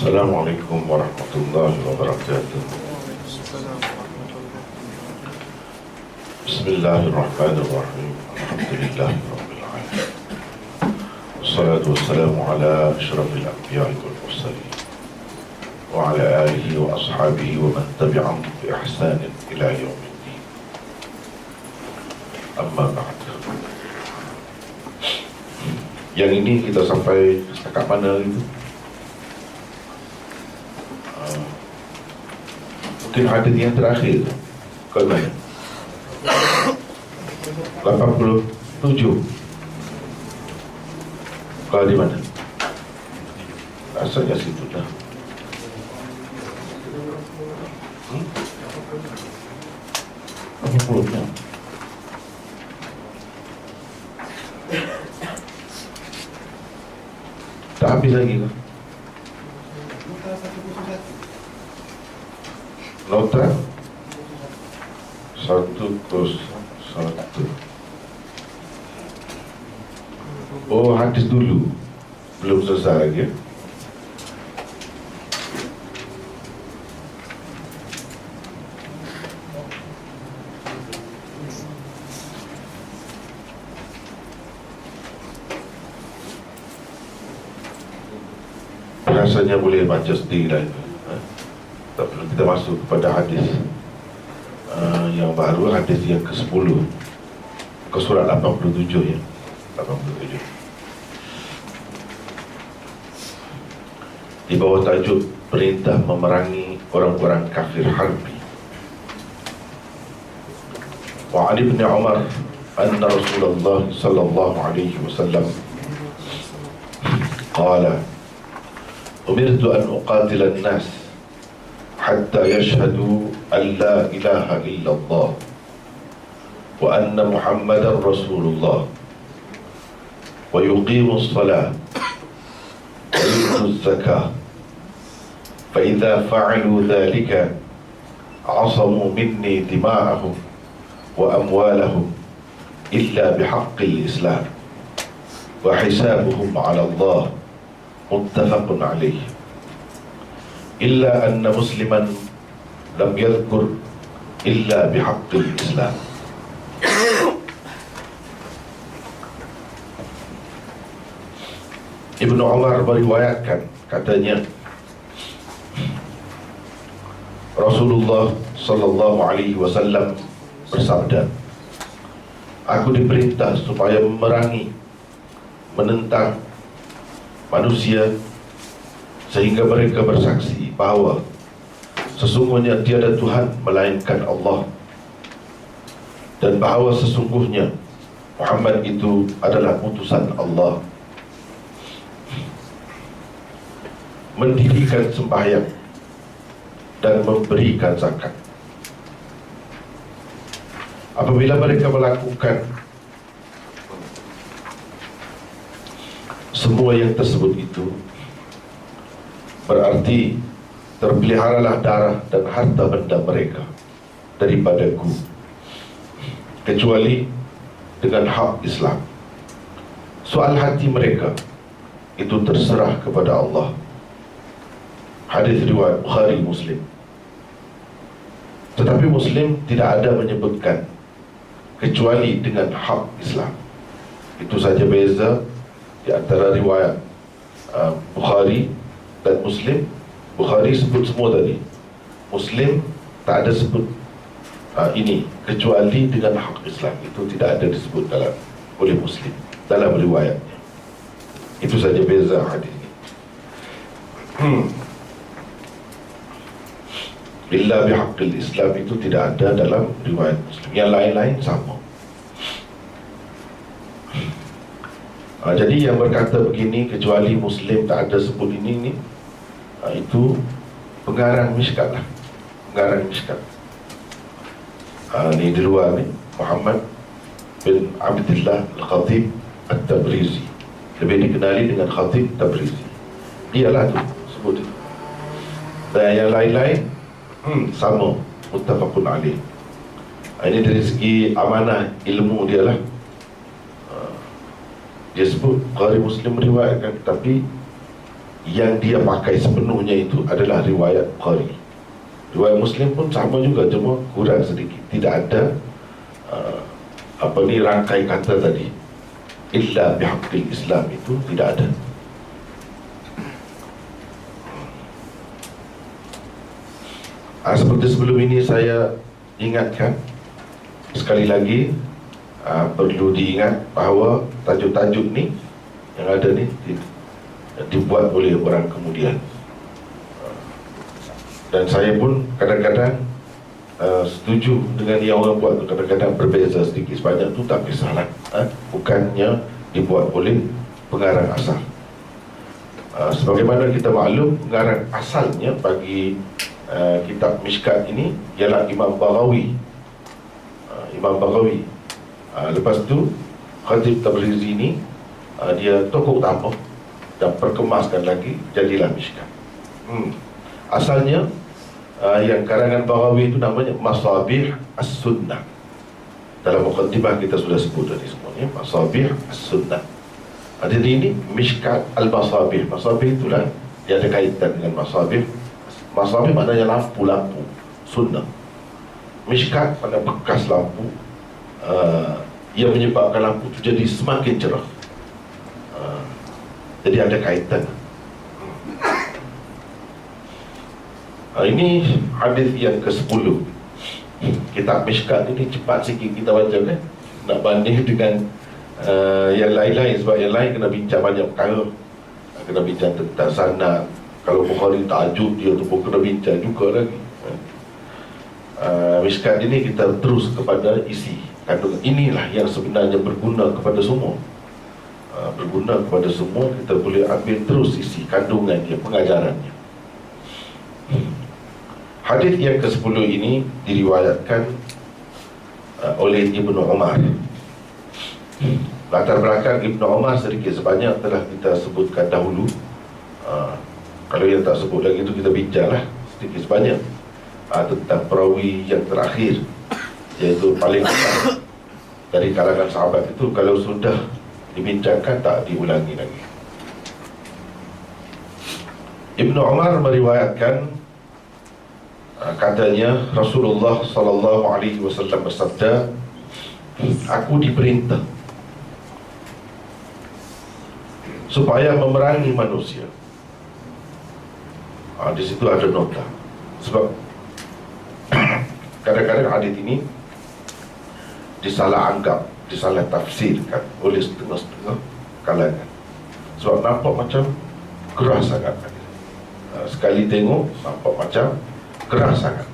Assalamualaikum warahmatullahi wabarakatuh. Bismillahirrahmanirrahim. Alhamdulillahirabbil alamin. Wassalatu wassalamu ala asyrafil anbiya'i wal mursalin wa ala alihi wa ashabihi wa man tabi'ahum bi ihsanin ila yaumiddin. Amma ba'd. Yang ini kita sampai setakat mana itu? Mungkin hadis yang terakhir ke mana? 87. Kalau di mana? Rasanya situ dah. Apa pulutnya? Tak habis lagi kan? Nota 101. Oh, hadis dulu. Belum selesai lagi ya? Rasanya boleh baca sendiri lah itu. Tak perlu kita masuk kepada hadis yang baru, hadis yang ke-10 ke surat 87 ya. 87 di bawah tajuk perintah memerangi orang-orang kafir harbi. Wa Ali bin Umar anna Rasulullah sallallahu alaihi wasallam qala umirtu an uqatila an-nas hatta yashhadu an la ilaha illallah wa anna Muhammadan Rasulullah wa yuqimu as-salah wa yu'tu az-zakah fa idza fa'alu dhalika 'asamu minni dima'ahum wa amwalahum illa bihaqqi al-islam wa hisabuhum 'ala Allah muttafaqun alayh. Illa anna musliman lam yadhkur illa bihaqqil islam. Ibnu Umar meriwayatkan, katanya Rasulullah sallallahu alaihi wasallam bersabda, aku diperintah supaya memerangi, menentang manusia sehingga mereka bersaksi bahawa sesungguhnya tiada Tuhan melainkan Allah dan bahawa sesungguhnya Muhammad itu adalah utusan Allah, mendirikan sembahyang dan memberikan zakat. Apabila mereka melakukan semua yang tersebut itu, berarti terpeliharalah darah dan harta benda mereka daripadaku, kecuali dengan hak Islam. Soal hati mereka itu terserah kepada Allah. Hadis riwayat Bukhari, Muslim. Tetapi Muslim tidak ada menyebutkan kecuali dengan hak Islam. Itu saja beza di antara riwayat Bukhari dan Muslim. Bukhari sebut semua tadi, Muslim tak ada sebut ini kecuali dengan hak Islam. Itu tidak ada disebut dalam oleh Muslim dalam riwayatnya. Itu saja beza hadis ini. Illa bihaqqil Islam itu tidak ada dalam riwayat Muslim. Yang lain-lain sama. Jadi yang berkata begini kecuali Muslim tak ada sebut ini itu pengarang Mishkat lah. Pengarang Mishkat ni di luar ni, Muhammad bin Abdullah Al-Khatib At-Tabrizi, lebih dikenali dengan Khatib Tabrizi. Dialah tu sebut itu. Dan yang lain-lain sama, muttafaqun alaih. Ini dari segi amanah ilmu dia lah. Dia sebut Bukhari Muslim meriwayatkan, tapi yang dia pakai sepenuhnya itu adalah riwayat Bukhari. Riwayat Muslim pun sama juga, cuma kurang sedikit. Tidak ada rangkai kata tadi illa bihaqqil Islam, itu tidak ada. Seperti sebelum ini saya ingatkan sekali lagi, perlu diingat bahawa tajuk-tajuk ni yang ada ni dibuat oleh orang kemudian, dan saya pun kadang-kadang setuju dengan yang orang buat tu. Kadang-kadang berbeza sedikit sebanyak tu tak kisahlah, bukannya dibuat oleh pengarang asal. Sebagaimana kita maklum, pengarang asalnya bagi kitab Mishkat ini ialah Imam Baghawi. Lepas tu Khatib Tabrizi ni dia tokoh tambah dan perkemaskan lagi, jadilah Mishkat. Asalnya yang karangan Baghawi itu namanya Masabih As-Sunnah. Dalam mukadimah kita sudah sebut tadi semuanya, Masabih As-Sunnah. Jadi ini Mishkat Al-Masabih. Masabih itulah dia ada kaitan dengan Masabih. Masabih maknanya lampu-lampu sunnah. Mishkat pada bekas lampu, yang menyebabkan lampu itu jadi semakin cerah. Jadi ada kaitan. Ini hadis yang ke-10. Kitab Mishkat ini cepat sikit kita baca kan, nak banding dengan yang lain-lain. Sebab yang lain kena bincang banyak perkara, kena bincang tentang sanad. Kalau Bukhari ta'ajub, dia tu pun kena bincang juga lagi. Mishkat ini kita terus kepada isi kandungan. Inilah yang sebenarnya berguna kepada semua. Berguna kepada semua, kita boleh ambil terus isi kandungan dia, pengajarannya. Hadis yang ke-10 ini diriwayatkan oleh Ibnu Umar. Latar belakang Ibnu Umar sedikit sebanyak telah kita sebutkan dahulu. Kalau yang tak sebut lagi itu kita bincanglah sedikit sebanyak tentang perawi yang terakhir, iaitu paling besar dari kalangan sahabat itu. Kalau sudah dibincangkan, tak diulangi lagi. Ibnu Umar meriwayatkan, katanya Rasulullah sallallahu alaihi wasallam bersabda, aku diperintah supaya memerangi manusia. Di situ ada nota. Sebab kadang-kadang hadis ini disalah anggap, disalah tafsirkan oleh setengah-setengah kalangan. Sebab nampak macam keras sangat. Sekali tengok nampak macam keras sangat.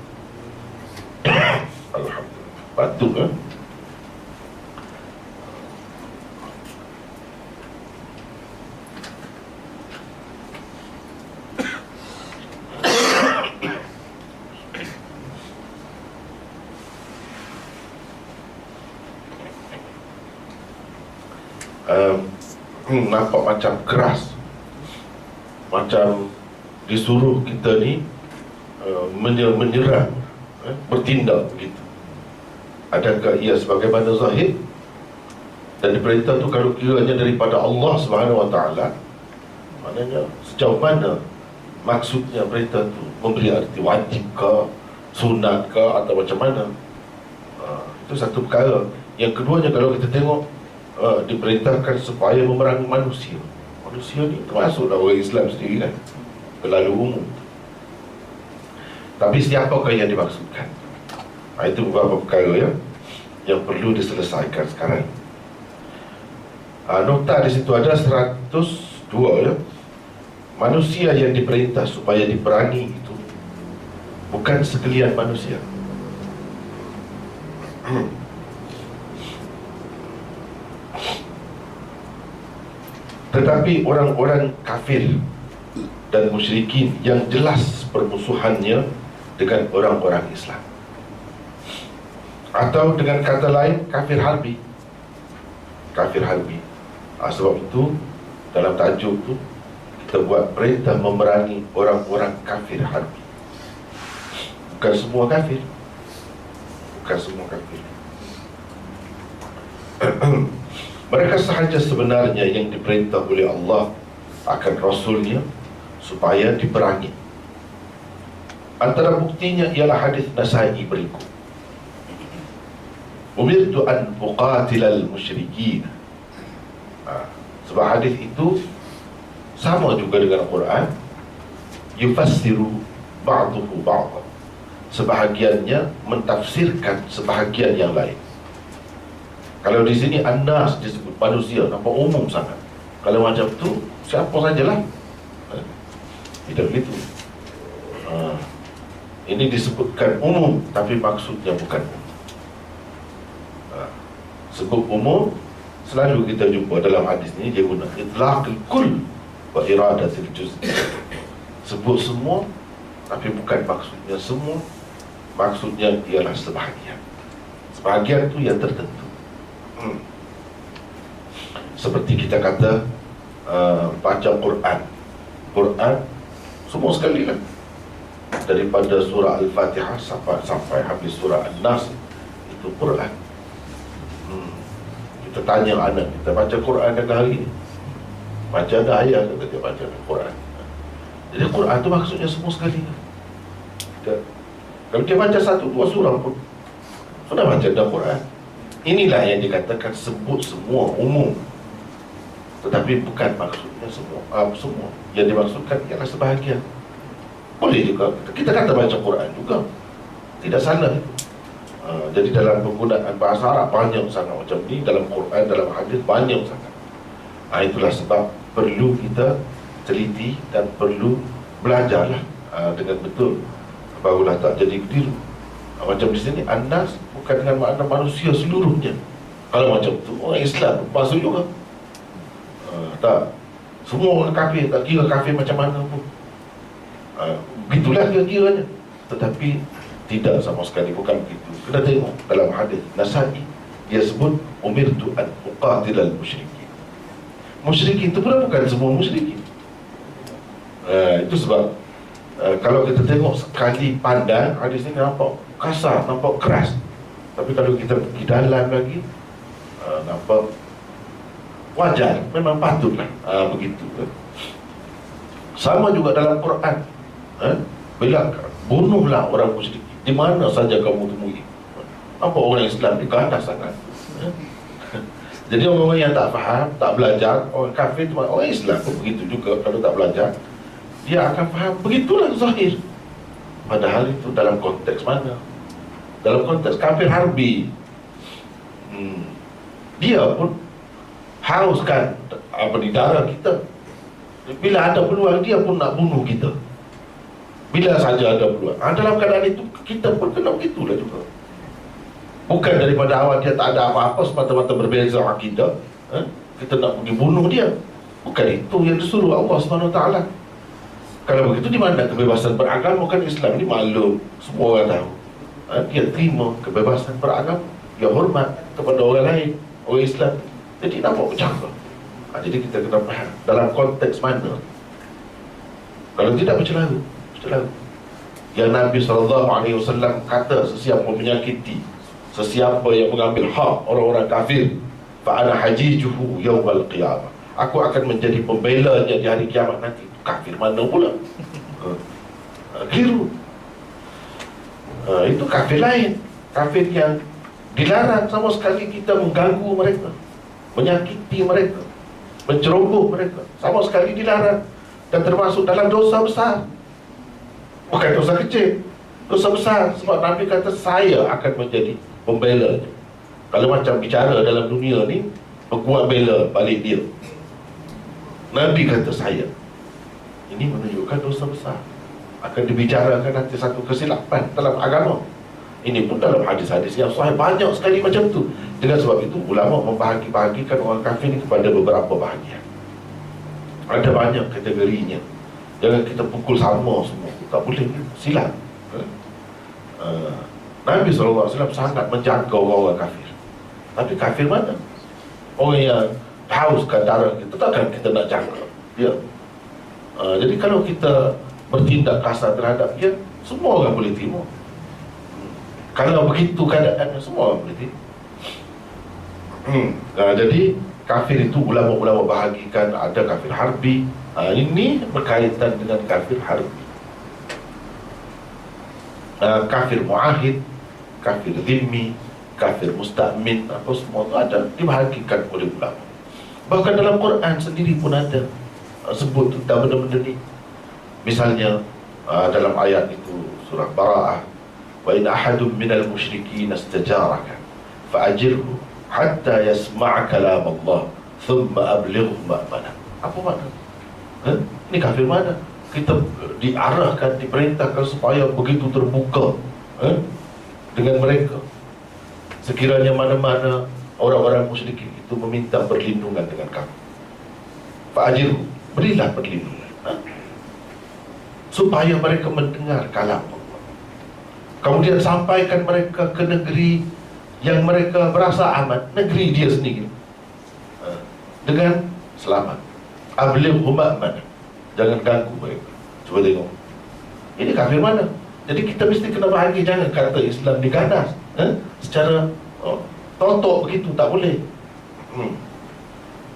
Alhamdulillah, batuk kan? Nampak macam keras, macam disuruh kita ni menyerang, bertindak begitu. Adakah ia sebagaimana zahir? Dan diperintah tu kalau kiranya daripada Allah Subhanahu Wa Taala, maknanya sejauh mana maksudnya perintah tu, memberi arti wajib ke, sunat ke, atau macam mana? Itu satu perkara. Yang keduanya, kalau kita tengok, diperintahkan supaya memerangi manusia. Manusia ni termasuk orang Islam sendiri kan, terlalu umum. Tapi siapakah yang dimaksudkan? Itu beberapa perkara yang perlu diselesaikan sekarang. Nota di situ ada 102 Manusia yang diperintah supaya diperangi itu bukan sekalian manusia. Tetapi orang-orang kafir dan musyrikin yang jelas permusuhannya dengan orang-orang Islam, atau dengan kata lain, kafir harbi. Kafir harbi. Sebab itu dalam tajuk itu kita buat perintah memerangi orang-orang kafir harbi. Bukan semua kafir, bukan semua kafir. Mereka sahaja sebenarnya yang diperintah oleh Allah akan Rasulnya supaya diperangi. Antara buktinya ialah hadis Nasa'i berikut. Umirtu an uqatilal musyrikin. Sebab hadis itu sama juga dengan Quran, yufassiru ba'duhu ba'dhan. Sebahagiannya mentafsirkan sebahagian yang lain. Kalau di sini an-nas disebut manusia, nampak umum sangat. Kalau macam tu, siapa sajalah. Tidak begitu. Ini disebutkan umum, tapi maksudnya bukan umum. Sebut umum, selalu kita jumpa dalam hadis ini, dia guna itlaqul kull wa iradatil juz'. Sebut semua, tapi bukan maksudnya semua. Maksudnya ialah sebahagian. Sebahagian itu yang tertentu. Seperti kita kata baca Quran. Quran semua sekali lah, daripada surah Al-Fatihah sampai habis surah An-Nas, itu Quran. Kita tanya anak kita, baca Quran dah hari ini? Baca dah ayah, kata dia baca Quran. Jadi Quran tu maksudnya semua sekali. Kalau dia baca 1-2 surah pun sudah baca dah Quran. Inilah yang dikatakan sebut semua umum, tetapi bukan maksudnya semua. Semua yang dimaksudkan ialah sebahagian. Boleh juga kita kata baca Quran juga, tidak salah itu. Jadi dalam penggunaan bahasa Arab banyak sangat macam ni, dalam Quran, dalam hadis banyak sangat. Itulah sebab perlu kita teliti dan perlu belajarlah dengan betul, barulah tak jadi keliru. Macam di sini An-Nas bukan dengan makna manusia seluruhnya. Kalau macam tu orang Islam masuk juga. Tak, semua orang kafir, tak kira kafir macam mana pun. Begitulah kira-kiranya. Tetapi tidak sama sekali, bukan begitu. Kena tengok dalam hadis Nasa'i, dia sebut umirtu an uqatilal musyrikin. Musyrikin itu pun bukan semua musyrikin. Itu sebab kalau kita tengok sekali pandang hadis ini, nampak kasar, nampak keras. Tapi kalau kita pergi dalam lagi, nampak wajar, memang patutlah begitu. Sama juga dalam Quran, bila bunuhlah orang musyrik di mana saja kamu temui. Nampak orang Islam di ganas sangat. Jadi orang-orang yang tak faham, tak belajar, orang kafir, orang Islam pun begitu juga. Kalau tak belajar, dia akan faham begitulah zahir. Padahal itu dalam konteks mana? Dalam konteks kafir harbi. Dia pun hauskan di darah kita. Bila ada peluang, dia pun nak bunuh kita. Bila saja ada peluang. Dalam keadaan itu, kita pun kena begitulah juga. Bukan daripada awal dia tak ada apa-apa, semata-mata berbeza akidah, kita nak pergi bunuh dia. Bukan itu yang disuruh Allah SWT. Kalau begitu, di mana kebebasan beragama? Kan Islam ni maklum, semua orang tahu. Dia terima kebebasan beragama, dia hormat kepada orang lain, orang Islam. Jadi nampak bercakap. Jadi kita kena faham dalam konteks mana. Kalau tidak bercelaru. Yang Nabi SAW kata, sesiapa menyakiti, sesiapa yang mengambil hak orang-orang kafir, fa'ana hajijuhu yawmal qiyamah, aku akan menjadi pembelanya di hari kiamat nanti. Kafir mana pula? Keliru. Itu kafir lain. Kafir yang dilarang sama sekali kita mengganggu mereka, menyakiti mereka, menceroboh mereka, sama sekali dilarang. Dan termasuk dalam dosa besar, bukan dosa kecil, dosa besar. Sebab Nabi kata, saya akan menjadi pembelanya. Kalau macam bicara dalam dunia ni, berkuat bela balik dia. Nabi kata saya. Ini menunjukkan dosa besar. Akan dibicarakan nanti satu kesilapan dalam agama. Ini pun dalam hadis-hadis yang sahih banyak sekali macam tu. Dengan sebab itu ulama membahagi-bahagikan orang kafir ini kepada beberapa bahagian. Ada banyak kategorinya. Jangan kita pukul sama semua, tak boleh, silap. Nabi SAW sangat menjaga orang-orang kafir. Tapi kafir mana? Orang yang hauskan darah kita, takkan kita nak jaga dia. Jadi kalau kita bertindak kasar terhadap dia, semua orang boleh terima. Kalau begitu keadaan, semua orang boleh terima. Jadi kafir itu ulama-ulama bahagikan ada kafir harbi. Ini berkaitan dengan kafir harbi. Kafir muahid, kafir zimmi, kafir musta'min, apa semua itu ada dibahagikan oleh ulama. Bahkan dalam Quran sendiri pun ada sebut tentang benda-benda ni. Misalnya dalam ayat itu surah Bara'ah, wa in ahadun minal musyrikin istajaraka fa'ajirhu hatta yasma'a kalam Allah thumma ablighu ma'mana. Apa makna? Ini kafir mana? Kita diarahkan, diperintahkan supaya begitu terbuka dengan mereka. Sekiranya mana-mana orang-orang musyrikin itu meminta perlindungan dengan kamu, fa'ajirhu, berilah perlindungan, supaya mereka mendengar kalam Allah. Kemudian sampaikan mereka ke negeri yang mereka berasa aman, negeri dia sendiri, dengan selamat. Ablighu ma'mana, jangan ganggu mereka. Cuba tengok, ini kafir mana? Jadi kita mesti kena bahagi. Jangan kata Islam diganas secara totok begitu, tak boleh.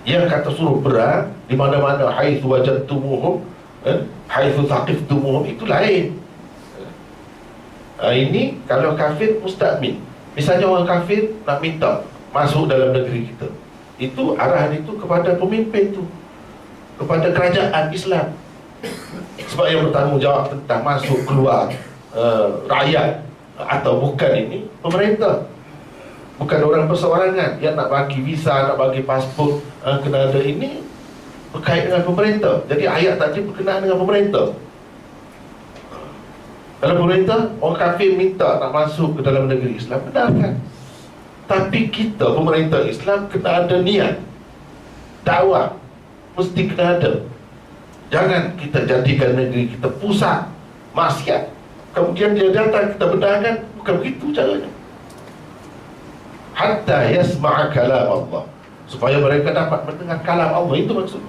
Yang kata suruh perang di mana-mana, haitsu wajadtumuhum, haitsu thaqiftumuhum, itu lain. Ini kalau kafir musta'min. Misalnya orang kafir nak minta masuk dalam negeri kita, itu arahan itu kepada pemimpin tu, kepada kerajaan Islam. Sebab yang bertanggungjawab tentang masuk keluar rakyat atau bukan ini pemerintah, bukan orang perseorangan. Yang nak bagi visa, nak bagi pasport, kena ada ini berkait dengan pemerintah. Jadi ayat tadi berkenaan dengan pemerintah. Kalau pemerintah, orang kafir minta nak masuk ke dalam negeri Islam, benarkan. Tapi kita, pemerintah Islam, kena ada niat dakwah, mesti kena ada. Jangan kita jadikan negeri kita pusat maksiat, kemudian dia datang kita benarkan. Bukan begitu caranya. Hatta yasma'a kalam Allah, supaya mereka dapat mendengar kalam Allah. Itu maksud.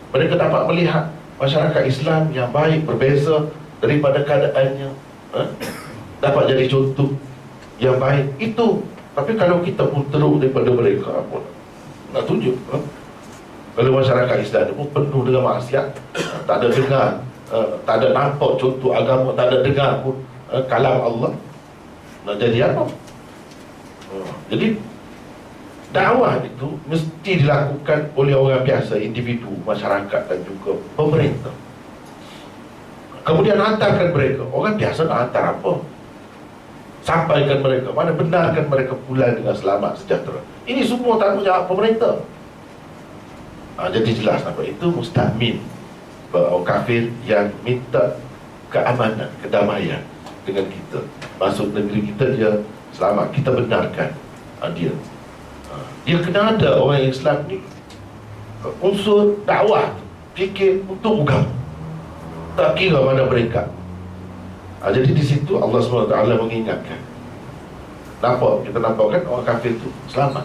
Mereka dapat melihat masyarakat Islam yang baik, berbeza daripada keadaannya, dapat jadi contoh yang baik. Itu. Tapi kalau kita pun teruk daripada mereka, apa nak tunjuk? Kalau masyarakat Islam pun penuh dengan maksiat, tak ada dengar, tak ada nampak contoh agama, tak ada dengar pun kalam Allah, nak jadi apa? Jadi dakwah itu mesti dilakukan oleh orang biasa, individu, masyarakat dan juga pemerintah. Kemudian hantarkan mereka. Orang biasa nak hantar apa? Sampaikan mereka, mana benarkan mereka pulang dengan selamat, sejahtera. Ini semua tanggungjawab pemerintah. Jadi jelas apa itu musta'min, orang kafir yang minta keamanan, kedamaian dengan kita. Masuk negeri kita, dia selamat, kita benarkan dia. Dia kena ada orang Islam ni unsur dakwah, fikir untuk agama, tak kira mana mereka. Jadi di situ Allah SWT mengingatkan. Nampak, kita nampak kan orang kafir tu selamat.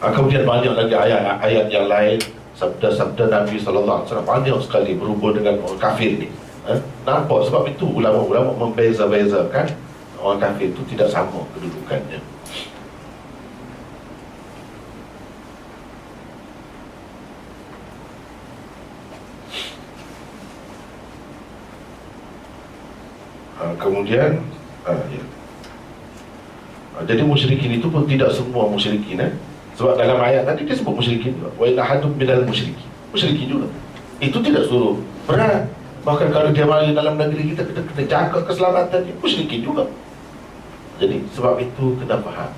Kemudian banyak lagi ayat-ayat yang lain, sabda-sabda Nabi SAW banyak sekali berhubung dengan orang kafir ni. Nampak, sebab itu ulama-ulama membeza-bezakan orang kafir itu tidak sama kedudukannya. Kemudian ya. Jadi musyrikin itu pun tidak semua musyrikin, sebab dalam ayat tadi dia sebut musyrikin juga. Wa in ahadun minal musyrikin, musyrikin juga. Itu tidak suruh perang. Bahkan kalau dia mari dalam negeri kita, kita kena jaga keselamatan dia, musyrikin juga. Jadi sebab itu kena faham.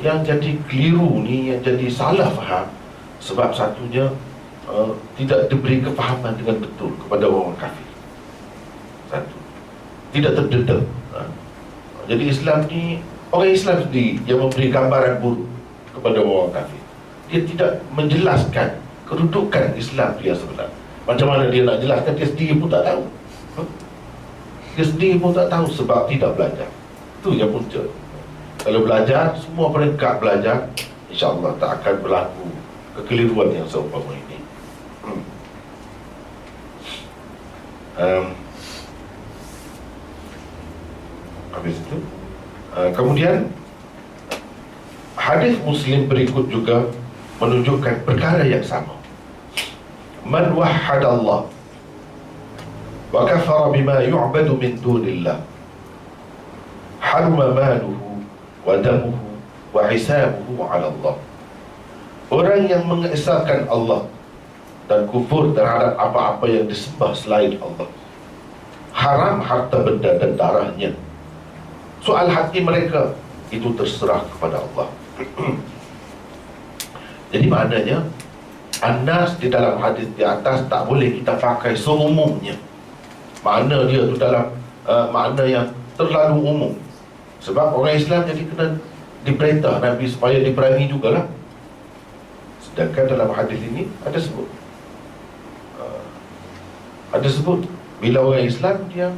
Yang jadi keliru ni, yang jadi salah faham, sebab satunya tidak diberi kefahaman dengan betul kepada orang kafir. Satu, tidak terdedah. Jadi Islam ni, orang Islam sendiri yang memberi gambaran buruk kepada orang kafir. Dia tidak menjelaskan kedudukan Islam dia sebenarnya. Macam mana dia nak jelaskan, dia sendiri pun tak tahu. Dia sendiri pun tak tahu sebab tidak belajar. Itu yang punca. Kalau belajar, semua peringkat belajar, insya-Allah tak akan berlaku kekeliruan yang seumpama ini. Habis itu kemudian Hadis Muslim berikut juga menunjukkan perkara yang sama. Man wahhadallah wa kafara bima yu'badu min dunillah haruma maluhu wa damuhu wa hisabuhu 'ala Allah. Orang yang mengesahkan Allah dan kufur terhadap apa-apa yang disembah selain Allah, haram harta benda dan darahnya. Soal hati mereka itu terserah kepada Allah. Jadi maknanya An-Nas di dalam hadis di atas tak boleh kita pakai seumumnya. Makna dia tu dalam makna yang terlalu umum. Sebab orang Islam jadi kena diperintah Nabi supaya diperangi jugalah. Sedangkan dalam hadis ini ada sebut bila orang Islam dia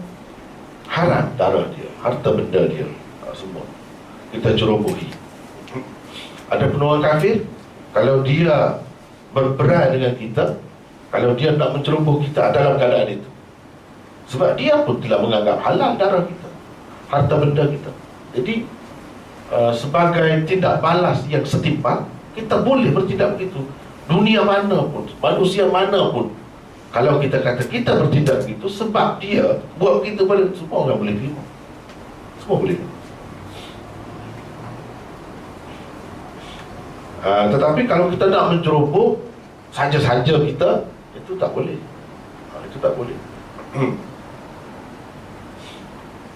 haram darah dia, harta benda dia, semua kita cerobohi. Adapun orang kafir, kalau dia berperang dengan kita, kalau dia nak menceroboh kita dalam keadaan itu, sebab dia pun telah menganggap halal darah kita, harta benda kita. Jadi sebagai tindak balas yang setimpal, kita boleh bertindak begitu. Dunia mana pun, manusia mana pun, kalau kita kata kita bertindak begitu sebab dia buat begitu pada, semua orang boleh terima. Semua boleh. Tetapi kalau kita nak menceroboh saja-saja kita, itu tak boleh. Itu tak boleh.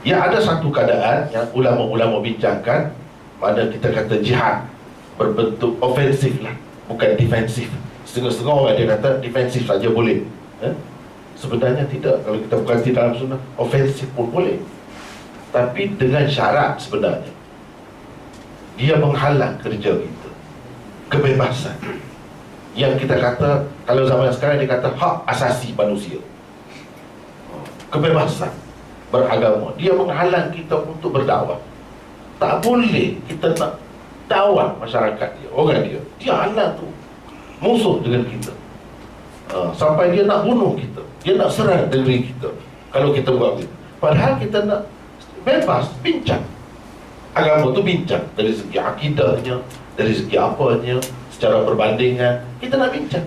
Ya, ada satu keadaan yang ulama-ulama bincangkan, mana kita kata jihad berbentuk ofensif lah, bukan defensif. Setengah-setengah orang dia kata defensif saja boleh. Sebenarnya tidak. Kalau kita berkata dalam sunnah, ofensif pun boleh, tapi dengan syarat sebenarnya dia menghalang kerja kita, kebebasan yang kita kata, kalau zaman sekarang dia kata hak asasi manusia, kebebasan beragama. Dia menghalang kita untuk berdakwah. Tak boleh kita nak dakwah masyarakat dia, orang dia halang tu, musuh dengan kita, sampai dia nak bunuh kita, dia nak serang negeri kita kalau kita buat begitu. Padahal kita nak bebas bincang agama tu, bincang dari segi akidahnya, dari segi apanya, secara perbandingan kita nak bincang.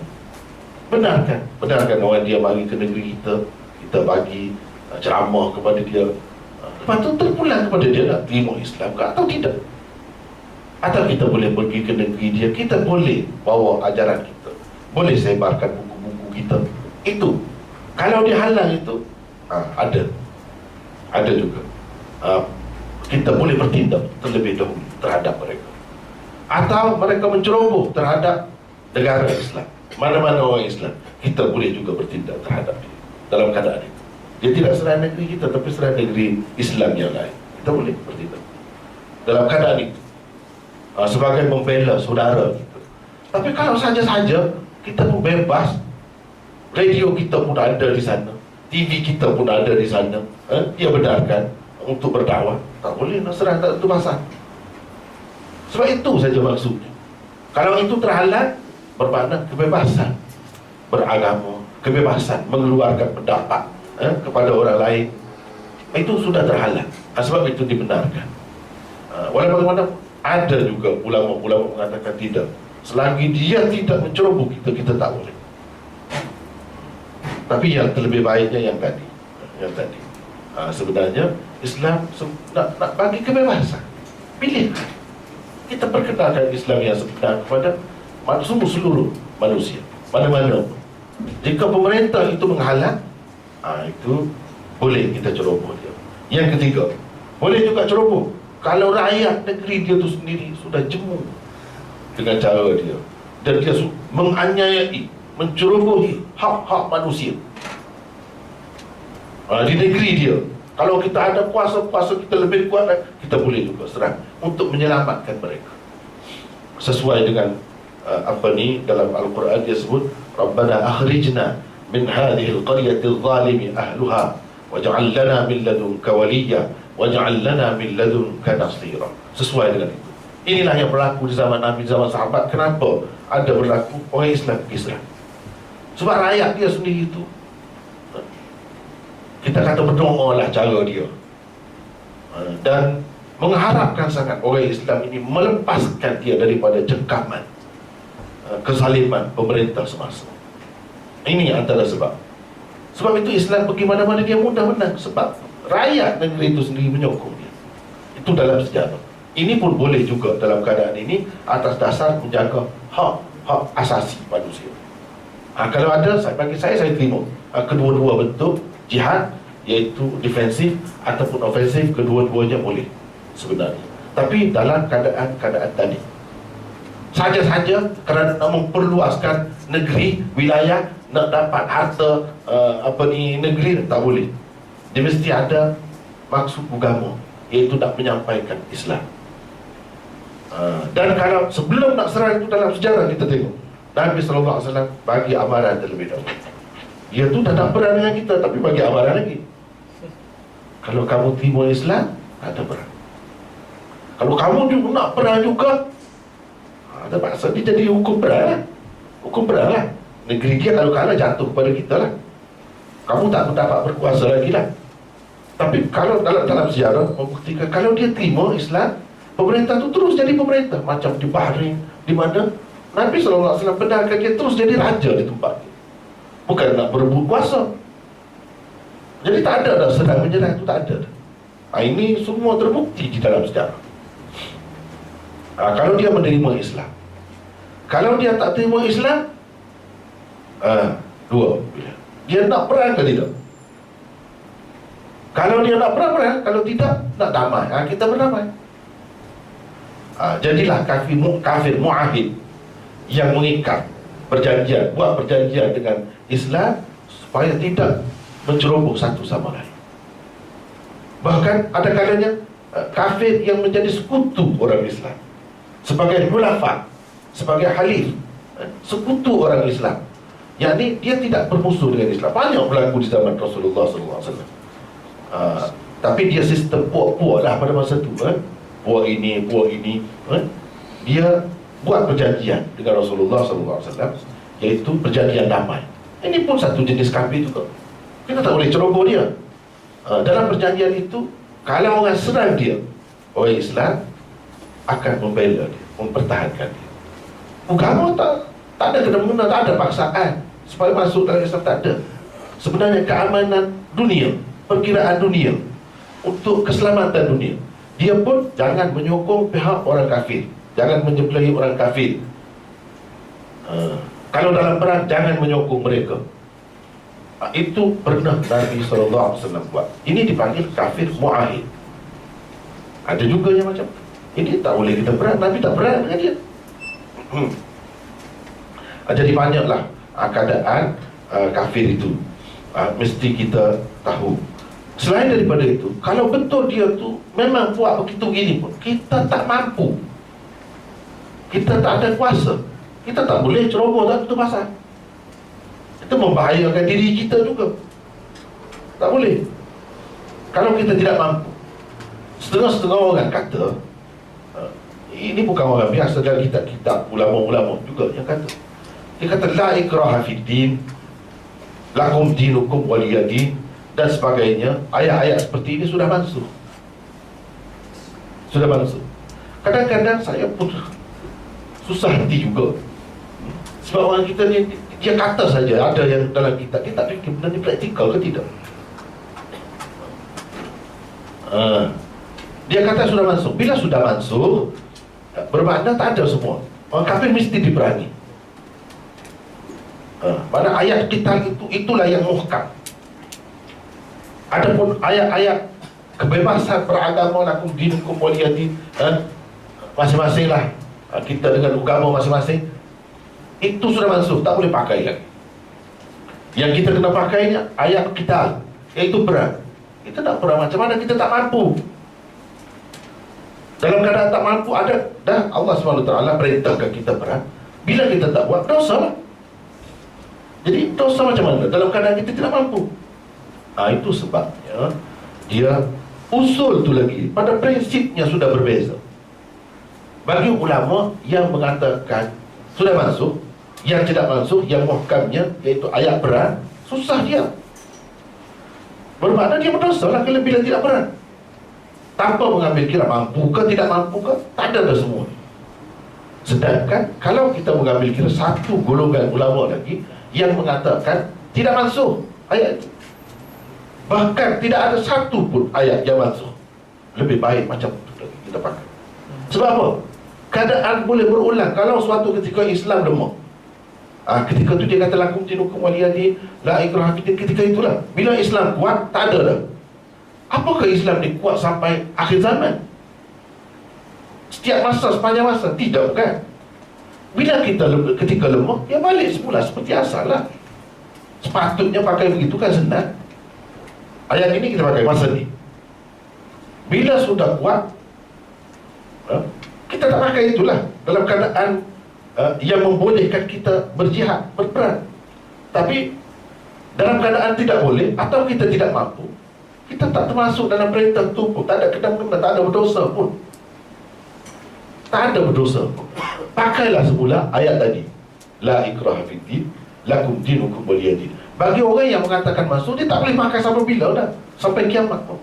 Benarkan orang dia mari ke negeri kita, kita bagi ceramah kepada dia, lepas tu terpulang kepada dia nak terima Islam ke atau tidak. Atau kita boleh pergi ke negeri dia, kita boleh bawa ajaran kita, boleh sebarkan buku-buku kita. Itu kalau dia halang itu, ada juga kita boleh bertindak terlebih dahulu terhadap mereka. Atau mereka menceroboh terhadap negara Islam, mana-mana orang Islam, kita boleh juga bertindak terhadap dia dalam keadaan itu. Dia tidak serang negeri kita, tapi serang negeri Islam yang lain, kita boleh bertindak dalam keadaan itu, sebagai membela saudara kita. Tapi kalau saja-saja kita pun bebas, radio kita pun ada di sana, TV kita pun ada di sana, dia benarkan untuk berdakwah, tak boleh nak serang, tak, itu pasal. Sebab itu saja maksudnya. Kalau itu terhalang, bermakna kebebasan beragama, kebebasan mengeluarkan pendapat kepada orang lain, itu sudah terhalang. Sebab itu dibenarkan. Walaupun bagaimana, ada juga ulama-ulama mengatakan tidak, selagi dia tidak menceroboh kita, kita tak boleh. Tapi yang terlebih baiknya yang tadi, sebenarnya Islam nak bagi kebebasan pilihan. Kita perkenalkan Islam yang sebenar kepada seluruh manusia, mana-mana pun. Jika pemerintah itu menghalang, itu boleh kita ceroboh dia. Yang ketiga, boleh juga ceroboh kalau rakyat negeri dia tu sendiri sudah jemu dengan cara dia, dan dia menganiayai, mencerobohi hak-hak manusia di negeri dia. Kalau kita ada kuasa kita lebih kuat, kita boleh juga serang untuk menyelamatkan mereka. Sesuai dengan dalam Al-Quran dia sebut, Rabbana akhrijna min hadhihi al-qaryati adh-dhalimi ahluha waj'al lana min ladunka waliyya waj'al lana min ladunka nasira. Sesuai dengan itu. Inilah yang berlaku di zaman Nabi, zaman sahabat. Kenapa ada berlaku orang Islam Islam? Sebab rakyat dia sendiri itu, kita kata berdoa lah cara dia, dan mengharapkan sangat orang Islam ini melepaskan dia daripada cengkaman kezaliman pemerintah semasa. Ini antara sebab. Sebab itu Islam pergi mana-mana dia mudah menang, sebab rakyat negeri itu sendiri menyokong dia. Itu dalam sejarah. Ini pun boleh juga dalam keadaan ini atas dasar menjaga hak asasi manusia. Kalau ada, bagi saya terima kedua-dua bentuk jihad, iaitu defensif ataupun ofensif, kedua-duanya boleh sebenarnya. Tapi dalam keadaan tadi saja-saja kerana nak memperluaskan negeri, wilayah, nak dapat harta negeri, tak boleh. Dia mesti ada maksud agama, iaitu nak menyampaikan Islam. Dan kalau sebelum nak serang itu, dalam sejarah kita tengok Nabi SAW bagi amaran terlebih dahulu. Dia tu dah tak perang dengan kita, tapi bagi amaran lagi. Kalau kamu terima Islam, ada perang. Kalau kamu juga nak perang juga, ada paksa dia jadi hukum perang lah. Hukum perang lah. Negeri dia kalau kalah jatuh kepada kita lah. Kamu tak dapat berkuasa lagi lah. Tapi kalau dalam sejarah membuktikan, kalau dia terima Islam, pemerintah tu terus jadi pemerintah. Macam di Bahrain, di mana Nabi SAW benarkan dia terus jadi raja di tempat dia. Bukan nak berebut kuasa. Jadi tak ada dah serang menyerang, itu tak ada. Ini semua terbukti di dalam sejarah. Kalau dia menerima Islam, kalau dia tak terima Islam, dua pilihan. Dia nak perang ke tidak? Kalau dia nak perang, kalau tidak, nak damai. Kita berdamai. Jadilah kafir mu'ahid, yang mengikat perjanjian, buat perjanjian dengan Islam supaya tidak menceroboh satu sama lain. Bahkan ada kalanya kafir yang menjadi sekutu orang Islam, sebagai khulafah, sebagai halif, sekutu orang Islam. Yakni dia tidak bermusuh dengan Islam. Banyak berlaku di zaman Rasulullah SAW. Tapi dia sistem puak-puak lah pada masa itu. Puak ini. Dia buat perjanjian dengan Rasulullah SAW, iaitu perjanjian damai. Ini pun satu jenis kafir juga. Kita tak boleh ceroboh dia. Dalam perjanjian itu, kalau orang serang dia, orang Islam akan membela dia, mempertahankan dia. Agama tak ada kena-mengena, tak ada paksaan supaya masuk dalam Islam, tak ada. Sebenarnya keamanan dunia, perkiraan dunia, untuk keselamatan dunia, dia pun jangan menyokong pihak orang kafir, jangan menyebelahi orang kafir. Kalau dalam perang, jangan menyokong mereka. Itu pernah Nabi SAW buat. Ini dipanggil kafir mu'ahid. Ada juga yang macam ini, tak boleh kita perang, Nabi tak perang dengan dia. Jadi banyaklah keadaan kafir itu, mesti kita tahu. Selain daripada itu, kalau betul dia tu memang buat begitu gini pun, kita tak mampu, kita tak ada kuasa, kita tak boleh ceroboh dalam itu pasal. Itu membahayakan diri kita juga. Tak boleh. Kalau kita tidak mampu. Setengah-setengah orang kata, ini bukan orang biasa, dalam kitab-kitab ulama-ulama juga yang kata. Dia kata la ikraha fid din, lakum dinukum waliyadin, dan sebagainya. Ayat-ayat seperti ini sudah mansuh. Sudah mansuh. Kadang-kadang saya pun susah hati juga. Sebab orang kita ni, dia kata saja ada yang dalam kitab, dia tak fikir benda ni praktikal ke tidak. Dia kata sudah mansuh. Bila sudah mansuh, bermakna tak ada semua. Orang kafir mesti diperangi. Pada ayat kita itulah yang muhkam. Adapun ayat-ayat kebebasan beragama, lakum dinukum waliyadin, masing-masing lah, kita dengan agama masing-masing, itu sudah mansuh, tak boleh pakai lagi. Yang kita kena pakainya ayat kita, iaitu perang. Kita tak perang macam mana, kita tak mampu. Dalam keadaan tak mampu, ada dah Allah SWT perintahkan kita perang. Bila kita tak buat, dosa lah. Jadi dosa macam mana dalam keadaan kita tidak mampu? Itu sebabnya dia usul tu lagi pada prinsipnya sudah berbeza. Bagi ulama yang mengatakan sudah masuk, yang tidak masuk, yang muhkamnya iaitu ayat perang, susah dia. Bermakna dia berdosa lah kalau bila tidak perang. tanpa mengambil kira mampu ke tidak mampu ke, tak ada dah semua. Sedangkan kalau kita mengambil kira satu golongan ulama lagi yang mengatakan tidak mansuh ayat itu, bahkan tidak ada satu pun ayat yang mansuh, lebih baik macam itu lagi kita pakai. Sebab apa? Keadaan boleh berulang. Kalau suatu ketika Islam lemah, ketika itu dia kata lakum dinukum waliyadin, la ikraha fiddin. Ketika itulah bila Islam kuat, tak ada dah. Apakah Islam ni kuat sampai akhir zaman? Setiap masa, sepanjang masa? Tidak, bukan. Bila kita ketika lemah, dia balik semula seperti asal lah. Sepatutnya pakai begitu kan senang. Ayat ini kita pakai masa ni. Bila sudah kuat, kita tak pakai itulah dalam keadaan yang membolehkan kita berjihad, berperang. Tapi dalam keadaan tidak boleh atau kita tidak mampu, kita tak termasuk dalam perintah itu pun. Tak ada kena, tak ada berdosa pun. Tak ada berdosa pun. Pakailah semula ayat tadi, la ikraha fiddin, lakum dinukum waliyadin. Bagi orang yang mengatakan masuk, dia tak boleh pakai sampai bila dah, sampai kiamat pun.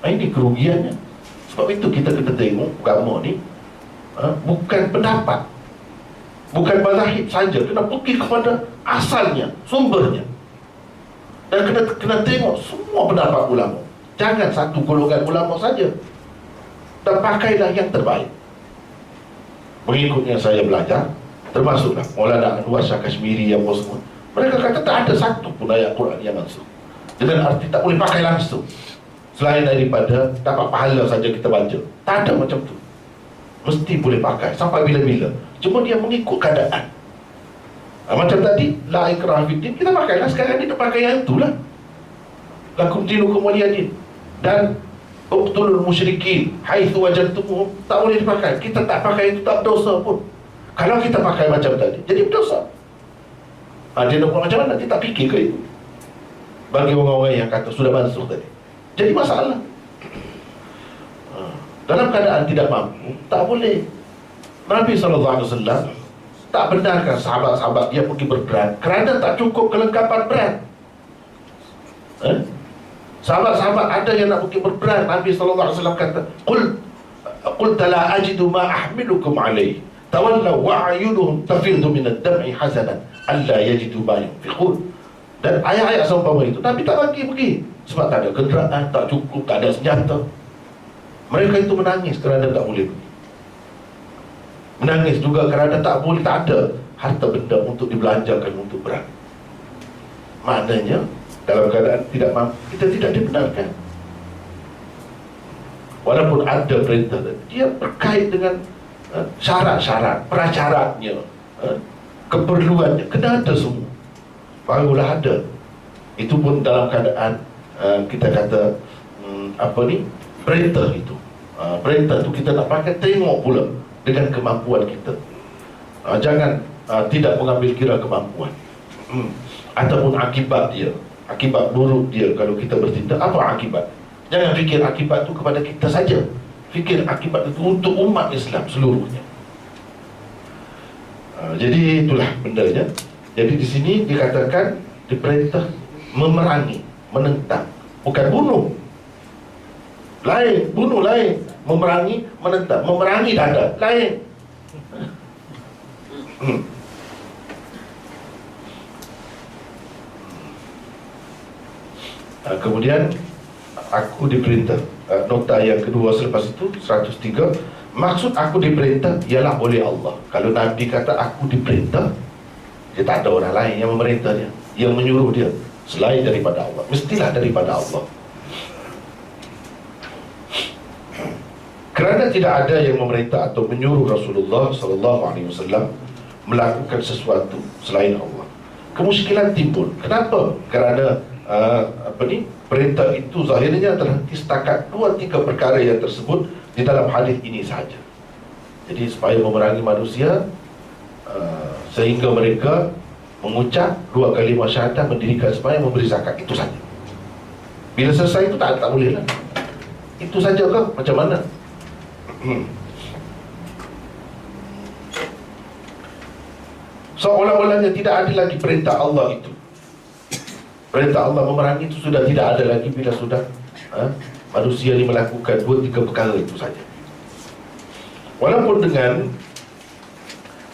Ini kerugiannya. Sebab itu kita kena tengok agama ni bukan pendapat, bukan mazhab saja, kena pergi kepada asalnya, sumbernya. Dan kena tengok semua pendapat ulama. Jangan satu golongan ulama saja. Dan pakailah yang terbaik. Mengikut yang saya belajar, termasuklah Maulana Anwar Shah Kashmiri yang semua, mereka kata tak ada satu pun ayat Quran yang langsung, dengan arti tak boleh pakai langsung, selain daripada dapat pahala saja kita baca. Tak ada macam tu. Mesti boleh pakai sampai bila-bila. Cuma dia mengikut keadaan. Macam tadi, la ikraha fiddin, kita pakailah sekarang ni, kita pakai yang itulah. Lakum dinukum waliyadin. Dan uqtulul musyrikin haitsu wajadtumuhum, tak boleh dipakai. Kita tak pakai itu, tak berdosa pun. Kalau kita pakai macam tadi, jadi berdosa. Dia nak buat macam mana? Dia tak fikir ke itu? Bagi orang-orang yang kata sudah mansuh tadi, jadi masalah. Dalam keadaan tidak mampu, tak boleh. Nabi SAW tak benarkan sahabat-sahabat dia pergi berperang kerana tak cukup kelengkapan perang. Sahabat-sahabat ada yang nak pergi berperang, Nabi SAW kata, Qul la ajidu ma ahmilukum alaih, tawallaw wa a'yunuhum tafidhu min ad-dam'i hazanan alla yajidu ma yunfiqun. Dan ayat-ayat seumpama itu Nabi tak bagi pergi sebab tak ada kenderaan, tak cukup, tak ada senjata. Mereka itu menangis kerana tak boleh pergi. Menangis juga kerana tak boleh, tak ada harta benda untuk dibelanjakan untuk perang. Maknanya dalam keadaan tidak mampu, kita tidak dibenarkan. Walaupun ada perintah, dia berkait dengan syarat-syarat, prasyaratnya, keperluannya, kena ada semua, barulah ada. Itu pun dalam keadaan kita kata perintah itu. Perintah itu kita nak pakai, tengok pula dengan kemampuan kita. Jangan tidak mengambil kira kemampuan ataupun akibat dia, akibat buruk dia kalau kita bertindak. Apa akibat? Jangan fikir akibat itu kepada kita saja, fikir akibat itu untuk umat Islam seluruhnya. Jadi itulah bendanya. Jadi di sini dikatakan diperintah memerangi, menentang, bukan bunuh. Lain, bunuh lain, memerangi, menentang. Memerangi dah ada, lain. Kemudian aku diperintah, nota yang kedua selepas itu 103, maksud aku diperintah ialah oleh Allah. Kalau Nabi kata aku diperintah, dia tak ada orang lain yang memerintah dia, yang menyuruh dia selain daripada Allah. Mestilah daripada Allah. Kerana tidak ada yang memerintah atau menyuruh Rasulullah SAW melakukan sesuatu selain Allah, kemusykilan timbul. Kenapa? Kerana perintah itu zahirnya terhenti setakat 2-3 perkara yang tersebut di dalam hadis ini sahaja. Jadi supaya memerangi manusia, sehingga mereka mengucap 2 kalimah syahadah, mendirikan sembahyang, memberi zakat, itu saja. Bila selesai itu tak boleh lah. Itu saja ke? Macam mana? Seolah-olahnya tidak ada lagi perintah Allah itu. Perintah Allah memerangi itu sudah tidak ada lagi bila sudah manusia ini melakukan 2-3 perkara itu saja. Walaupun dengan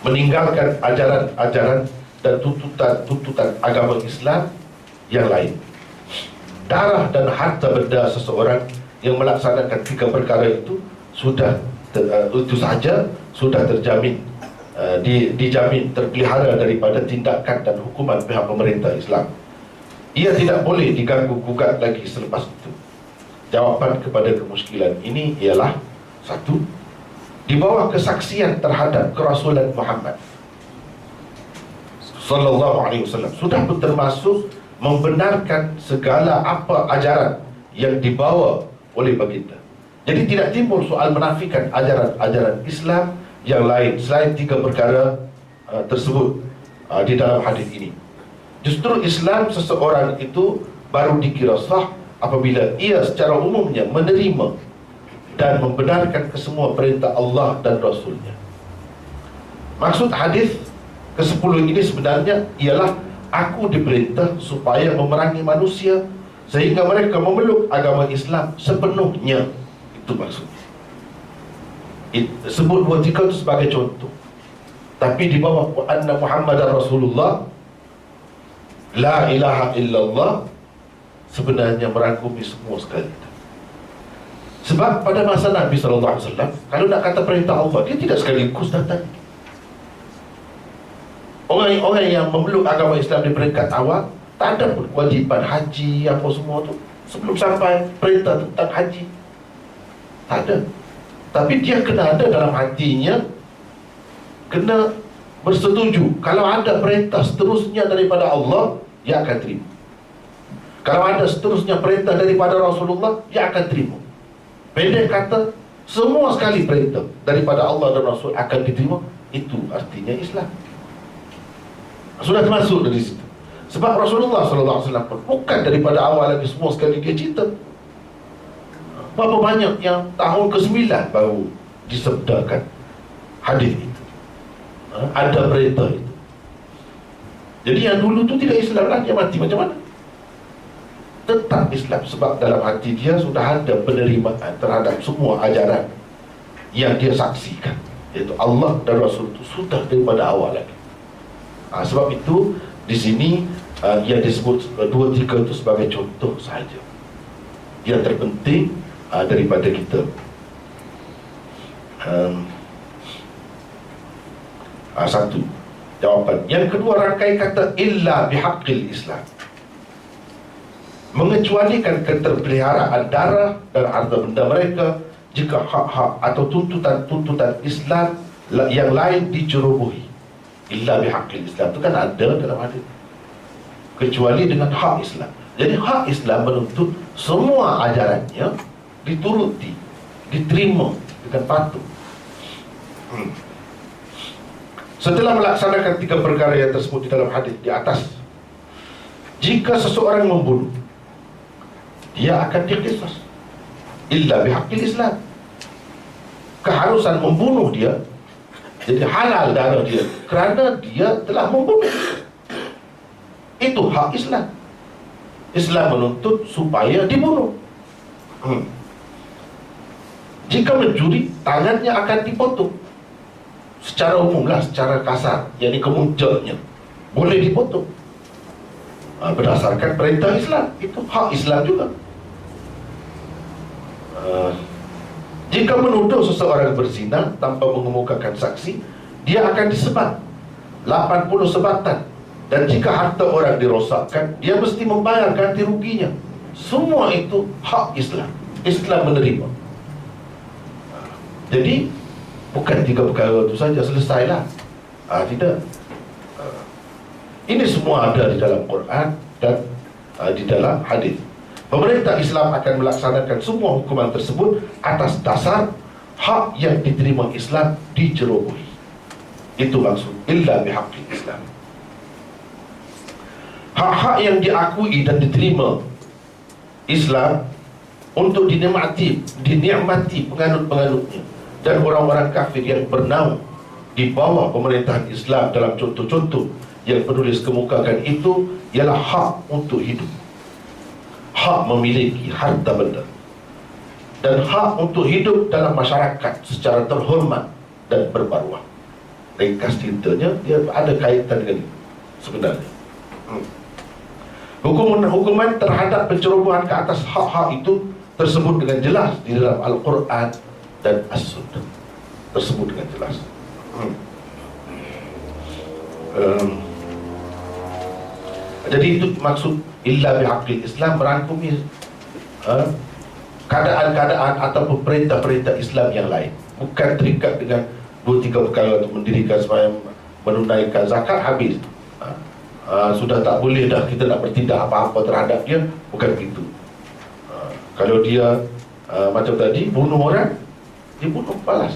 meninggalkan ajaran-ajaran dan tuntutan agama Islam yang lain, darah dan harta benda seseorang yang melaksanakan 3 perkara itu itu saja sudah terjamin, dijamin terpelihara daripada tindakan dan hukuman pihak pemerintah Islam. Ia tidak boleh diganggu-gugat lagi selepas itu. Jawapan kepada kemusykilan ini ialah: 1. Di bawah kesaksian terhadap kerasulan Muhammad sallallahu alaihi wasallam sudah pun termasuk membenarkan segala apa ajaran yang dibawa oleh baginda. Jadi tidak timbul soal menafikan ajaran-ajaran Islam yang lain selain 3 perkara tersebut di dalam hadis ini. Justru Islam seseorang itu baru dikira sah apabila ia secara umumnya menerima dan membenarkan kesemua perintah Allah dan Rasulnya. Maksud hadis ke-10 ini sebenarnya ialah aku diperintah supaya memerangi manusia sehingga mereka memeluk agama Islam sepenuhnya. Itu maksudnya. Sebut 2-3 itu sebagai contoh. Tapi di bawah anna Muhammadar Rasulullah, la ilaha illallah, sebenarnya merangkumi semua sekali. Sebab pada masa Nabi SAW, kalau nak kata perintah Allah, dia tidak sekaligus datang. Orang-orang yang memeluk agama Islam di peringkat awal tak ada pun kewajipan haji apa semua tu sebelum sampai perintah tentang haji. Tak ada. Tapi dia kena ada dalam hatinya, kena bersetuju. Kalau ada perintah seterusnya daripada Allah, dia akan terima. Kalau ada seterusnya perintah daripada Rasulullah, dia akan terima. Pendek kata, semua sekali perintah daripada Allah dan Rasul akan diterima. Itu artinya Islam. Sudah termasuk dari situ. Sebab Rasulullah SAW pun bukan daripada awal lagi semua sekali dia cinta. Berapa banyak yang tahun ke-9 baru disebdakan hadis itu, ada perintah itu. Jadi yang dulu tu tidak Islam lah, dia mati macam mana? Tetap Islam, sebab dalam hati dia sudah ada penerimaan terhadap semua ajaran yang dia saksikan, iaitu Allah dan Rasul itu sudah daripada awal lagi. Sebab itu di sini yang disebut 2-3 itu sebagai contoh sahaja yang terpenting daripada kita. Satu jawapan. Yang kedua, rangkai kata illa bihaqqil Islam, mengecualikan keterpeliharaan darah dan harta benda mereka jika hak-hak atau tuntutan Islam yang lain dicerobohi. Illa bihaqqil Islam itu kan ada dalam hadis, kecuali dengan hak Islam. Jadi hak Islam menuntut semua ajarannya dituruti, diterima dengan patuh. Setelah melaksanakan 3 perkara yang tersebut di dalam hadis di atas, jika seseorang membunuh, dia akan diqisas. Illa bihaqqil Islam, keharusan membunuh dia, jadi halal darah dia kerana dia telah membunuh. Itu hak Islam. Islam menuntut supaya dibunuh. Jika mencuri, tangannya akan dipotong. Secara umumlah, secara kasar, yakni kemuncaknya boleh dipotong berdasarkan perintah Islam. Itu hak Islam juga. Jika menuduh seseorang berzina tanpa mengemukakan saksi, dia akan disebat 80 sebatan. Dan jika harta orang dirosakkan, dia mesti membayar ganti ruginya. Semua itu hak Islam. Islam menerima. Jadi bukan 3 perkara itu saja selesailah. Tidak. Ini semua ada di dalam Quran dan di dalam hadis. Pemerintah Islam akan melaksanakan semua hukuman tersebut atas dasar hak yang diterima Islam dicerobohi. Itu maksud illa bihaqqil Islam. Hak-hak yang diakui dan diterima Islam untuk dinikmati penganut-penganutnya dan orang-orang kafir yang bernaung di bawah pemerintahan Islam dalam contoh-contoh yang penulis kemukakan itu ialah hak untuk hidup, hak memiliki harta benda, dan hak untuk hidup dalam masyarakat secara terhormat dan bermaruah. Ringkas ceritanya, dia ada kaitan dengan itu sebenarnya. Hukuman terhadap pencerobohan ke atas hak-hak itu tersebut dengan jelas di dalam Al-Quran dan As-Sunnah. Tersebut dengan jelas. Jadi itu maksud illa bihaqqil Islam, merangkumi keadaan-keadaan ataupun perintah-perintah Islam yang lain, bukan terikat dengan 2-3 perkara untuk mendirikan sembahyang, menunaikan zakat, habis. Sudah tak boleh dah kita nak bertindak apa-apa terhadap dia, bukan begitu. Kalau dia macam tadi bunuh orang, dia bunuh balas.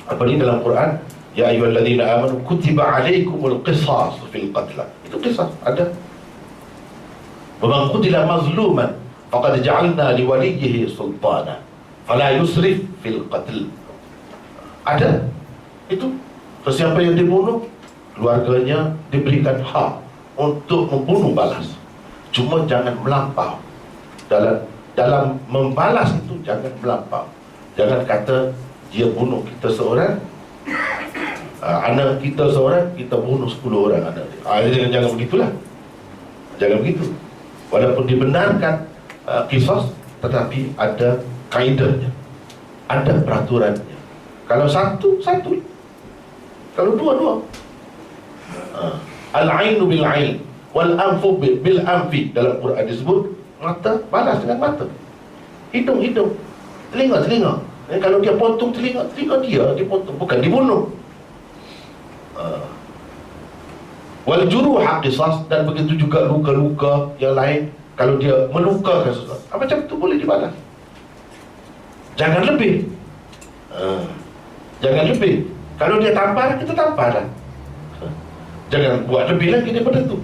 Apa ni dalam Quran, ya ayyuhalladzina amanu kutiba alaikumul qisas fil qatl. Itu qisas ada. Wa man qutila mazluman faqad ja'alna liwaliyhi sultana fala yusrif fil qatl. Ada itu. Sesiapa yang dibunuh, keluarganya diberikan hak untuk membunuh balas. Cuma jangan melampau. Dalam membalas itu jangan melampau. Jangan kata dia bunuh kita seorang, anak kita seorang, kita bunuh 10 orang anak dia. Jangan begitulah. Jangan begitu. Walaupun dibenarkan qisas, tetapi ada kaidahnya, ada peraturannya. Kalau satu, kalau dua. Al-ainu bil-ain wal-anfu bil-anfi. Dalam Quran disebut mata balas dengan mata, hidung, telinga. Kalau dia potong telinga dia dipotong, bukan dibunuh. Wal-juruh qisas, dan begitu juga luka-luka yang lain. Kalau dia melukakan sesuatu, macam itu boleh dibalas. Jangan lebih. Jangan lebih. Kalau dia tampar, kita tampar lah. Jangan buat lebih lagi daripada itu.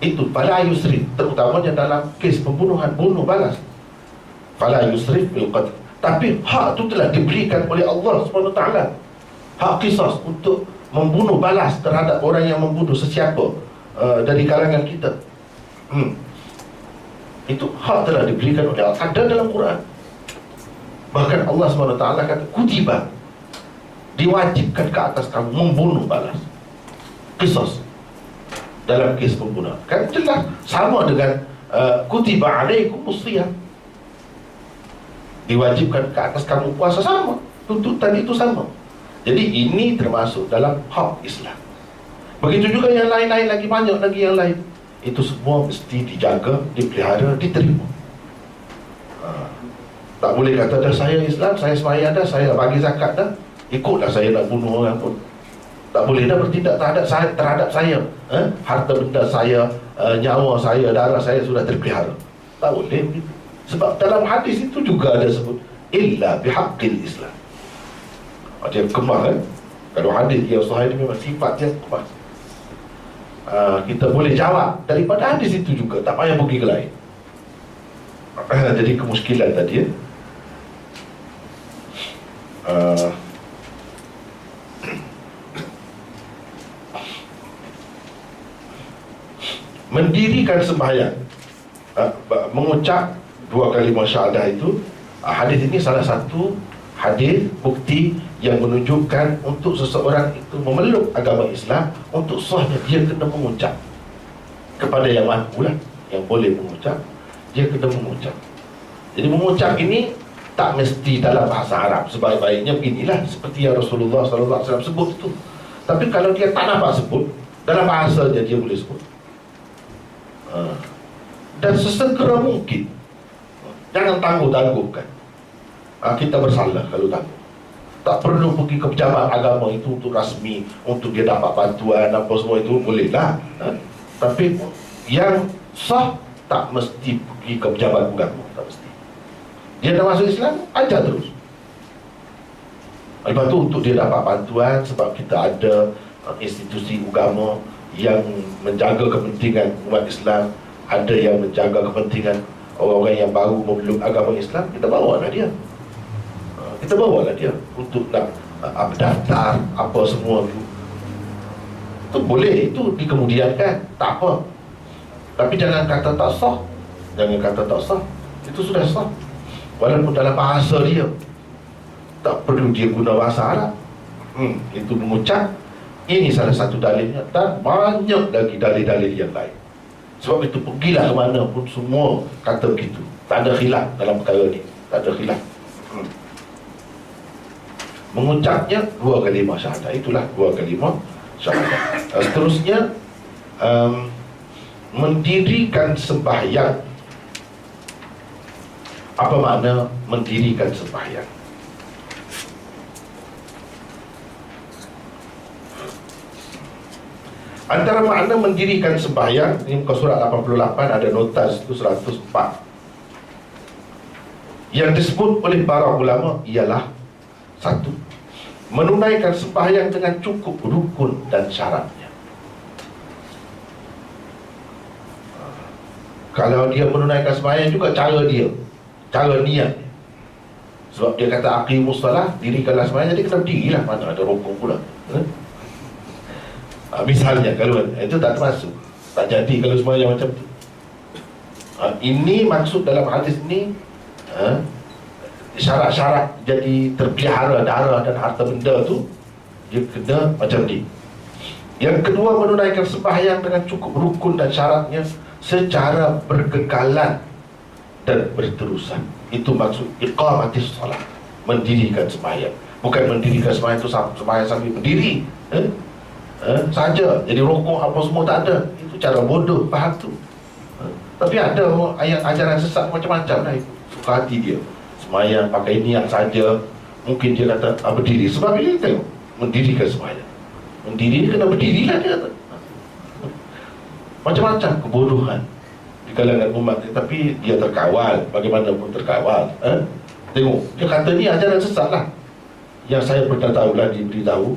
Itu fala yusrif, terutamanya dalam kes pembunuhan, bunuh balas. Fala yusrif bil qatl. Tapi hak itu telah diberikan oleh Allah SWT. Hak qisas untuk membunuh balas terhadap orang yang membunuh sesiapa dari kalangan kita. Itu hak telah diberikan oleh Allah, ada dalam Quran. Bahkan Allah SWT kata kutiba, diwajibkan ke atas kamu membunuh balas, qisas dalam kes pembunuhan. Kan jelas sama dengan kutiba alaikumus shiyam, diwajibkan ke atas kamu puasa, sama, tuntutan itu sama. Jadi ini termasuk dalam hak Islam. Begitu juga yang lain-lain lagi, banyak lagi yang lain. Itu semua mesti dijaga, dipelihara, diterima. Tak boleh kata dah saya Islam, saya sembahyang dah, saya bagi zakat dah, ikutlah saya nak bunuh orang pun. Tak boleh dah bertindak terhadap saya. Harta benda saya, nyawa saya, darah saya sudah terpelihara. Tak boleh begitu. Sebab dalam hadis itu juga ada sebut illa bihaqqil Islam. Dia kemas kan. Kalau hadis yang sahih ni memang sifat dia kemas. Kita boleh jawab daripada hadis itu juga, tak payah pergi ke lain. Jadi kemuskilan tadi mendirikan sembahyang, mengucap 2 kalimah syahadah itu. Hadis ini salah satu hadis bukti yang menunjukkan untuk seseorang itu memeluk agama Islam, untuk sahnya dia kena mengucap kepada yang mampu lah, yang boleh mengucap, dia kena mengucap. Jadi mengucap ini tak mesti dalam bahasa Arab. Sebaik-baiknya beginilah, seperti yang Rasulullah SAW sebut itu. Tapi kalau dia tak nampak sebut, dalam bahasanya dia boleh sebut. Dan sesegera mungkin, jangan tangguh-tangguhkan. Kita bersalah kalau tangguh. Tak perlu pergi ke pejabat agama itu untuk rasmi, untuk dia dapat bantuan apa semua itu, bolehlah. Tapi yang sah tak mesti pergi ke pejabat agama, tak mesti. Dia dah masuk Islam, ajar terus. Lepas tu untuk dia dapat bantuan, sebab kita ada institusi agama yang menjaga kepentingan umat Islam, ada yang menjaga kepentingan orang-orang yang baru memeluk agama Islam, kita bawalah dia. Kita bawalah dia untuk nak daftar apa semua tu. Itu boleh, itu dikemudiankan, tak apa. Tapi jangan kata tak sah. Jangan kata tak sah. Itu sudah sah. Walaupun dalam bahasa dia, tak perlu dia guna bahasa Arab. Itu mengucap. Ini salah satu dalilnya. Dan banyak lagi dalil-dalil yang lain. Sebab itu pergilah ke mana pun semua kata begitu. Tak ada khilaf dalam perkara ni. Tak ada khilaf. Mengucapnya dua kalimah syahadah. Itulah dua kalimah syahadah. Seterusnya, mendirikan sembahyang. Apa makna mendirikan sembahyang? Antara makna mendirikan sembahyang, ini muka surat 88, ada notas itu 104. Yang disebut oleh para ulama ialah satu, menunaikan sembahyang dengan cukup rukun dan syaratnya. Kalau dia menunaikan sembahyang juga cara dia, cara niat. Sebab dia kata aqimus salah, dirikanlah sembahyang, jadi kena berdirilah, mana ada rukun pula. Misalnya kalau itu tak termasuk, tak jadi kalau sembahyang macam tu. Ini maksud dalam hadis ni, syarat-syarat jadi terpelihara darah dan harta benda tu, dia kena macam ni. Yang kedua, menunaikan sembahyang dengan cukup rukun dan syaratnya secara berkekalan dan berterusan. Itu maksud iqamatis salat, mendirikan sembahyang. Bukan mendirikan sembahyang itu sembahyang sambil berdiri saja, jadi rokok apa semua tak ada. Itu cara bodoh, faham tu. Tapi ada ayat ajaran sesat macam-macam lah. Suka hati dia sembahyang pakai niat saja. Mungkin dia kata berdiri. Sebab ini tengok, mendirikan sembahyang, mendiri kena berdiri lah dia kata. Macam-macam kebodohan di kalangan umat. Tapi dia terkawal, bagaimanapun terkawal. Tengok, dia kata ni ajaran sesat lah. Yang saya pernah tahu lah, diberitahu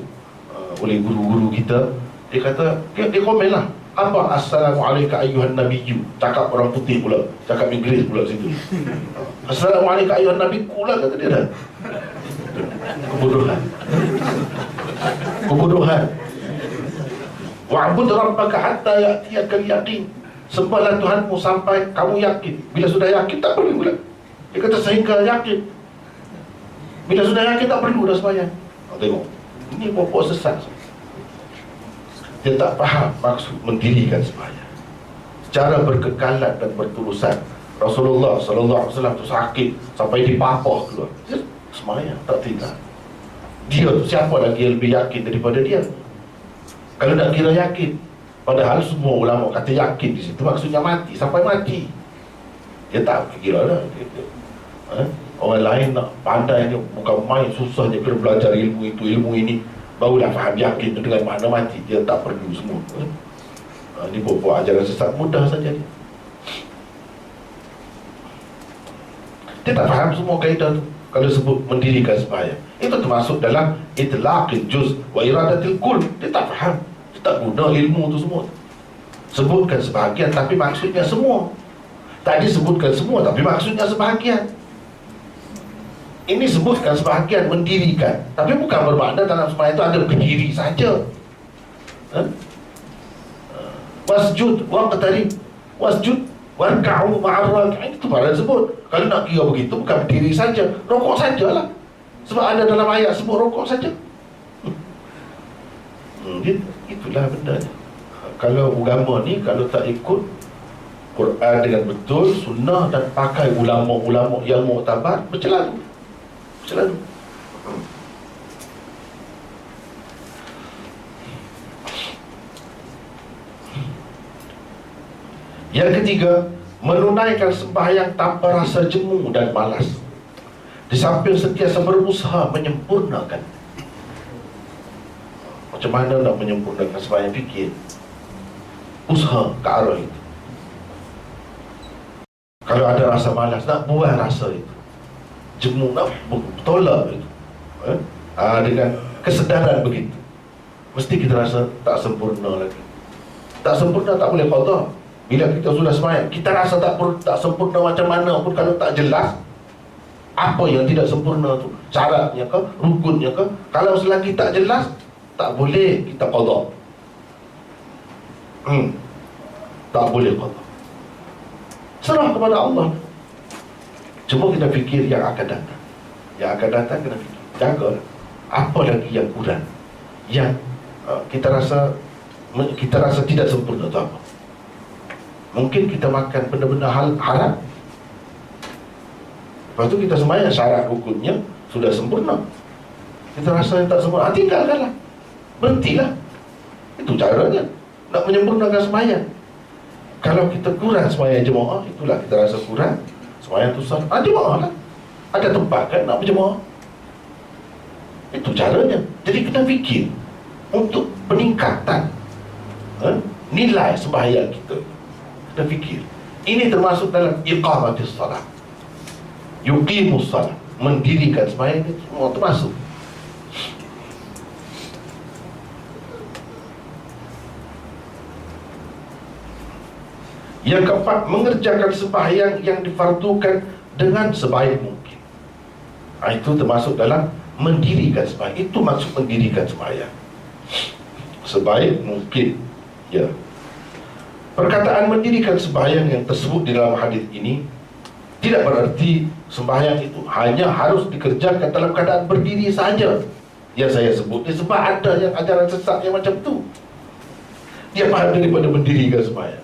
oleh guru-guru kita. Dia kata, dia komen lah, apa Assalamualaikum ayuhan nabiyyu. Cakap orang putih pula, cakap Inggeris pula situ. Assalamualaikum ayuhan nabiyyu pula, kata dia dah. Kebodohan. Kebodohan. Wa'bud rabbaka hatta ya'tiyakal yaqin. Sembahlah Tuhanmu sampai kamu yakin. Bila sudah yakin tak perlu pula. Dia kata sehingga yakin. Bila sudah yakin tak perlu dah sembahyang. Tengok, ini pokok sesat. Dia tak faham maksud mendirikan sembahyang secara berkekalan dan berterusan. Rasulullah SAW tu sakit sampai dipapah keluar, dia sembahyang tak tinggal. Dia tu siapa lagi yang lebih yakin daripada dia? Kalau nak kira yakin, padahal semua ulama kata yakin di situ maksudnya mati, sampai mati. Dia tak kira lah. Orang lain nak pandai ni bukan main, susahnya kena belajar ilmu itu, ilmu ini, barulah faham yakin dengan makna mati. Dia tak perlu semua. Ini buat ajaran sesat mudah saja dia. Dia tak faham semua kaedah tu. Kalau sebut mendirikan sembahyang, itu termasuk dalam itlaqil juz wa iradatil kull. Dia tak faham, dia tak guna ilmu tu semua. Sebutkan sebahagian tapi maksudnya semua. Tadi sebutkan semua tapi maksudnya sebahagian. Ini sebutkan sebahagian, mendirikan, tapi bukan bermakna dalam sembahyang itu ada berdiri saja. Wasjud waqtarib, wasjud warka'u ma'ar raki'in. Itu pada sebut. Kalau nak kira begitu, bukan berdiri saja, rokok sajalah. Sebab ada dalam ayat sebut rokok saja. Itulah benda ni. Kalau agama ni, kalau tak ikut Quran dengan betul, sunnah dan pakai ulama-ulama yang muktabar, bercelaru. Selalu. Yang ketiga, menunaikan sembahyang tanpa rasa jemu dan malas, di samping sentiasa berusaha menyempurnakan. Macam mana nak menyempurnakan sembahyang? Fikir, usaha ke arah itu. Kalau ada rasa malas, nak buang rasa itu, jemu, nak tolak itu, dengan kesedaran begitu, mesti kita rasa tak sempurna lagi. Tak sempurna tak boleh qada. Bila kita sudah sembahyang, kita rasa tak sempurna macam mana pun, kalau tak jelas apa yang tidak sempurna tu, syaratnya ke, rukunnya ke, kalau selagi tak jelas, tak boleh kita qada. Tak boleh qada. Serah kepada Allah. Cuma kita fikir yang akan datang. Yang akan datang kena fikir, jaga apa lagi yang kurang, yang kita rasa tidak sempurna tu apa. Mungkin kita makan benda-benda haram, lepas tu kita sembahyang syarat hukumnya sudah sempurna, kita rasa yang tak sempurna, tinggalkanlah, berhentilah. Itu caranya nak menyempurnakan sembahyang. Kalau kita kurang sembahyang jemaah, itulah kita rasa kurang sembahyang tu sah, jemaah lah. Ada tempat kan nak berjemaah. Itu caranya. Jadi kita fikir untuk peningkatan nilai sembahyang kita. Kita fikir ini termasuk dalam iqamatis salat, yuqimus salat, mendirikan sembahyang, itu semua termasuk. Yang keempat, mengerjakan sembahyang yang difardukan dengan sebaik mungkin. Itu termasuk dalam mendirikan sembahyang. Itu maksud mendirikan sembahyang sebaik mungkin. Ya. Perkataan mendirikan sembahyang yang tersebut di dalam hadis ini tidak berarti sembahyang itu hanya harus dikerjakan dalam keadaan berdiri saja. Yang saya sebut ni sebab ada yang ajaran sesat yang macam tu. Dia faham daripada mendirikan sembahyang.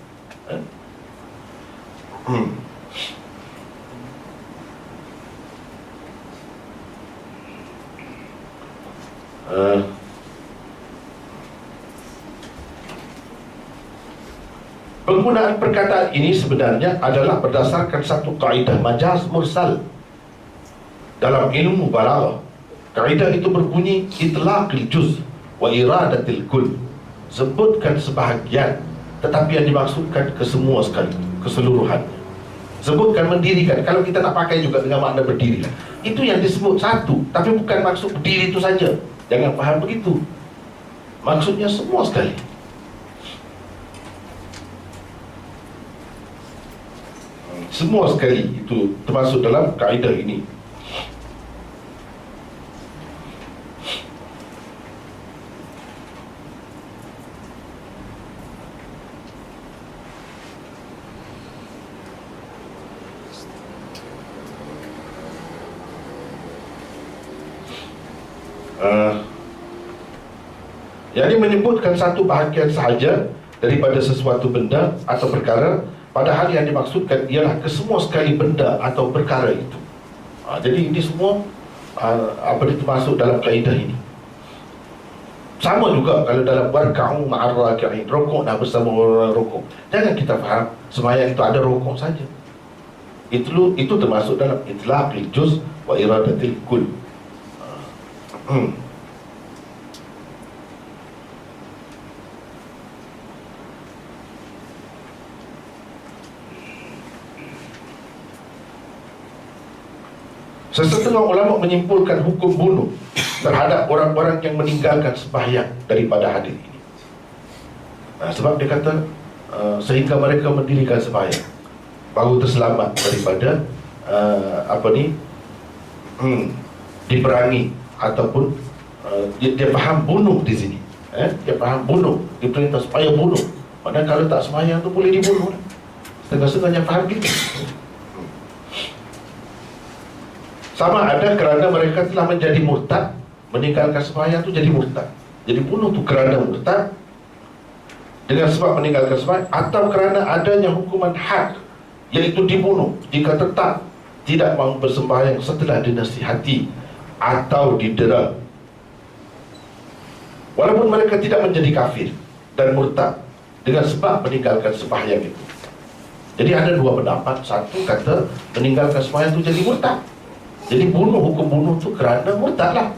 Penggunaan perkataan ini sebenarnya adalah berdasarkan satu kaedah majaz mursal dalam ilmu balaghah. Kaedah itu berbunyi itlaqil juz wa iradatil kull. Sebutkan sebahagian tetapi yang dimaksudkan kesemua sekali, keseluruhannya. Sebutkan mendirikan, kalau kita nak pakai juga dengan makna berdiri, itu yang disebut satu, tapi bukan maksud berdiri itu saja. Jangan faham begitu. Maksudnya semua sekali. Semua sekali itu termasuk dalam kaedah ini. Jadi menyebutkan satu bahagian sahaja daripada sesuatu benda atau perkara, padahal yang dimaksudkan ialah kesemua sekali benda atau perkara itu. Jadi ini semua termasuk dalam kaedah ini. Sama juga kalau dalam warka'u ma'ar raki'in, rokoklah bersama orang rokok. Jangan kita faham sembahyang itu ada rokok saja. Itu termasuk dalam itlaqil juz wa iradatil kull. Sesetengah ulama menyimpulkan hukum bunuh terhadap orang-orang yang meninggalkan sembahyang daripada hadis ini. Sebab dia kata sehingga mereka mendirikan sembahyang baru terselamat daripada diperangi ataupun dia faham bunuh di sini. Dia faham bunuh, diperintah supaya bunuh. Padahal kalau tak sembahyang tu boleh dibunuh. Setengah-setengahnya faham gitu. Sama ada kerana mereka telah menjadi murtad, meninggalkan sembahyang itu jadi murtad. Jadi bunuh itu kerana murtad dengan sebab meninggalkan sembahyang, atau kerana adanya hukuman had, iaitu dibunuh jika tetap tidak mahu bersembahyang setelah dinasihati atau didera. Walaupun mereka tidak menjadi kafir dan murtad dengan sebab meninggalkan sembahyang itu. Jadi ada dua pendapat. Satu kata meninggalkan sembahyang itu jadi murtad. Jadi hukum bunuh itu kerana murtad lah.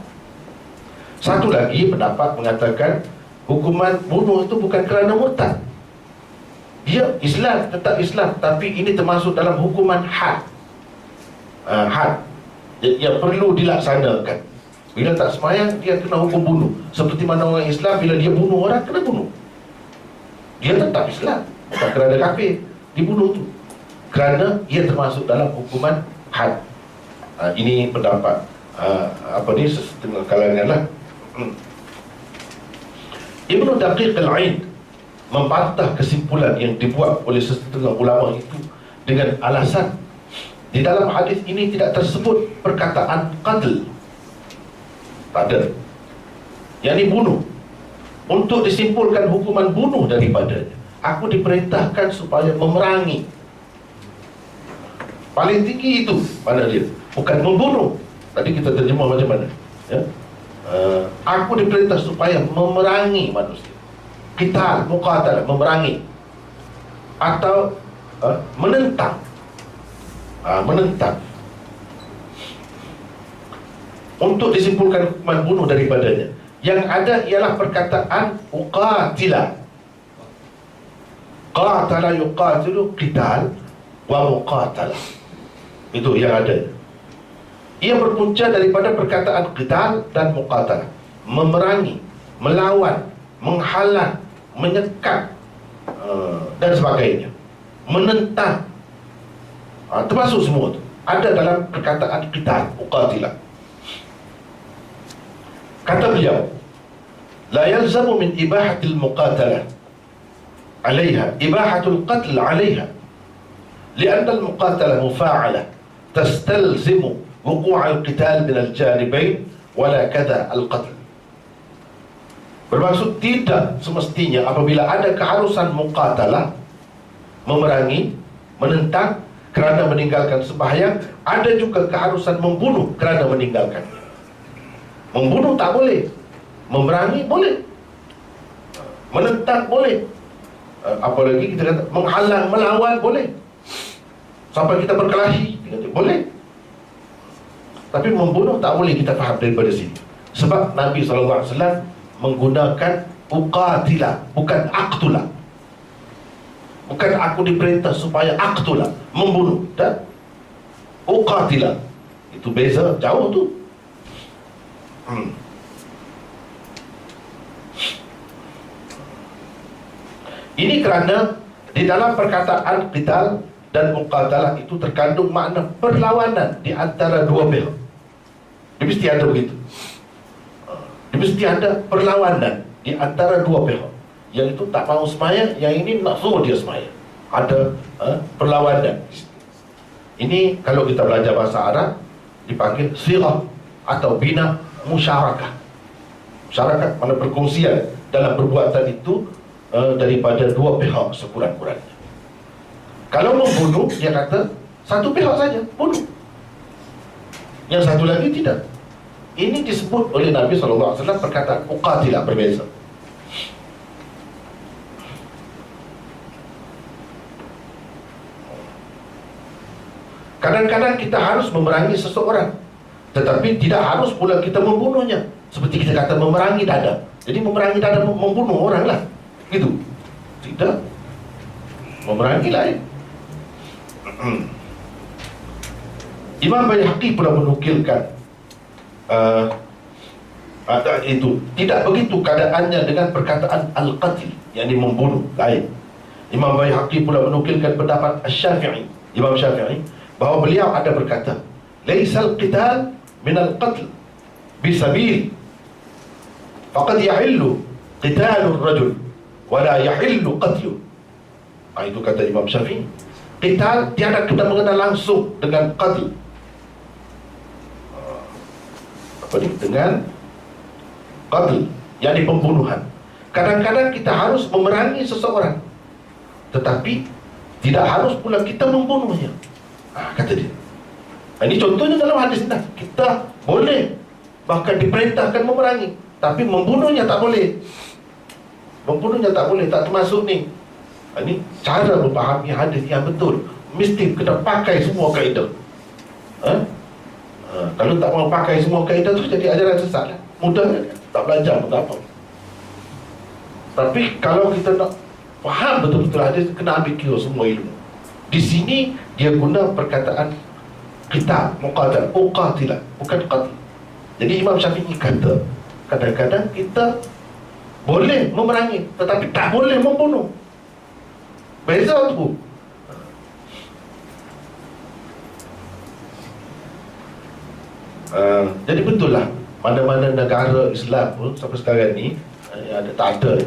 Satu lagi pendapat mengatakan hukuman bunuh itu bukan kerana murtad. Dia Islam, tetap Islam, tapi ini termasuk dalam hukuman had. Had yang perlu dilaksanakan. Bila tak sembahyang, dia kena hukum bunuh. Seperti mana orang Islam, bila dia bunuh orang, kena bunuh. Dia tetap Islam, bukan kerana kafir. Dibunuh tu kerana ia termasuk dalam hukuman had. Ini pendapat setengah kalangan lah. Ibnu Daqiq al-Aid membantah kesimpulan yang dibuat oleh setengah ulama itu dengan alasan di dalam hadis ini tidak tersebut perkataan qatl. Tak ada. Yang dibunuh. Untuk disimpulkan hukuman bunuh daripadanya, aku diperintahkan supaya memerangi. Paling tinggi itu mana dia? Bukan membunuh. Tadi kita terjemah macam mana? Ya? Aku diperintah supaya memerangi manusia. Kita muqatalah, memerangi. Atau menentang. Menentang. Untuk disimpulkan hukuman bunuh daripadanya. Yang ada ialah perkataan uqatila. Qatala yuqatilu qital wa muqatala. Itu yang ada. Ia berpunca daripada perkataan qital dan muqatalah. Memerangi, melawan, menghalang, menyekat, dan sebagainya. Menentang. Termasuk semua itu ada dalam perkataan qital, uqatila. Kata beliau, la yalzamu min ibahatil muqatalah alaiha ibahatul qatl alaiha lianna al-muqatalah mufa'alah tastalzimu wuqu'al qital min al-janibain wala kadha al-qatl. Bermaksud tidak semestinya apabila ada keharusan muqatalah, memerangi, menentang kerana meninggalkan sembahyang, ada juga keharusan membunuh kerana meninggalkannya. Membunuh tak boleh, memerangi boleh, menentang boleh, apalagi kita kata menghalang, melawan boleh, sampai kita berkelahi boleh. Tapi membunuh tak boleh kita faham daripada sini. Sebab Nabi SAW menggunakan uqatila, bukan aqtula. Bukan aku diperintah supaya aqtula, membunuh. Dan uqatila, itu beza jauh tu. Ini kerana di dalam perkataan qital dan muqatalah itu terkandung makna perlawanan di antara dua pihak. Dia mesti ada begitu. Dia mesti ada perlawanan di antara dua pihak. Yang itu tak mahu semaya, yang ini nak suruh dia semaya. Ada perlawanan. Ini kalau kita belajar bahasa Arab dipanggil sirah atau bina musyarakah. Musyarakah mana perkongsian dalam perbuatan itu daripada dua pihak sekurang-kurangnya. Kalau membunuh, dia kata satu pihak saja bunuh, yang satu lagi tidak. Ini disebut oleh Nabi SAW perkataan uqatilah, berbeza. Kadang-kadang kita harus memerangi seseorang, tetapi tidak harus pula kita membunuhnya. Seperti kita kata memerangi dada. Jadi memerangi dada membunuh orang lah, gitu. Tidak. Memerangi lain. Imam Baihaqi pula menukilkan itu tidak begitu keadaannya dengan perkataan al-qatil, yakni membunuh, lain. Imam Baihaqi pula menukilkan pendapat Asy-Syafi'i, Imam Syafi'i, bahawa beliau ada berkata, laisal qital min al-qatl bisabil faqad yahillu qitalur rajul wala yahillu qatlu. Itu kata Imam Syafi'i. Qital tiada kita mengenal langsung dengan qatl. Dengan qatl, yakni pembunuhan. Kadang-kadang kita harus memerangi seseorang, tetapi tidak harus pula kita membunuhnya. Kata dia. Ini contohnya dalam hadis ini. Kita boleh, bahkan diperintahkan memerangi, tapi membunuhnya tak boleh. Membunuhnya tak boleh, tak termasuk ni. Ini cara memahami hadis yang betul. Mesti kena pakai semua kaedah. Kalau tak mau pakai semua kaedah tu, jadi ajaran sesat lah. Mudah kan? Tak belajar pun tak apa. Tapi kalau kita nak faham betul-betul hadis, kena ambil kira semua ilmu. Di sini dia guna perkataan kita muqatal, uqatilah, bukan qatl. Jadi Imam Syafi'i kata, kadang-kadang kita boleh memerangi, tetapi tak boleh membunuh. Beza tu. Jadi betul lah, mana-mana negara Islam pun sampai sekarang ni tak ada,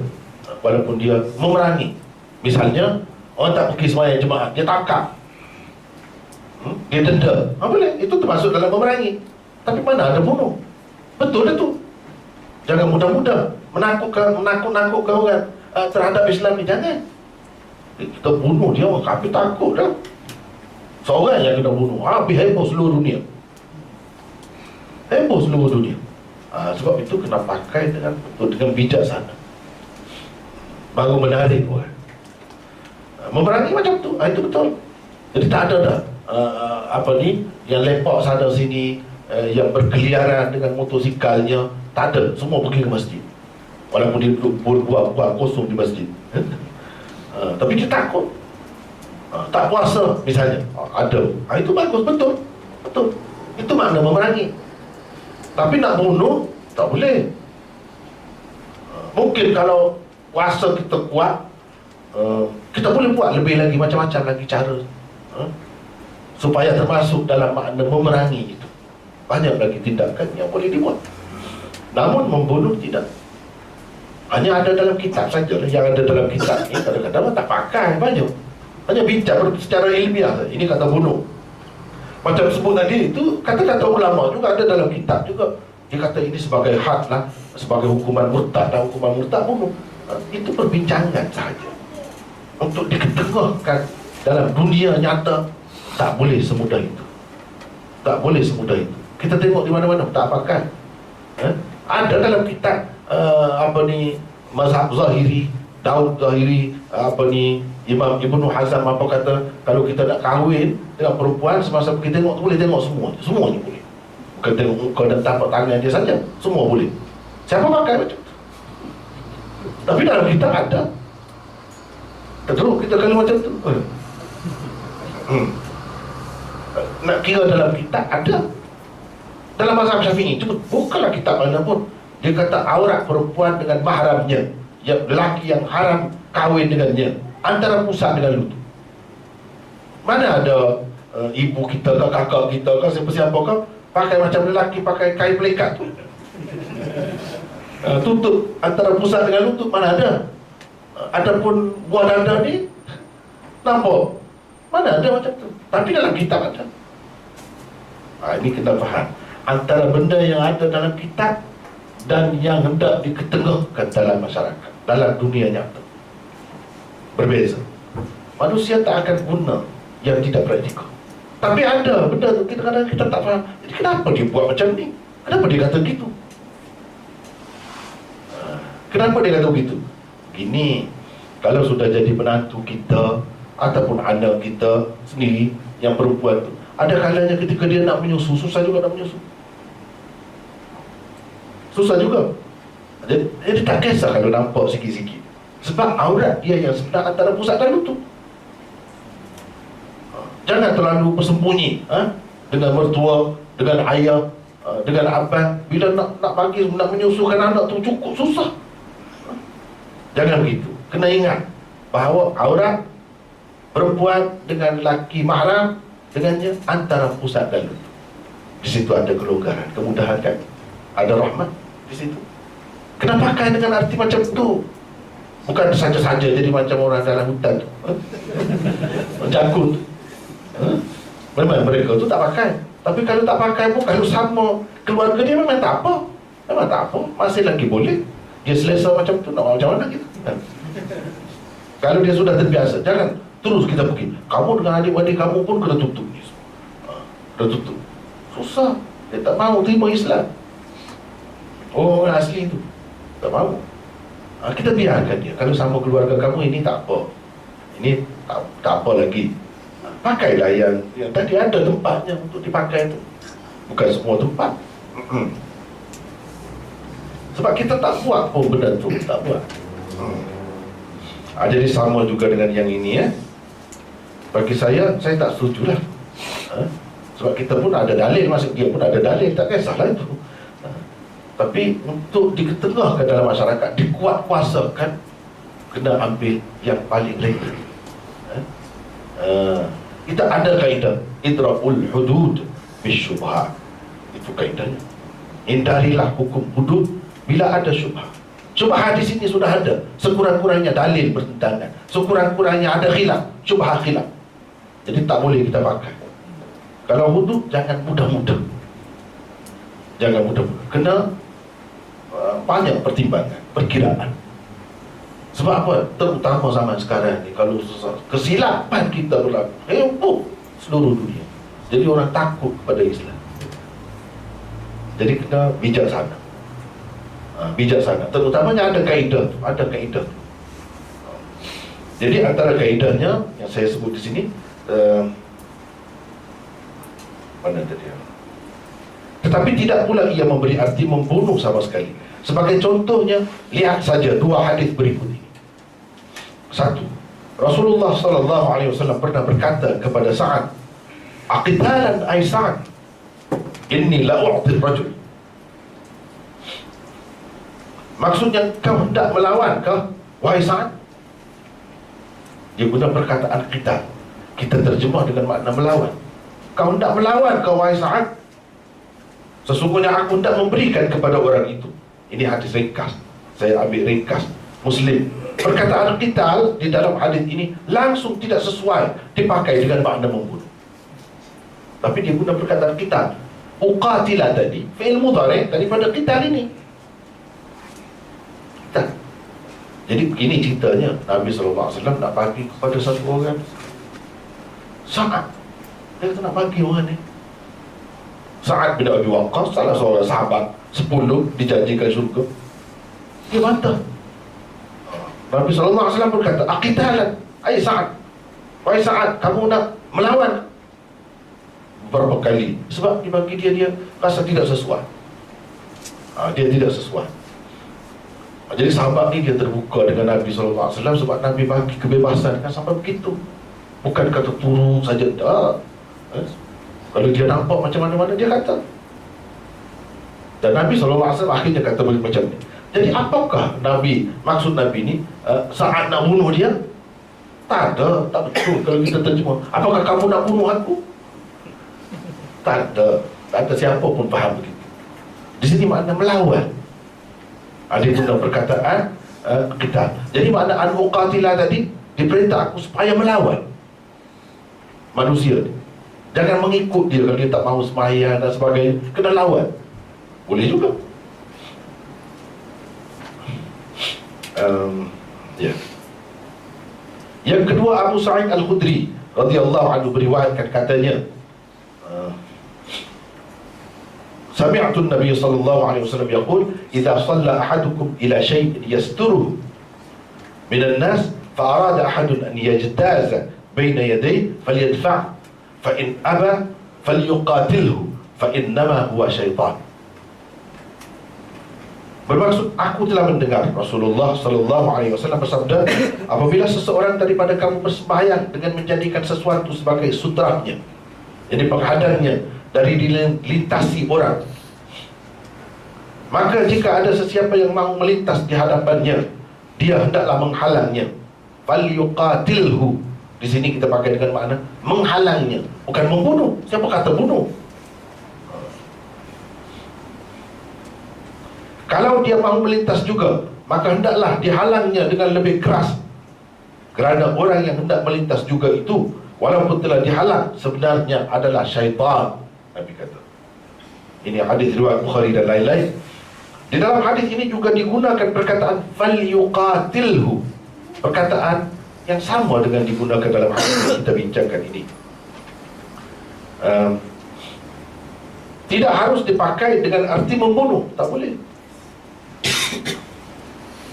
walaupun dia memerangi. Misalnya orang tak pergi sembahyang jemaah, dia tangkap Dia denda, boleh, itu termasuk dalam memerangi. Tapi mana ada bunuh? Betul itu. Jangan mudah-mudah menakut-nakutkan orang terhadap Islam ni, jangan. Kita bunuh dia, orang kafir takut dah. Seorang yang kena bunuh, habis heboh seluruh dunia. Heboh seluruh dunia. Sebab itu kena pakai dengan betul, dengan bijaksana, baru menarik orang. Memerangi macam tu, itu betul. Jadi tak ada dah yang lepak sana sini, yang berkeliaran dengan motosikalnya, tak ada. Semua pergi ke masjid, walaupun dia duduk buat kosong di masjid. Tapi dia takut, tak puasa misalnya, ada. Itu bagus, betul. Itu makna memerangi. Tapi nak bunuh tak boleh. Mungkin kalau puasa kita kuat, kita boleh buat lebih lagi, macam-macam lagi cara, supaya termasuk dalam makna memerangi itu. Banyak lagi tindakan yang boleh dibuat. Namun membunuh tidak. Hanya ada dalam kitab saja. Yang ada dalam kitab ni kadang-kadang tak pakai banyak. Hanya bincang secara ilmiah. Ini kata bunuh. Macam sebut tadi, itu kata-kata ulama juga ada dalam kitab juga. Dia kata ini sebagai had lah, sebagai hukuman murtad, dan hukuman murtad bunuh. Itu perbincangan sahaja. Untuk diketengahkan dalam dunia nyata, tak boleh semudah itu. Tak boleh semudah itu. Kita tengok di mana-mana tak pakai. Ada dalam kitab mazhab Zahiri, Daud Zahiri, Imam Ibnu Hazm kata, kalau kita nak kahwin dengan perempuan semasa kita tengok tu, boleh tengok semuanya boleh. Bukan tengok muka dan tapak tangan dia saja, semua boleh. Siapa pakai macam tu? Tapi dalam kitab ada. Terus kita kalau macam tu, nak kira dalam kitab ada. Dalam mazhab Syafi'i itu bukanlah kitab mana pun. Dia kata aurat perempuan dengan mahramnya, yang lelaki yang haram kahwin dengannya, antara pusat dengan lutut. Mana ada ibu kita ke kakak kita ke siapa-siapa ke pakai macam lelaki pakai kain pelikat tu, tutup antara pusat dengan lutut, mana ada. Adapun buah dada ni nampak, mana ada macam tu. Tapi dalam kitab ada. Ini kena faham antara benda yang ada dalam kitab dan yang hendak diketengahkan dalam masyarakat, dalam dunia nyata, berbeza. Manusia tak akan guna yang tidak praktikal. Tapi ada benda tu kadang-kadang kita tak faham. Jadi kenapa dia buat macam ni? Kenapa dia kata gitu? Kenapa dia kata begitu? Gini, kalau sudah jadi menantu kita ataupun anak kita sendiri yang perempuan tu, ada kalanya ketika dia nak menyusu, susah juga nak menyusu. Susah juga. Jadi tak kisah kalau nampak sikit-sikit, sebab aurat dia yang sebenar antara pusat dan lutut. Jangan terlalu bersembunyi dengan mertua, dengan ayah, dengan abang. Bila nak bagi, nak menyusukan anak tu cukup susah. Jangan begitu. Kena ingat bahawa aurat perempuan dengan lelaki mahram dengannya antara pusat dan lutut. Di situ ada kelonggaran, kemudahan kan, ada rahmat di situ. Kena pakai dengan arti macam tu. Bukan saja-saja jadi macam orang dalam hutan tu, jakun tu. Memang mereka tu tak pakai. Tapi kalau tak pakai pun, kalau sama keluarga dia, memang tak apa. Memang tak apa, masih lagi boleh. Dia selesa macam tu, nak macam mana kita? Kalau dia sudah terbiasa, jangan terus kita pergi. Kamu dengan adik-adik kamu pun kena tutup ni. Kena tutup. Susah. Dia tak mahu terima Islam. Orang asli tu tak mahu. Kita biarkan dia. Kalau sama keluarga kamu, ini tak apa. Ini tak apa lagi. Pakailah yang tadi ada tempatnya untuk dipakai tu. Bukan semua tempat. Sebab kita tak buat pun benda tu, tak buat. Jadi sama juga dengan yang ini Bagi saya tak setuju lah. Sebab kita pun ada dalil, maksud dia pun ada dalil, tak kisahlah itu. Tapi untuk diketengahkan dalam masyarakat, dikuat kuasakan, kena ambil yang paling ringan. Kita ada kaedah idra'ul hudud bisyubhat. Itu kaedahnya. Hindarilah hukum hudud bila ada syubhat. Syubhat di sini sudah ada. Sekurang-kurangnya dalil bertentangan, sekurang-kurangnya ada khilaf, syubhat khilaf. Jadi tak boleh kita pakai. Kalau wudu jangan mudah-mudah. Jangan mudah-mudah. Kena banyak pertimbangan, perkiraan. Sebab apa? Terutama zaman sekarang ni, kalau kesilapan kita berlaku, heboh seluruh dunia. Jadi orang takut kepada Islam. Jadi kena bijaksana. Bijaksana. Terutamanya ada kaedah, Jadi antara kaedahnya yang saya sebut di sini, mana tadi? Tetapi tidak pula ia memberi arti membunuh sama sekali. Sebagai contohnya, lihat saja dua hadis berikut ini. Satu, Rasulullah SAW pernah berkata kepada Sa'ad, "Aqitalan ay Sa'ad, inni la u'ti rajul." Maksudnya, kau hendak melawan kah, wahai Sa'ad? Dia guna perkataan qital. Kita terjemah dengan makna melawan. Kau hendak melawan kau, wahai Sa'ad? Sesungguhnya aku hendak memberikan kepada orang itu. Ini hadis ringkas, saya ambil ringkas Muslim. Perkataan qital di dalam hadis ini langsung tidak sesuai dipakai dengan makna membunuh. Tapi dia guna perkataan qital. Uqatila tadi fi'il mudhari' daripada qital ini. Qital. Jadi begini ceritanya, Nabi SAW nak bagi kepada satu orang, Sa'ad. Dia kata nak bagi orang ni. Sa'ad bin Abi Waqqas, salah seorang sahabat 10 dijanjikan syurga. Dia bantah. Nabi SAW berkata, "Aqitalan ay Sa'ad." Wahai Sa'ad, kamu nak melawan? Berapa kali? Sebab bagi dia rasa tidak sesuai. Dia tidak sesuai. Jadi sahabat ni dia terbuka dengan Nabi SAW sebab Nabi bagi kebebasan, kan sampai begitu. Bukan kata turun saja, tak. Kalau dia nampak macam mana-mana dia kata. Dan Nabi SAW akhirnya kata macam ni. Jadi apakah maksud Nabi ni? Saat nak bunuh dia? Tak ada, tak betul kalau kita terjemah. Apakah kamu nak bunuh aku? Tak ada siapa pun faham begitu. Di sini makna melawan. Ada guna perkataan kita. Jadi makna an-uqatilah tadi, diperintah aku supaya melawan manusia ni. Jangan mengikut dia kalau dia tak mahu sembahyang dan sebagainya. Kena lawan. Boleh juga. Yang kedua, Abu Sa'id Al-Khudri radhiyallahu anhu beriwayatkan katanya, sami'tu an-nabiy sallallahu alaihi wasallam yaqul, "Idza shalla ahadukum ila shay'in yasturuhu min an-nas fa arada ahadun an yajtaza baina yadayhi falyadfa' fa in aba falyuqatilhu fa innama huwa syaitan." Bermaksud, aku telah mendengar Rasulullah sallallahu alaihi wasallam bersabda, apabila seseorang daripada kamu bersembahyang dengan menjadikan sesuatu sebagai sutrahnya, jadi penghadangnya dari dilintasi orang, maka jika ada sesiapa yang mahu melintas di hadapannya, dia hendaklah menghalangnya. Falyuqatilhu. Di sini kita pakai dengan makna menghalangnya, bukan membunuh. Siapa kata bunuh? Kalau dia mahu melintas juga, maka hendaklah dihalangnya dengan lebih keras. Kerana orang yang hendak melintas juga itu, walaupun telah dihalang, sebenarnya adalah syaitan. Nabi kata. Ini hadis riwayat Bukhari dan lain-lain. Di dalam hadis ini juga digunakan perkataan falyuqatilhu. Perkataan yang sama dengan digunakan dalam hadis yang kita bincangkan ini. Tidak harus dipakai dengan arti membunuh. Tak boleh.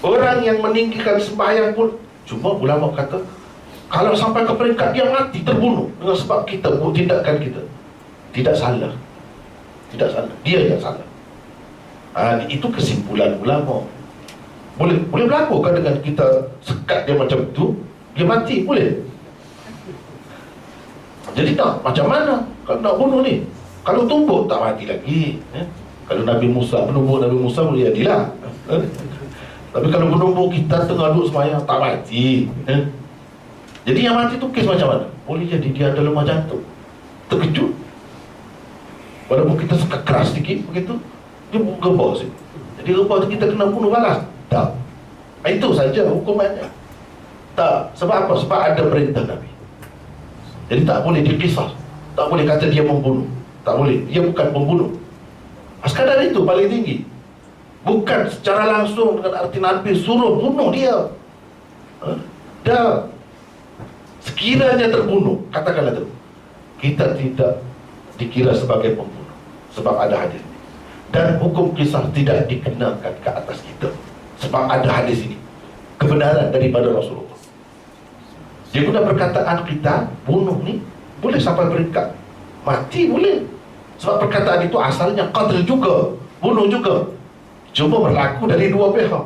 Orang yang meninggikan sembahyang pun, cuma ulama kata, kalau sampai ke peringkat dia mati, terbunuh dengan sebab kita, tindakan kita, tidak salah. Tidak salah, dia yang salah. Itu kesimpulan ulama. Boleh berlaku kan dengan kita sekat dia macam itu, dia mati, boleh. Jadi tak, macam mana kalau nak bunuh ni? Kalau tumbuk tak mati lagi. Kalau Nabi Musa, penumbuk Nabi Musa boleh jadilah. Tapi kalau penumbuk kita tengah duduk sembahyang tak mati. Jadi yang mati tu kes macam mana? Boleh jadi dia ada lemah jantung, terkejut. Walaupun kita sekat keras sikit begitu, dia gebah sikit. Jadi gebah tu kita kena bunuh balas. Tak. Itu saja hukumannya. Tak. Sebab apa? Sebab ada perintah Nabi. Jadi tak boleh dikisah. Tak boleh kata dia membunuh. Tak boleh, dia bukan pembunuh. Sekadar itu paling tinggi. Bukan secara langsung dengan arti Nabi suruh bunuh dia. Dah, sekiranya terbunuh, katakanlah itu, kita tidak dikira sebagai pembunuh sebab ada hadis. Dan hukum kisah tidak dikenakan ke atas kita sebab ada hadis ini. Kebenaran daripada Rasulullah. Dia guna perkataan kita, bunuh ni boleh sampai peringkat mati, boleh. Sebab perkataan itu asalnya qatl juga, bunuh juga. Cuma berlaku dari dua pihak.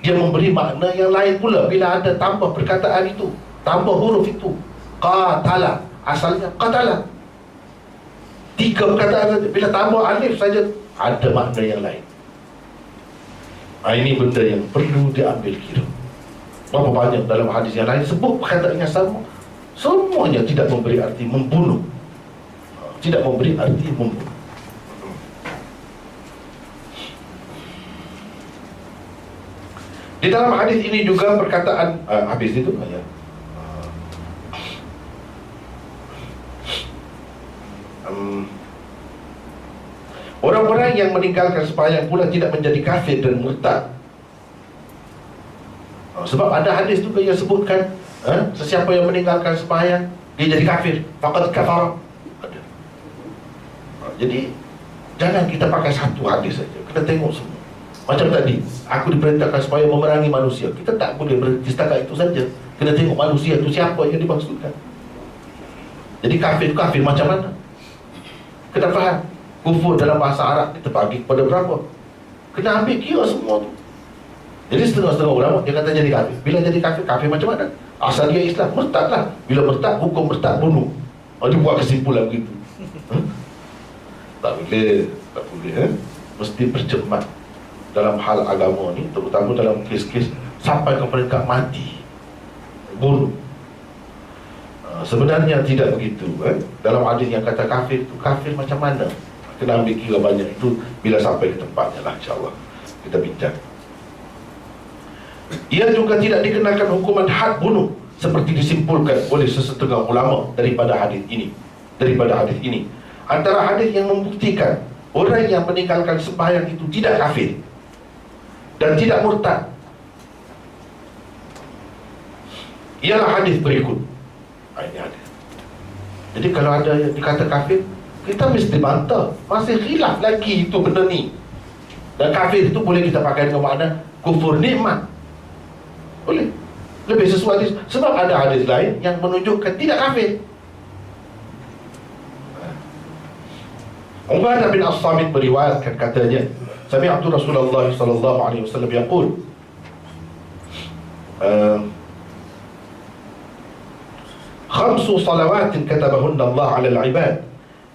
Dia memberi makna yang lain pula bila ada tambah perkataan itu, tambah huruf itu. Qatala, asalnya qatala. 3 perkataan saja. Bila tambah alif saja, ada makna yang lain. Ini benda yang perlu diambil kira. Berapa banyak dalam hadis yang lain sebut perkataan yang sama, semuanya tidak memberi arti membunuh. Tidak memberi arti membunuh. Di dalam hadis ini juga perkataan habis itu ya. Orang-orang yang meninggalkan sembahyang pula tidak menjadi kafir dan murtad. Sebab ada hadis juga yang sebutkan sesiapa yang meninggalkan sembahyang dia jadi kafir, faqad kafara. Ada. Jadi jangan kita pakai satu hadis saja, kita tengok semua. Macam tadi, aku diperintahkan supaya memerangi manusia. Kita tak boleh berhenti setakat itu saja. Kena tengok manusia itu siapa yang dimaksudkan. Jadi kafir macam mana? Kena faham. Kufur dalam bahasa Arab kita bagi kepada berapa? Kena ambil kira semua tu. Jadi setengah-setengah ulama dia kata jadi kafir. Bila jadi kafir, kafir macam mana? Asal dia Islam, murtad lah. Bila murtad, hukum murtad bunuh. Dia buat kesimpulan begitu. Tak boleh. Mesti bercermat dalam hal agama ni, terutama dalam kes-kes sampai ke peringkat mati, bunuh. Sebenarnya tidak begitu. Dalam hadis yang kata kafir itu, kafir macam mana? Kena ambil kira banyak. Itu bila sampai ke tempatnya lah, insyaAllah kita bincang. Ia juga tidak dikenakan hukuman had bunuh seperti disimpulkan oleh sesetengah ulama daripada hadis ini. Antara hadis yang membuktikan orang yang meninggalkan sembahyang itu tidak kafir dan tidak murtad ialah hadis berikut. Ini hadis. Jadi kalau ada yang dikata kafir, kita mesti bantah. Masih khilaf lagi itu benda ni. Dan kafir itu boleh kita pakai dengan makna kufur nikmat. Boleh. Lebih sesuai. Sebab ada hadis lain yang menunjukkan tidak kafir. Ubadah bin As-Samit meriwayatkan katanya, sami'tu Rasulullah sallallahu alaihi wasallam yaqul, khamsu salawatin katabahunna Allah 'ala al-'ibad,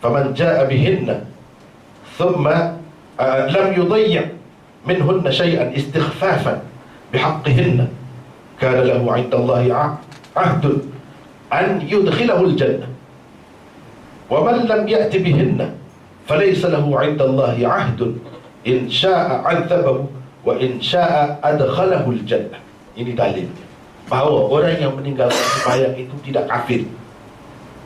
faman jaa'a bihinna thumma lam yudayyi' minhunna shay'an istighfafan bihaqqihinna kana lahu 'inda Allah 'ahdun an yudkhilahu al-jannah, wa man lam ya'ti bihinna falaysa lahu 'inda Allah 'ahdun in syaa'a 'adzabahu wa in syaa'a adkhalahu al-jannah. Ini dalil bahawa orang yang meninggalkan sembahyang itu tidak kafir,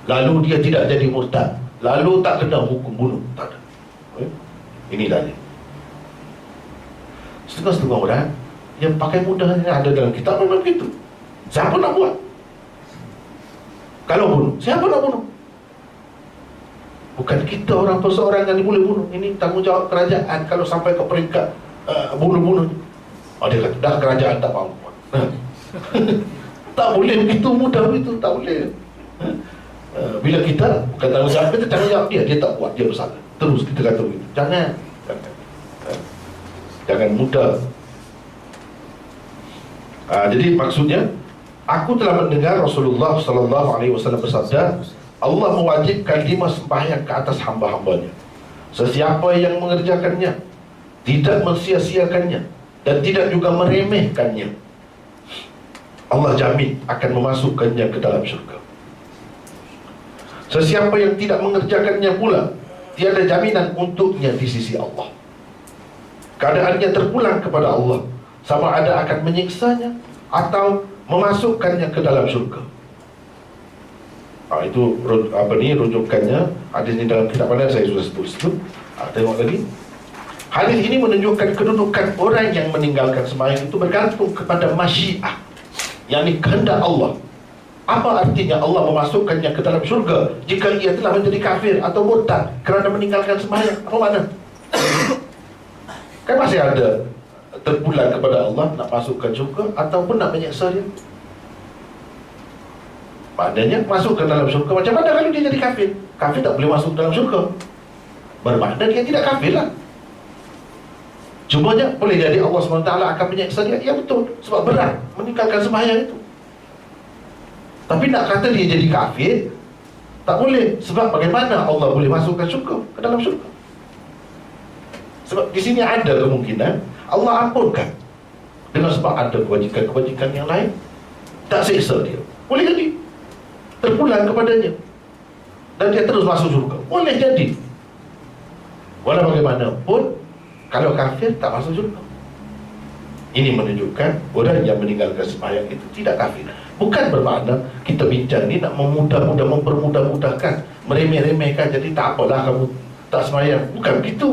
lalu dia tidak jadi murtad, lalu tak kena hukum bunuh, tak ada. Ini dalil. Setengah-setengah orang yang pakai mudah yang ada dalam kitab memang begitu. Siapa nak buat? Kalau bunuh, siapa nak bunuh? Bukan kita orang perseorangan yang boleh bunuh. Ini tanggungjawab kerajaan kalau sampai ke peringkat bunuh-bunuh. Dia kata dah kerajaan tak mampu. Tak boleh begitu mudah begitu, tak boleh. Bila kita bukan tanggungjawab kita, tanggungjawab dia tak buat, dia bersalah. Terus kita kata begitu. Jangan mudah. Jadi maksudnya, aku telah mendengar Rasulullah sallallahu alaihi wasallam bersabda, Allah mewajibkan 5 sembahyang ke atas hamba-hambanya. Sesiapa yang mengerjakannya, tidak mensia-siakannya, dan tidak juga meremehkannya, Allah jamin akan memasukkannya ke dalam syurga. Sesiapa yang tidak mengerjakannya pula, tiada jaminan untuknya di sisi Allah. Keadaannya terpulang kepada Allah, sama ada akan menyiksanya atau memasukkannya ke dalam syurga. Itu rujukannya hadis ini dalam kitab mana saya sudah sebut itu. Tengok lagi. Hadis ini menunjukkan kedudukan orang yang meninggalkan sembahyang itu bergantung kepada masyiah, yakni kehendak Allah. Apa artinya Allah memasukkannya ke dalam syurga jika ia telah menjadi kafir atau murtad kerana meninggalkan sembahyang? Apa makna? Kan masih ada terpulang kepada Allah nak masukkan syurga ataupun nak menyeksa dia. Maknanya masuk ke dalam syurga. Macam mana kalau dia jadi kafir? Kafir tak boleh masuk dalam syurga. Bermakna dia tidak kafir lah. Cumanya boleh jadi Allah SWT akan menyeksa dia. Ya betul, sebab berat meninggalkan sembahyang itu. Tapi nak kata dia jadi kafir, tak boleh. Sebab bagaimana Allah boleh masukkan syurga ke dalam syurga? Sebab di sini ada kemungkinan Allah ampunkan dengan sebab ada kebajikan-kebajikan yang lain, tak seksa dia. Boleh jadi terpulang kepadanya dan dia terus masuk syurga. Boleh jadi. Walau bagaimanapun, kalau kafir tak masuk syurga. Ini menunjukkan orang yang meninggalkan sembahyang itu tidak kafir. Bukan bermakna kita bincang ni nak mempermudah-mudahkan, meremeh-remehkan, jadi tak apalah kamu tak sembahyang. Bukan begitu.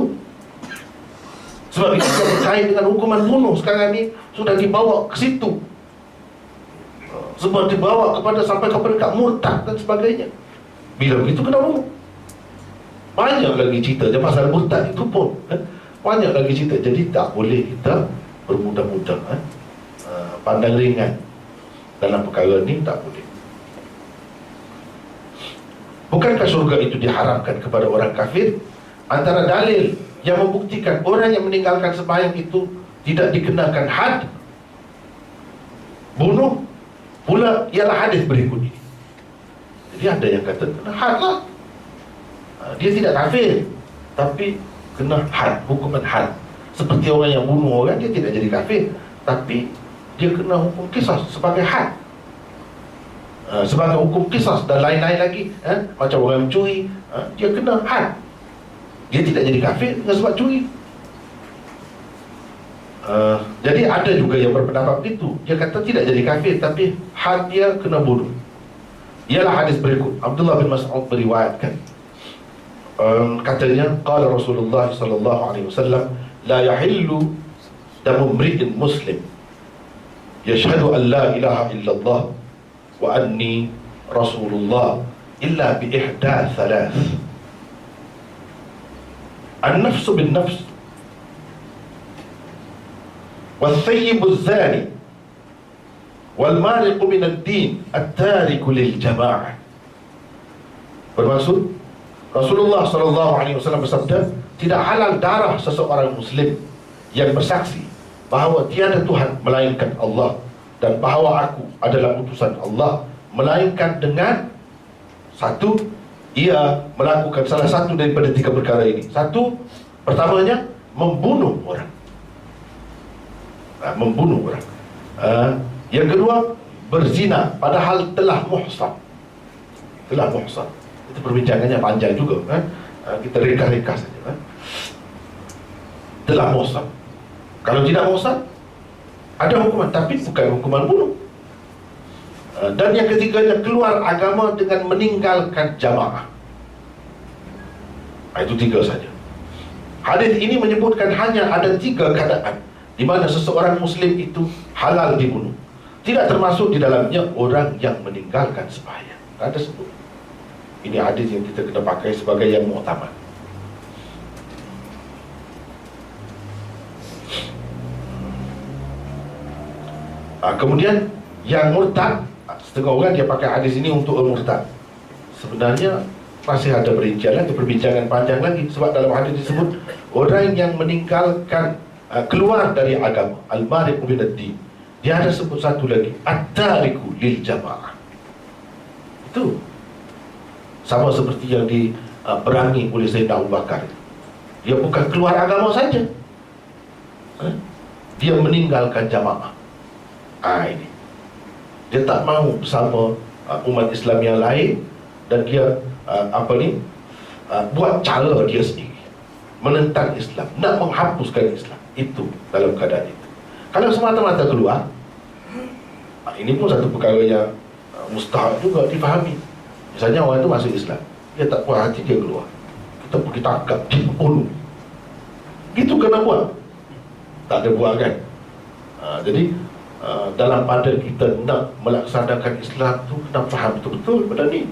Sebab itu sudah berkait dengan hukuman bunuh sekarang ni sudah dibawa ke situ. Sebab dibawa sampai kepada murtad dan sebagainya. Bila begitu kena bunuh. Banyak lagi cerita je pasal murtad itu pun. Banyak lagi cerita. Jadi tak boleh kita bermudah-mudah pandang ringan dalam perkara ni, tak boleh. Bukankah syurga itu diharamkan kepada orang kafir? Antara dalil yang membuktikan orang yang meninggalkan sembahyang itu tidak dikenakan had bunuh pula ialah hadis berikut ini. Jadi ada yang kata kena had lah, dia tidak kafir tapi kena had, hukuman had. Seperti orang yang bunuh orang, dia tidak jadi kafir tapi dia kena hukum kisas sebagai had, sebagai hukum kisas dan lain-lain lagi. Macam orang mencuri, dia kena had. Dia tidak jadi kafir dengan sebab curi. Jadi ada juga yang berpendapat begitu. Dia kata tidak jadi kafir tapi had dia kena bunuh. Ialah hadis berikut. Abdullah bin Mas'ud meriwayatkan, katanya qala Rasulullah sallallahu alaihi wasallam, la yahillu damu mri'in muslim yashhadu an la ilaha illallah wa anni rasulullah illa bi ihda thalath: an-nafsu bin-nafs, wal-thayyibu az-zani, wal-mariqu min ad-din, at-tariku lil-jama'ah. Bermaksud Rasulullah SAW bersabda, tidak halal darah seseorang muslim yang bersaksi bahawa tiada Tuhan melainkan Allah dan bahawa aku adalah utusan Allah, melainkan dengan satu, ia melakukan salah satu daripada tiga perkara ini. Satu, pertamanya membunuh orang, membunuh orang. Yang kedua, berzina padahal telah muhsan. Telah muhsan. Itu perbincangannya panjang juga, kita ringkas-ringkas saja. Telah muhsan. Kalau tidak muhsan, ada hukuman, tapi bukan hukuman bunuh. Dan yang ketiganya, keluar agama dengan meninggalkan jamaah. Itu tiga saja. Hadis ini menyebutkan hanya ada tiga keadaan di mana seseorang muslim itu halal dibunuh. Tidak termasuk di dalamnya orang yang meninggalkan sembahyang. Ada sebut. Ini hadis yang kita kena pakai sebagai yang muktamad. Kemudian yang murtad, setengah orang dia pakai hadis ini untuk murtad. Sebenarnya masih ada perincian lagi, perbincangan panjang lagi. Sebab dalam hadis disebut orang yang meninggalkan, keluar dari agama, al-mariqu min ad-din. Dia ada sebut satu lagi, at-tariku lil jamaah. Itu sama seperti yang diperangi oleh Sayyidina Abu Bakar. Dia bukan keluar agama saja, dia meninggalkan jamaah. Ini dia tak mahu bersama umat Islam yang lain, dan dia buat cara dia sendiri, menentang Islam, nak menghapuskan Islam. Itu dalam keadaan itu. Kalau semata-mata keluar, ini pun satu perkara yang mustahil juga difahami. Misalnya orang itu masuk Islam, dia tak puas hati, dia keluar, kita pergi tangkap, dia bunuh. Gitu kena buat. Tak ada buat kan. Jadi dalam pada kita nak melaksanakan Islam tu, kena faham betul-betul benda ni.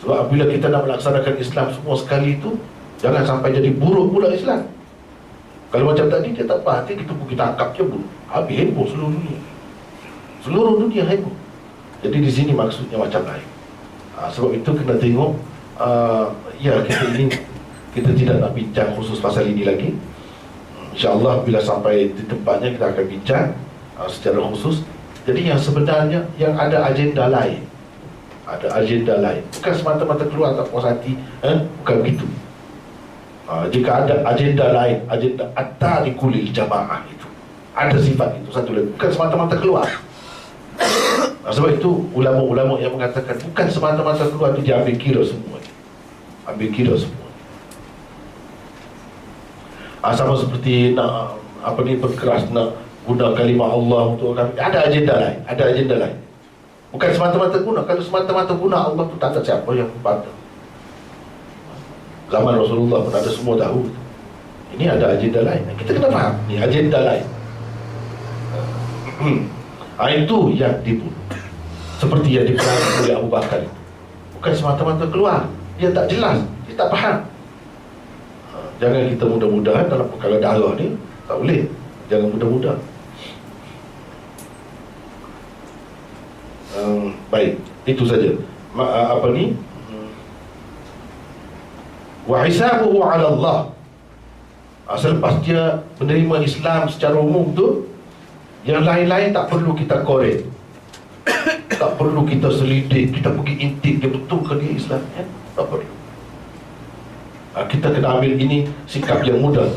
Sebab apabila kita nak melaksanakan Islam semua sekali tu, jangan sampai jadi buruk pula Islam. Kalau macam tadi, dia tak faham, kita pergi tangkap, dia bunuh, habis heboh seluruh dunia. Seluruh dunia heboh. Jadi di sini maksudnya macam lain. Sebab itu kena tengok. Ya, kita tidak nak bincang khusus pasal ini lagi. InsyaAllah bila sampai di tempatnya kita akan bincang secara khusus. Jadi yang sebenarnya yang ada agenda lain. Ada agenda lain. Bukan semata-mata keluar tak puas hati, bukan begitu. Jika ada agenda lain, agenda at-tarikulil jamaah itu, ada sifat itu satu lagi, bukan semata-mata keluar. Sebab itu ulama-ulama yang mengatakan bukan semata-mata keluar itu dia ambil kira semua. Ambil kira semua. Sama seperti nak berkeras nak guna kalimah Allah untuk orang, ada agenda lain, ada agenda lain. Bukan semata-mata guna. Kalau semata-mata guna Allah tu tak ada siapa yang patut. Zaman Rasulullah pun ada, semua tahu. Ini ada agenda lain. Kita kena faham ni agenda lain. Itu yang dibunuh. Seperti yang diperangi oleh Abu Bakar itu. Bukan semata-mata keluar, dia tak jelas, dia tak faham. Jangan kita mudah-mudahan dalam perkara darah ni, tak boleh. Jangan mudah-mudah. Baik, itu saja. Wa hisabuhu 'ala Allah. Selepas dia menerima Islam secara umum tu, yang lain-lain tak perlu kita korek, tak perlu kita selidik, kita pergi intik dia betul ke dia Islam, ya? Tak perlu. Kita kena ambil ini sikap yang mudah.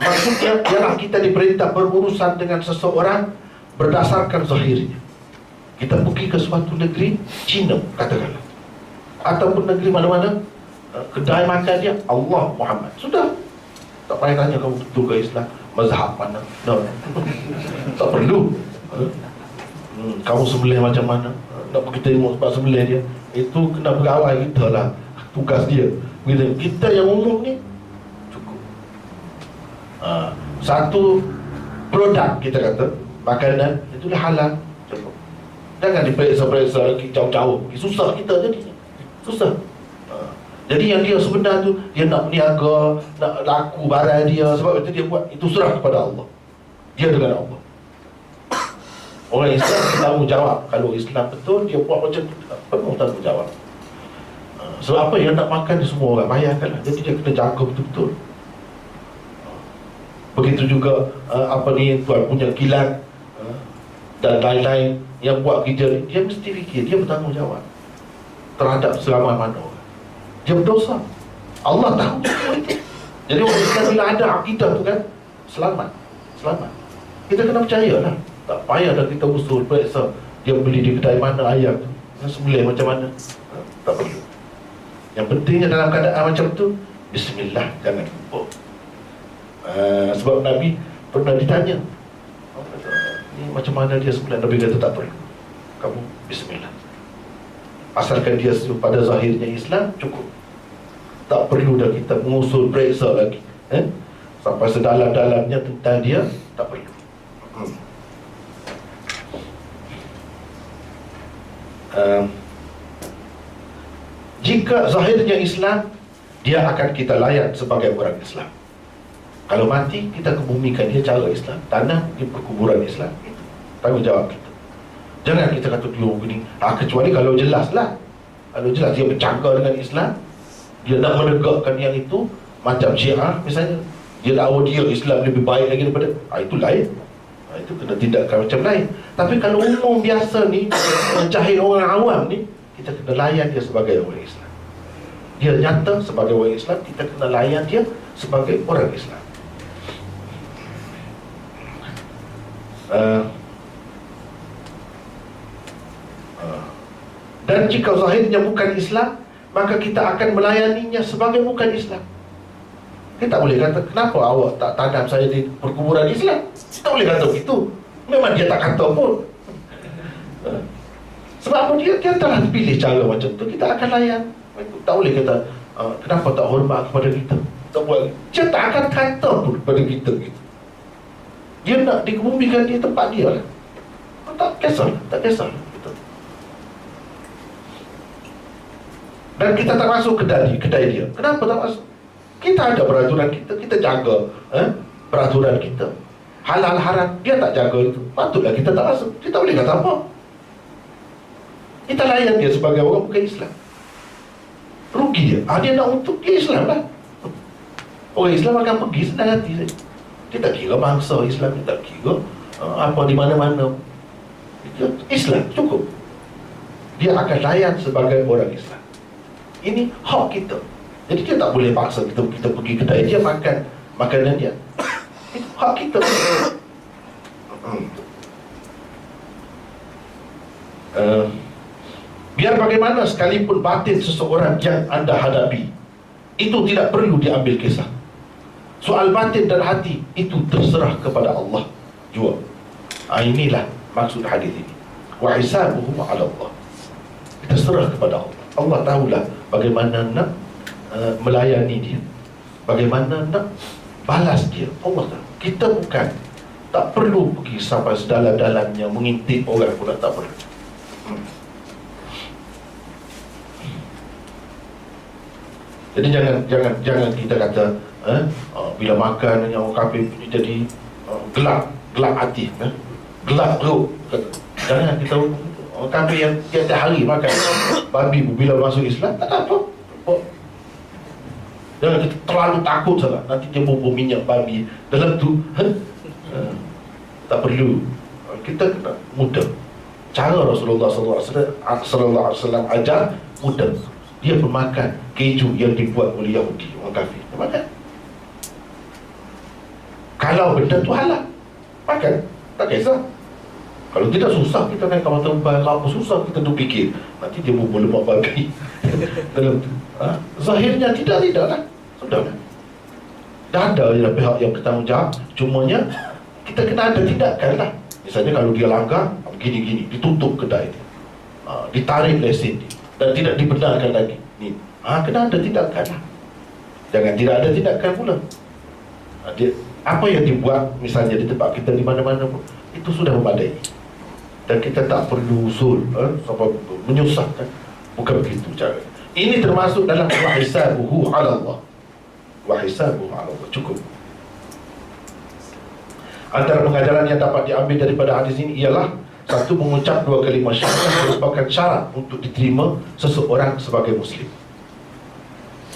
Maksudnya ialah kita diperintah berurusan dengan seseorang berdasarkan zahirnya. Kita pergi ke suatu negeri, Cina katakanlah, ataupun negeri mana-mana, kedai makan dia Allah Muhammad, sudah. Tak payah tanya kamu betul ke Islam, mazhab mana, no. Tak perlu. Kamu sembelih macam mana, nak pergi tengok sebab sembelih dia, itu kena pegawai kita lah, tugas dia. Kita yang umum ni cukup. Satu produk kita kata, makanan itu dah halal, cukup. Jangan diperiksa-periksa lagi jauh-jauh, susah kita jadi, susah. Jadi yang dia sebenar tu, dia nak berniaga, nak laku barang dia, sebab itu dia buat, itu serah kepada Allah. Dia dengan Allah. Orang Islam tanggungjawab. Kalau Islam betul, dia buat macam tu, penuh tanggungjawab. Sebab apa, yang nak makan dia semua orang bayarkan lah. Jadi dia kena jaga betul-betul. Begitu juga tuan punya kilat dan lain-lain yang buat kerja ni, dia mesti fikir, dia bertanggungjawab terhadap selama mana orang. Dia berdosa, Allah tahu semua itu. Jadi orang Islam bila ada akidah tu kan, selamat. Kita kena percaya lah. Tak payah dah kita usul periksa dia beli di kedai mana ayam tu, sembelih macam mana, tak perlu. Yang pentingnya dalam keadaan macam tu, bismillah, jangan lupa. Sebab Nabi pernah ditanya, ni macam mana dia sembelih, Nabi kata tak perlu, kamu bismillah. Asalkan dia pada zahirnya Islam, cukup. Tak perlu dah kita mengusul periksa lagi, sampai sedalam-dalamnya tentang dia, tak perlu. Jika zahirnya Islam, dia akan kita layan sebagai orang Islam. Kalau mati, kita kebumikan dia cara Islam, tanah di perkuburan Islam. Itu tanggungjawab kita. Jangan kita kata dulu begini, kecuali kalau jelas lah. Kalau jelas dia bercakap dengan Islam, dia nak menegakkan yang itu, macam Syiah misalnya, dia dakwa dia Islam lebih baik lagi daripada, itu lain. Itu kena tindakan macam lain. Tapi kalau umum biasa ni, jahil orang awam ni, kita kena layan dia sebagai orang Islam. Dia nyata sebagai orang Islam, kita kena layan dia sebagai orang Islam. Dan jika zahirnya bukan Islam, maka kita akan melayaninya sebagai bukan Islam. Kita tak boleh kata, kenapa awak tak tanam saya di perkuburan Islam? Kita tak boleh kata begitu. Memang dia tak kata pun. Sebab apa? Dia telah pilih cara macam tu, kita akan layan. Tak boleh kata kenapa tak hormat kepada kita, tak buat. Dia tak akan kata pun kepada kita gitu. Dia nak dikebumikan di tempat dia lah. Tak kisah gitu. Dan kita tak masuk kedai dia. Kenapa tak masuk? Kita ada peraturan kita jaga peraturan kita. Halal haram dia tak jaga itu, patutlah kita tak masuk. Kita tak boleh kata apa. Kita layan dia sebagai orang bukan Islam. Rugi dia. Dia nak untuk dia Islam lah. Orang Islam akan pergi senang hati saja. Dia tak kira bangsa Islam, dia tak kira apa di mana-mana. Islam cukup. Dia akan layan sebagai orang Islam. Ini hak kita. Jadi dia tak boleh paksa kita pergi kedai dia makan makanan dia. Itu hak kita. Biar bagaimana sekalipun batin seseorang yang anda hadapi, itu tidak perlu diambil kisah. Soal batin dan hati itu terserah kepada Allah jua. Inilah maksud hadis ini. Wa hisabuhum 'ala Allah. Terserah kepada Allah. Allah tahulah bagaimana nak melayani dia, bagaimana nak balas dia. Allah tahu. Kita bukan, tak perlu pergi sampai sedalam-dalamnya mengintip orang pun tak perlu. Jadi jangan kita kata bila makan yang orang kafir jadi gelap hati, gelap perut. Jangan kita orang kafir yang tiap hari makan babi, bila masuk Islam tak ada apa. Jangan kita terlalu takut sangat, nanti dia bubuh minyak babi dalam tu. Tak perlu. Kita kena mudah. Cara Rasulullah SAW ajar mudah. Dia bermakan keju yang dibuat oleh Yahudi, orang kafir. Dia makan. Kalau benda tu halal, makan, tak kisah. Kalau tidak susah kita naik kapal terbang, apa susah kita tu fikir nanti dia bubuh lemak babi dalam tu. Zahirnya tidaklah. Sudahlah. Dah ada je pihak yang bertanggungjawab. Cumanya kita kena ada tindakan lah. Misalnya kalau dia langgar gini-gini, ditutup kedai dia, ditarik lesen dia dan tidak dibenarkan lagi ni, kena ada tindakan lah. Jangan tidak ada tindakan pula. Apa yang dibuat misalnya di tempat kita di mana-mana pun, itu sudah memadai. Dan kita tak perlu usul sampai menyusahkan. Bukan begitu cara. Ini termasuk dalam wahisabuhu 'ala Allah. Wahisabuhu 'ala Allah. Cukup. Antara pengajaran yang dapat diambil daripada hadis ini ialah, satu, mengucap dua kalimah syahadat merupakan syarat untuk diterima seseorang sebagai Muslim.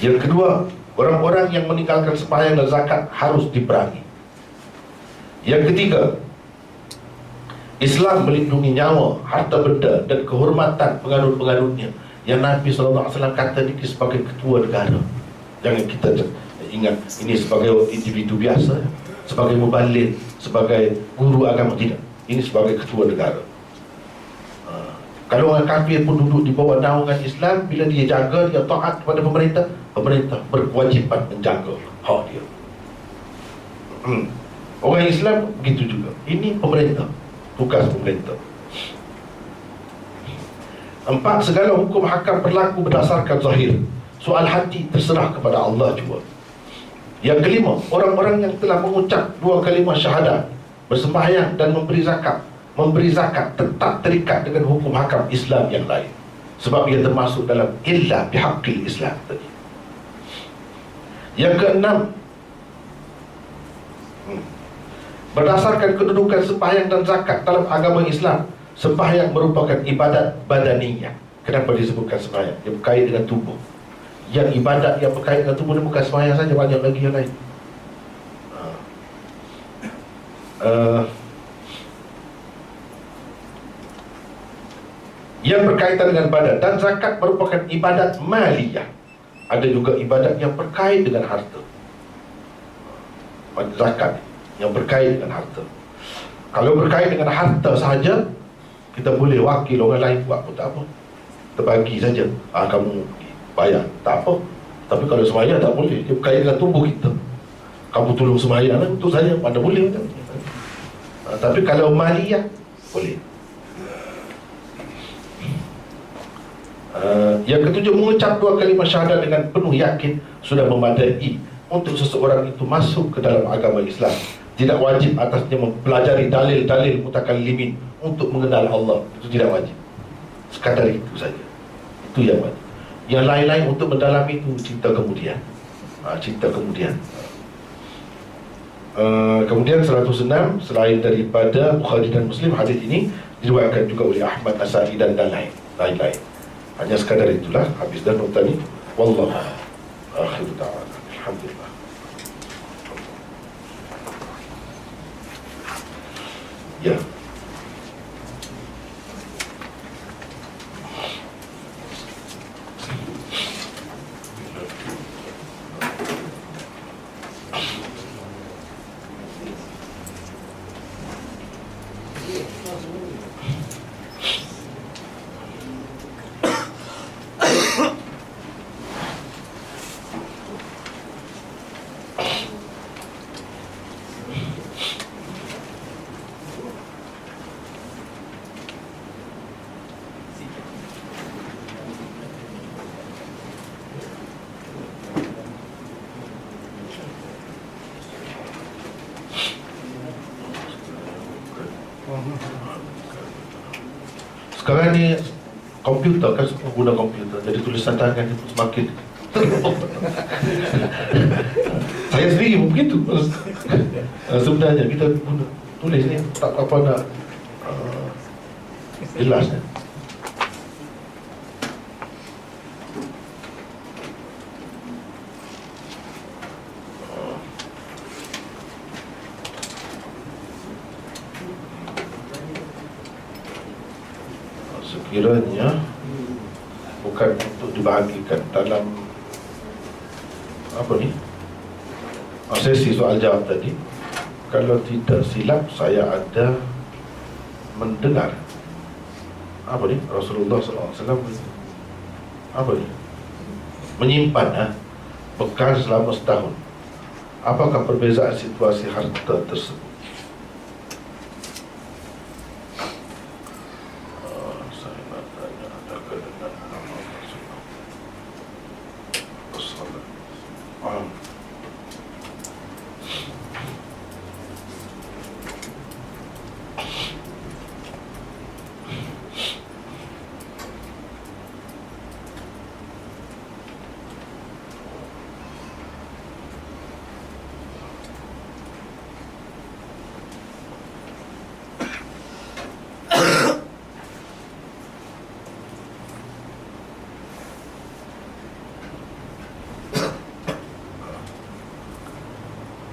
Yang kedua, orang-orang yang meninggalkan sembahyang dan zakat harus diperangi. Yang ketiga, Islam melindungi nyawa, harta benda dan kehormatan penganut-penganutnya, yang Nabi SAW kata ini sebagai ketua negara. Jangan kita ingat ini sebagai individu biasa, sebagai mubalik, sebagai guru agama, tidak. Ini sebagai ketua negara. Kalau orang kafir pun duduk di bawah naungan Islam, bila dia jaga, dia taat kepada pemerintah, pemerintah berkewajipan menjaga hak dia. Orang Islam begitu juga. Ini pemerintah, tugas pemerintah. 4, segala hukum hakam berlaku berdasarkan zahir. Soal hati terserah kepada Allah juga. Yang kelima, orang-orang yang telah mengucap dua kalimah syahadat, bersembahyang dan memberi zakat tetap terikat dengan hukum hakam Islam yang lain, sebab ia termasuk dalam illa bihaqqil Islam tadi. Yang keenam, berdasarkan kedudukan sembahyang dan zakat dalam agama Islam, sembahyang merupakan ibadat badaniyah. Kenapa disebutkan sembahyang? Dia berkait dengan tubuh. Yang ibadat yang berkait dengan tubuh ni bukan sembahyang saja, banyak lagi yang lain. Yang berkaitan dengan badan. Dan zakat merupakan ibadat maliyah. Ada juga ibadat yang berkait dengan harta. Zakat yang berkait dengan harta. Kalau berkait dengan harta sahaja, kita boleh wakil orang lain buat pun tak apa, kita bagi saja, kamu bayar, tak apa. Tapi kalau sembahyang tak boleh, dia berkait dengan tubuh kita. Kamu tolong sembahyang lah untuk saya, mana boleh. Tapi kalau maliyah boleh. Yang ketujuh, mengucap 2 kalimah syahadat dengan penuh yakin sudah memadai untuk seseorang itu masuk ke dalam agama Islam. Tidak wajib atasnya mempelajari dalil-dalil mutakallimin untuk mengenal Allah. Itu tidak wajib. Sekadar itu saja. Itu yang wajib. Yang lain-lain untuk mendalami itu cinta kemudian. Cinta kemudian. Kemudian 106, selain daripada Bukhari dan Muslim, hadis ini diriwayatkan juga oleh Ahmad, Nasa'i dan lain-lain. Hanya sekadar itulah, habis dan nota ni. Wallahu akhiru ta'ala. Alhamdulillah. Ya. Sekarang ni komputer kan, semua guna komputer, jadi tulisan tangan itu semakin saya sendiri pun begitu. Sebenarnya kita guna tulis ni tak apa nak jelas. Sekiranya bukan untuk dibahagikan dalam apa ni, sesi soal jawab tadi, kalau tidak silap saya ada mendengar apa ni, Rasulullah SAW apa ni, menyimpan bekal selama setahun. Apakah perbezaan situasi harta tersebut?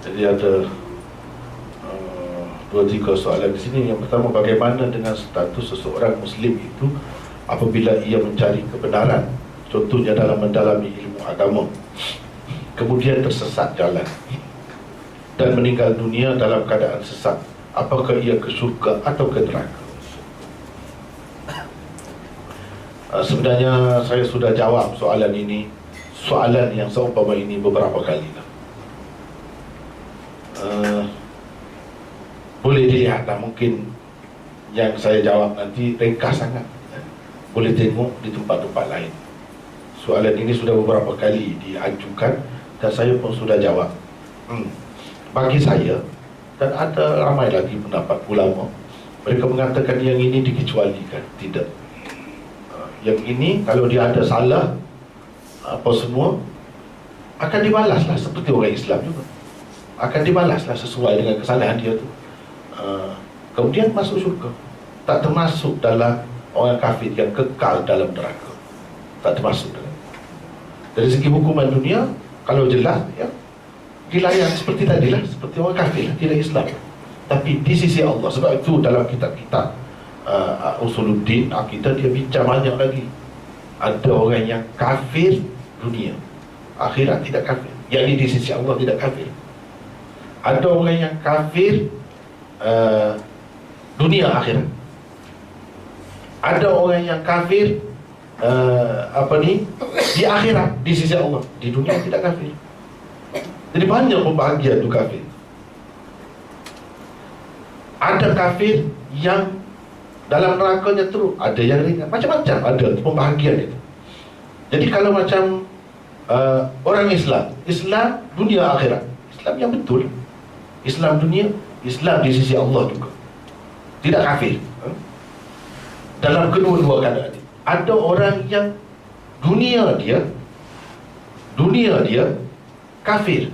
Jadi ada 2-3 soalan di sini. Yang pertama, bagaimana dengan status seseorang Muslim itu apabila ia mencari kebenaran, contohnya dalam mendalami ilmu agama, kemudian tersesat jalan dan meninggal dunia dalam keadaan sesat, apakah ia ke syurga atau ke neraka? Sebenarnya saya sudah jawab soalan ini, soalan yang seumpama ini beberapa kali lah. Boleh dilihatlah, mungkin yang saya jawab nanti ringkas sangat, boleh tengok di tempat-tempat lain. Soalan ini sudah beberapa kali diajukan dan saya pun sudah jawab. Bagi saya, dan ada ramai lagi pendapat ulama, mereka mengatakan yang ini dikecualikan. Tidak. Yang ini kalau dia ada salah apa semua, akan dibalaslah seperti orang Islam juga. Akan dibalaslah sesuai dengan kesalahan dia tu. Kemudian masuk syurga. Tak termasuk dalam orang kafir yang kekal dalam neraka. Tak termasuk dalam. Dari segi hukuman dunia, kalau jelas ya, dilayan seperti tadilah, seperti orang kafir, tidak Islam. Tapi di sisi Allah, sebab itu dalam kitab-kitab Usuluddin, akidah, dia bincang banyak lagi. Ada orang yang kafir dunia, akhirat tidak kafir. Yang ini di sisi Allah tidak kafir. Ada orang yang kafir dunia akhirat. Ada orang yang kafir di akhirat, di sisi Allah. Di dunia tidak kafir. Jadi banyak pembahagian tu kafir. Ada kafir yang dalam nerakanya terus, ada yang ringan, macam-macam ada pembahagian itu. Jadi kalau macam orang Islam dunia akhirat, Islam yang betul, Islam dunia, Islam di sisi Allah juga, tidak kafir. Dalam kedua-dua keadaan, ada orang yang dunia dia kafir,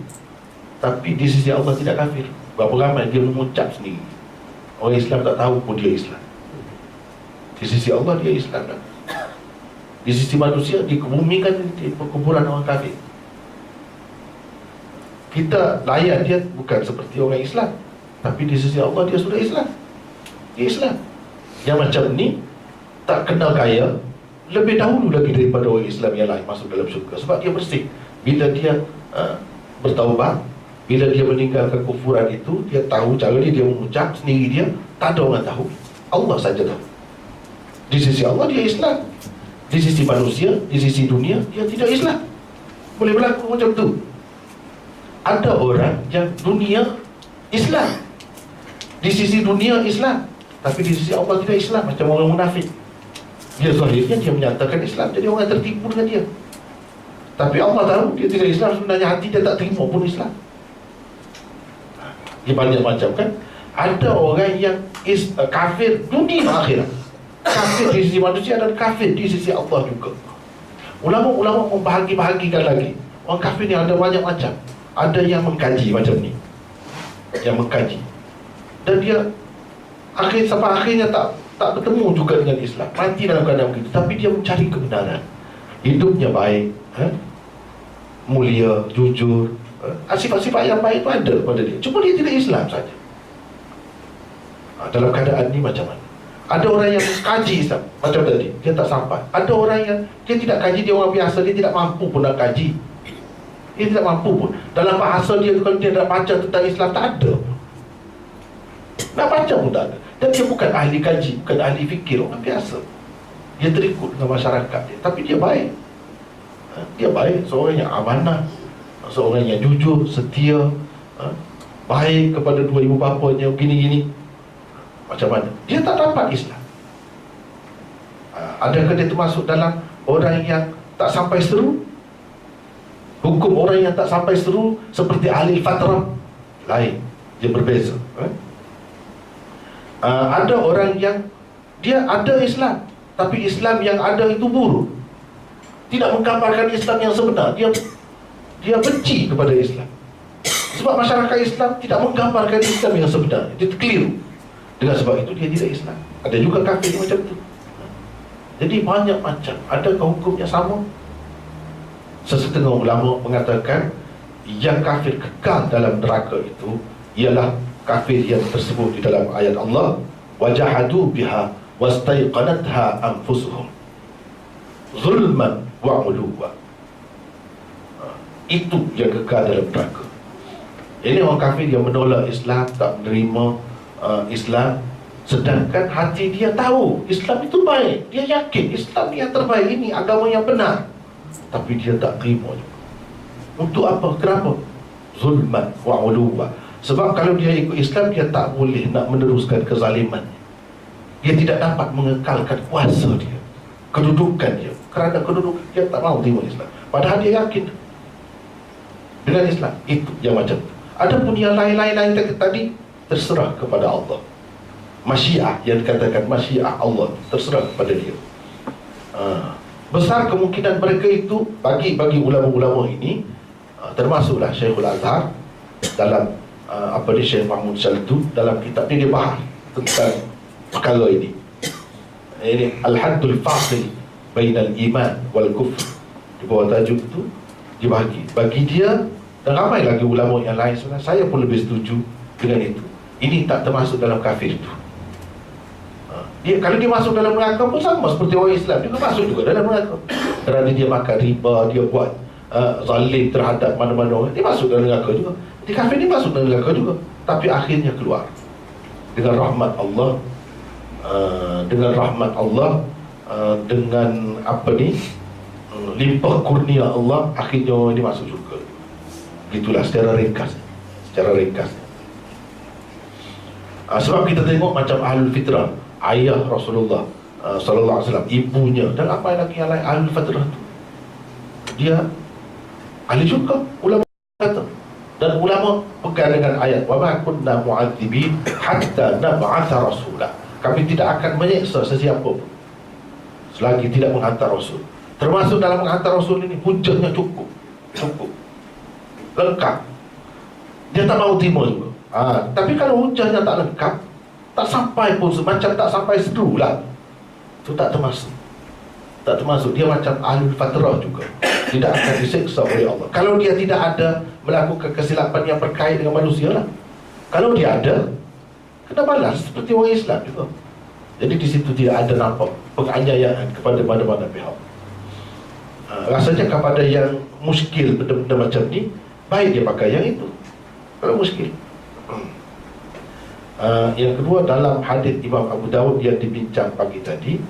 tapi di sisi Allah tidak kafir. Berapa ramai dia mengucap sendiri, orang Islam tak tahu pun dia Islam. Di sisi Allah dia Islam kan? Di sisi manusia dikebumikan di perkuburan orang kafir. Kita layan dia bukan seperti orang Islam, tapi di sisi Allah dia sudah Islam. Dia Islam. Yang macam ni tak kenal kaya lebih dahulu lagi daripada orang Islam yang lain masuk dalam syurga, sebab dia bersih. Bila dia bertaubat, bila dia meninggalkan kufuran itu, dia tahu cara dia mengucap sendiri dia, tak ada orang tahu, Allah saja tahu. Di sisi Allah dia Islam, di sisi manusia, di sisi dunia dia tidak Islam. Boleh berlaku macam tu. Ada orang yang dunia Islam, di sisi dunia Islam, tapi di sisi Allah tidak Islam. Macam orang munafik, dia zahirnya dia menyatakan Islam, jadi orang tertipu dengan dia, tapi Allah tahu dia tidak Islam. Sebenarnya hati dia tak terima pun Islam. Dia banyak macam kan. Ada orang yang kafir dunia akhirat, kafir di sisi manusia dan kafir di sisi Allah juga. Ulama-ulama membahagi-bahagikan lagi. Orang kafir ni ada banyak macam. Ada yang mengkaji macam ni, yang mengkaji, dan dia sampai akhirnya tak bertemu juga dengan Islam, mati dalam keadaan begitu, tapi dia mencari kebenaran. Hidupnya baik, mulia, jujur, sifat-sifat yang baik itu ada pada dia, cuma dia tidak Islam saja. Dalam keadaan ni macam mana? Ada orang yang kaji Islam macam tadi, dia tak sampai. Ada orang yang dia tidak kaji, dia orang biasa, dia tidak mampu pun nak kaji. Dia tidak mampu pun. Dalam bahasa dia, kalau dia nak baca tentang Islam, tak ada. Nak baca pun tak ada. Dan dia bukan ahli kaji, bukan ahli fikir, orang biasa. Dia terikut dengan masyarakat dia, tapi dia baik. Dia baik, seorang yang amanah, seorang yang jujur, setia, baik kepada dua ibu bapanya, gini-gini. Macam mana? Dia tak dapat Islam. Adakah dia termasuk dalam orang yang tak sampai seru? Hukum orang yang tak sampai seru seperti ahli fatrah lain, dia berbeza. Ada orang yang dia ada Islam, tapi Islam yang ada itu buruk, tidak menggambarkan Islam yang sebenar. Dia benci kepada Islam, sebab masyarakat Islam tidak menggambarkan Islam yang sebenar. Dia keliru. Dengan sebab itu dia tidak Islam. Ada juga kafir macam itu. Jadi banyak macam. Adakah hukumnya sama? Sesetengah ulama mengatakan yang kafir kekal dalam neraka itu ialah kafir yang tersebut di dalam ayat Allah, wajahadu biha wastaiqanatha anfusuhum zulman wa uluwa. Itu yang kekal dalam neraka. Ini orang kafir yang menolak Islam, tak menerima Islam, sedangkan hati dia tahu Islam itu baik, dia yakin Islam yang terbaik, ini agama yang benar, tapi dia tak terima juga. Untuk apa? Kenapa? Zulman wa uluwa. Sebab kalau dia ikut Islam, dia tak boleh nak meneruskan kezaliman. Dia tidak dapat mengekalkan kuasa dia, kedudukan dia. Kerana kedudukan dia tak mahu terima Islam, padahal dia yakin dengan Islam. Itu yang macam tu. Adapun yang lain-lain tadi terserah kepada Allah. Masyiah, yang dikatakan masyiah Allah, terserah kepada dia. Besar kemungkinan mereka itu, bagi ulama-ulama ini, termasuklah Syekhul Azhar dalam Syekh Mahmud Syaltu, dalam kitab ini dia bahas tentang perkara ini. Ini Al-Haddul Fasil Bainal Iman wal Kufr. Di bawah tajuk itu dibagi. Bagi dia dan ramai lagi ulama yang lain, sebenarnya saya pun lebih setuju dengan itu. Ini tak termasuk dalam kafir itu. Kalau dia masuk dalam neraka pun sama seperti orang Islam, dia masuk juga dalam neraka. Kerana dia makan riba, dia buat zalim terhadap mana-mana orang, dia masuk dalam neraka juga. Di kafir dia masuk dalam neraka juga, tapi akhirnya keluar dengan rahmat Allah. Dengan limpah kurnia Allah, akhirnya dia masuk surga. Itulah secara ringkas. Sebab kita tengok macam Ahlul Fitrah, ayah Rasulullah sallallahu alaihi wasallam, ibunya, dan apa lagi yang lain, Ahlul Fitrah tu dia ahli syurga, ulama kata. Dan ulama pegang dengan ayat wa ma kunna mu'adzibin hatta nab'atha rasula. Kami tidak akan menyeksa sesiapa pun selagi tidak menghantar rasul. Termasuk dalam menghantar rasul ini hujahnya cukup lengkap. Dia tak mau terima juga. Tapi kalau hujahnya tak lengkap, tak sampai pun, semacam tak sampai seru lah, itu tak termasuk. Tak termasuk. Dia macam ahli fatrah juga, tidak akan diseksa oleh Allah. Kalau dia tidak ada melakukan kesilapan yang berkait dengan manusia lah. Kalau dia ada, kena balas seperti orang Islam juga. Jadi di situ tidak ada nampak penganiayaan kepada mana-mana pihak. Rasanya kepada yang muskil benda-benda macam ni, baik dia pakai yang itu kalau muskil. Yang kedua, dalam hadis Imam Abu Dawud yang dibincang pagi tadi,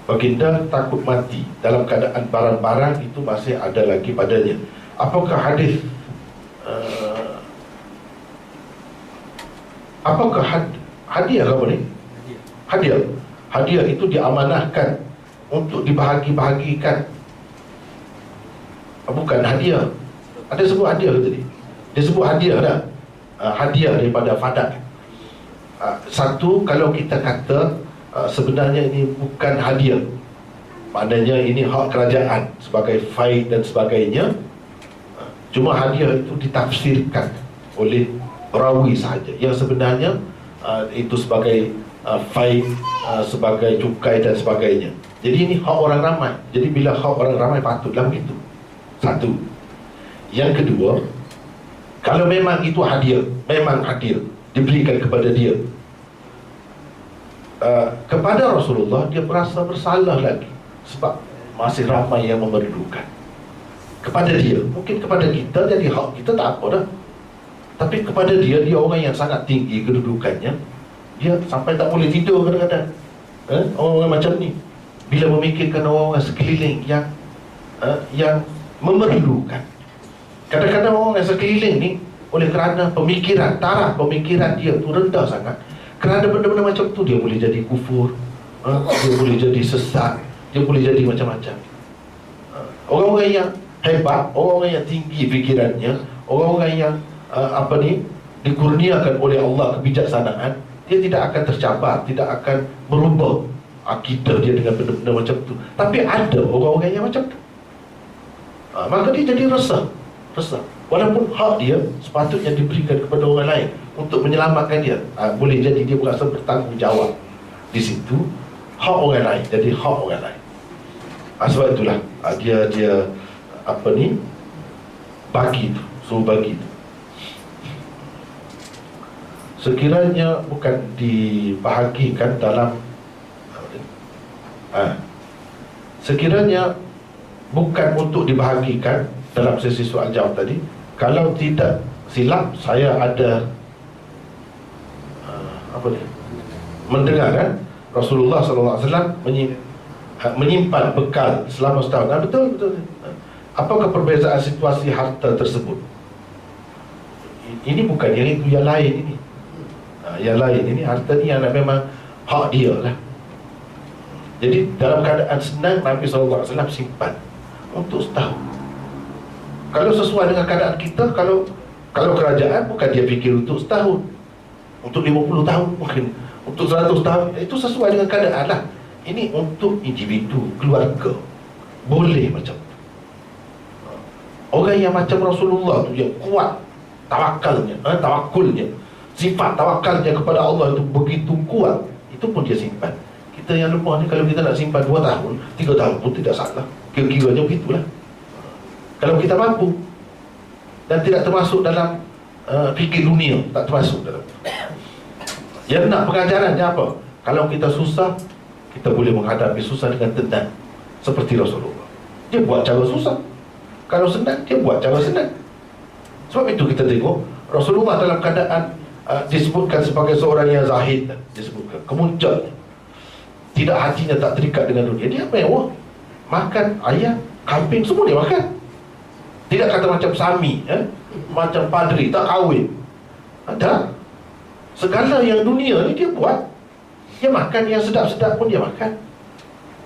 baginda takut mati dalam keadaan barang-barang itu masih ada lagi padanya. Apakah hadis apakah hadiah apa ni? Hadiah itu diamanahkan untuk dibahagi-bahagikan. Bukan hadiah. Ada sebut hadiah tadi. Dia sebut hadiah dah. Hadiah daripada fadak. Satu, kalau kita kata sebenarnya ini bukan hadiah, maknanya ini hak kerajaan sebagai faid dan sebagainya. Cuma hadiah itu ditafsirkan oleh rawi sahaja, yang sebenarnya itu sebagai faid, sebagai cukai dan sebagainya. Jadi ini hak orang ramai. Jadi bila hak orang ramai patutlah begitu. Satu. Yang kedua, kalau memang itu hadiah, memang hadiah diberikan kepada dia, kepada Rasulullah, dia merasa bersalah lagi sebab masih ramai yang memerlukan. Kepada dia, mungkin kepada kita jadi hak kita tak apa dah, tapi kepada dia, dia orang yang sangat tinggi kedudukannya, dia sampai tak boleh tidur kadang-kadang. Orang-orang macam ni bila memikirkan orang-orang sekeliling yang memerlukan. Kadang-kadang orang yang sekeliling ni, oleh kerana pemikiran, taraf pemikiran dia tu rendah sangat, kerana benda-benda macam tu dia boleh jadi kufur, dia boleh jadi sesat, dia boleh jadi macam-macam. Orang-orang yang hebat, orang-orang yang tinggi fikirannya, orang-orang yang dikurniakan oleh Allah kebijaksanaan, dia tidak akan tercabar, tidak akan merubah akidah dia dengan benda-benda macam tu. Tapi ada orang-orang yang macam tu, maka dia jadi resah. Walaupun hak dia sepatutnya diberikan kepada orang lain untuk menyelamatkan dia, boleh jadi dia berasa bertanggungjawab di situ. Hak orang lain jadi hak orang lain. Sebab itulah dia bagi tu, suruh bagi tu. Sekiranya bukan dibahagikan dalam sekiranya bukan untuk dibahagikan dalam sesi soal jawab tadi, kalau tidak silap saya ada mendengar kan Rasulullah SAW menyimpan bekal selama setahun. Betul. Apakah perbezaan situasi harta tersebut? Ini bukan yang itu, yang lain ini. Yang lain ini harta ni yang memang hak dia lah. Jadi dalam keadaan senang Nabi SAW simpan untuk setahun. Kalau sesuai dengan keadaan kita, kalau kerajaan bukan dia fikir untuk setahun, untuk 50 tahun mungkin, untuk 100 tahun, itu sesuai dengan keadaan lah. Ini untuk individu, keluarga, boleh macam tu. Orang yang macam Rasulullah tu, yang kuat tawakulnya, sifat tawakalnya kepada Allah itu begitu kuat, itu pun dia simpan. Kita yang lemah ni, kalau kita nak simpan 2 tahun, 3 tahun pun tidak salah. Kira-kiranya begitulah, kalau kita mampu dan tidak termasuk dalam fikir dunia, tak termasuk dalam. Yang nak pengajarannya apa? Kalau kita susah, kita boleh menghadapi susah dengan tenang, seperti Rasulullah. Dia buat cara susah. Kalau senang, dia buat cara senang. Sebab itu kita tengok Rasulullah dalam keadaan disebutkan sebagai seorang yang zahid, disebutkan kemuncak, tidak, hatinya tak terikat dengan dunia. Dia mewah, makan ayam, kambing, semua dia makan. Tidak kata macam Sami, macam padri, tak kahwin. Ada. Segala yang dunia ni dia buat. Dia makan yang sedap-sedap pun dia makan.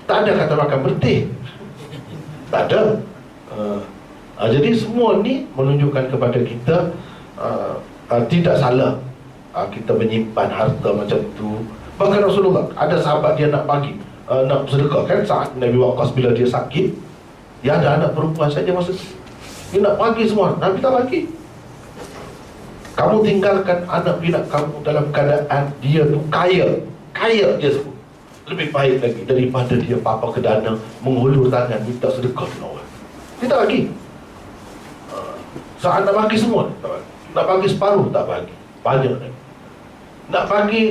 Tak ada kata makan bertih. Tak ada. Jadi semua ni menunjukkan kepada kita tidak salah kita menyimpan harta macam tu. Bahkan Rasulullah, ada sahabat dia nak bagi, nak sedekah kan, saat Nabi Waqqas bila dia sakit, dia ada anak perempuan saja masa tu, dia nak bagi semua, Nabi tak bagi. Kamu tinggalkan anak pinak kamu dalam keadaan dia tu kaya dia semua, lebih baik lagi daripada dia papa ke dana menghulur tangan minta sedekah dengan orang. Dia tak bagi. Saat nak bagi semua tak bagi. Nak bagi separuh tak bagi, banyak lagi. Nak bagi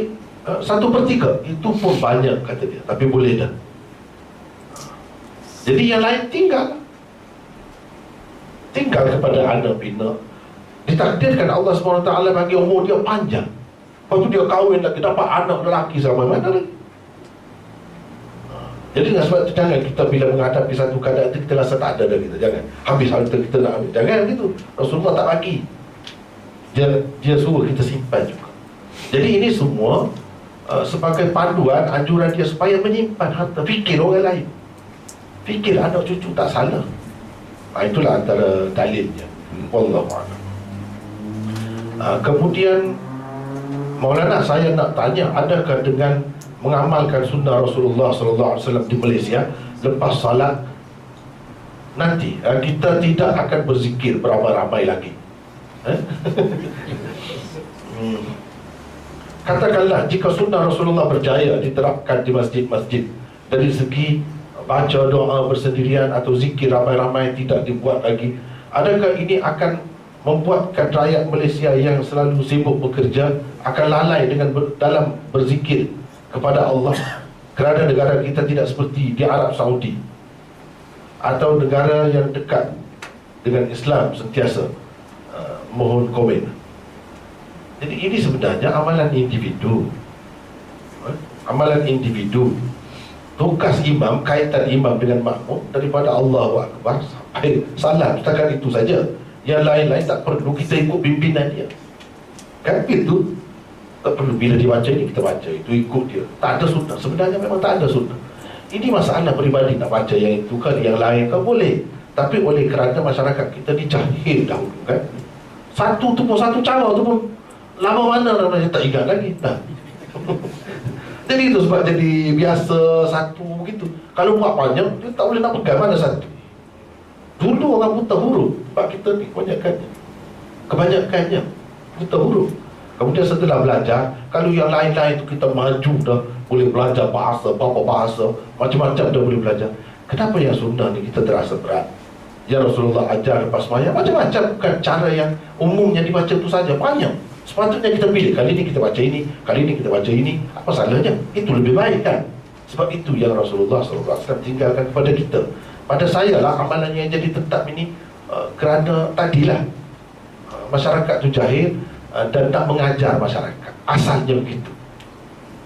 1/3 itu pun banyak kata dia, tapi boleh dah. Jadi yang lain tinggal kepada anak pinak. Ditakdirkan Allah SWT bagi umur dia panjang, lepas tu dia kahwin lagi, dapat anak lelaki sama mana lagi. Jadi dengan sebab itu, jangan kita bila menghadapi satu keadaan itu kita rasa tak ada dah kita. Jangan habis harta kita nak ambil, jangan gitu. Rasulullah tak bagi. Dia suruh kita simpan juga. Jadi ini semua sebagai panduan, anjuran dia supaya menyimpan harta. Fikir orang lain, fikir anak cucu tak salah. Itulah antara dalilnya. Wallahu a'lam. Kemudian Maulana, saya nak tanya, adakah dengan mengamalkan sunnah Rasulullah SAW di Malaysia, lepas salat nanti kita tidak akan berzikir beramai-ramai lagi? Katakanlah jika sunnah Rasulullah berjaya diterapkan di masjid-masjid, dari segi baca doa bersendirian atau zikir ramai-ramai tidak dibuat lagi, adakah ini akan membuatkan rakyat Malaysia yang selalu sibuk bekerja akan lalai dalam berzikir kepada Allah, kerana negara kita tidak seperti di Arab Saudi atau negara yang dekat dengan Islam sentiasa mohon komen. Jadi ini sebenarnya amalan individu. Amalan individu. Tugas imam, kaitan imam dengan makmum daripada Allahu Akbar sampai salam, setakat itu saja. Yang lain-lain tak perlu kita ikut pimpinan dia, kan itu. Tak perlu bila dia baca ini kita baca itu, ikut dia. Tak ada sunnah, sebenarnya memang tak ada sunnah. Ini masalah peribadi, nak baca yang itu kan, yang lain kan boleh. Tapi oleh kerana masyarakat kita dijahil dahulu kan, satu tu pun, satu cara tu pun lama mana namanya tak ingat lagi dah. Jadi itu sebab jadi biasa satu begitu. Kalau buat banyak, dia tak boleh nak pegang mana satu. Dulu orang buta huruf, sebab kita ni kebanyakannya buta huruf. Kemudian setelah belajar, kalau yang lain-lain tu kita maju dah, boleh belajar bahasa, berapa bahasa, macam-macam dah boleh belajar. Kenapa yang sunnah ni kita terasa berat? Yang Rasulullah ajar lepas sembahyang macam-macam, bukan cara yang umumnya dibaca tu saja, banyak. Sepatutnya kita pilih, kali ni kita baca ini, kali ni kita baca ini. Apa salahnya? Itu lebih baik kan? Sebab itu yang Rasulullah SAW tinggalkan kepada kita. Pada saya lah amalan yang jadi tetap ini, kerana tadilah masyarakat tu jahil dan tak mengajar masyarakat, asalnya begitu.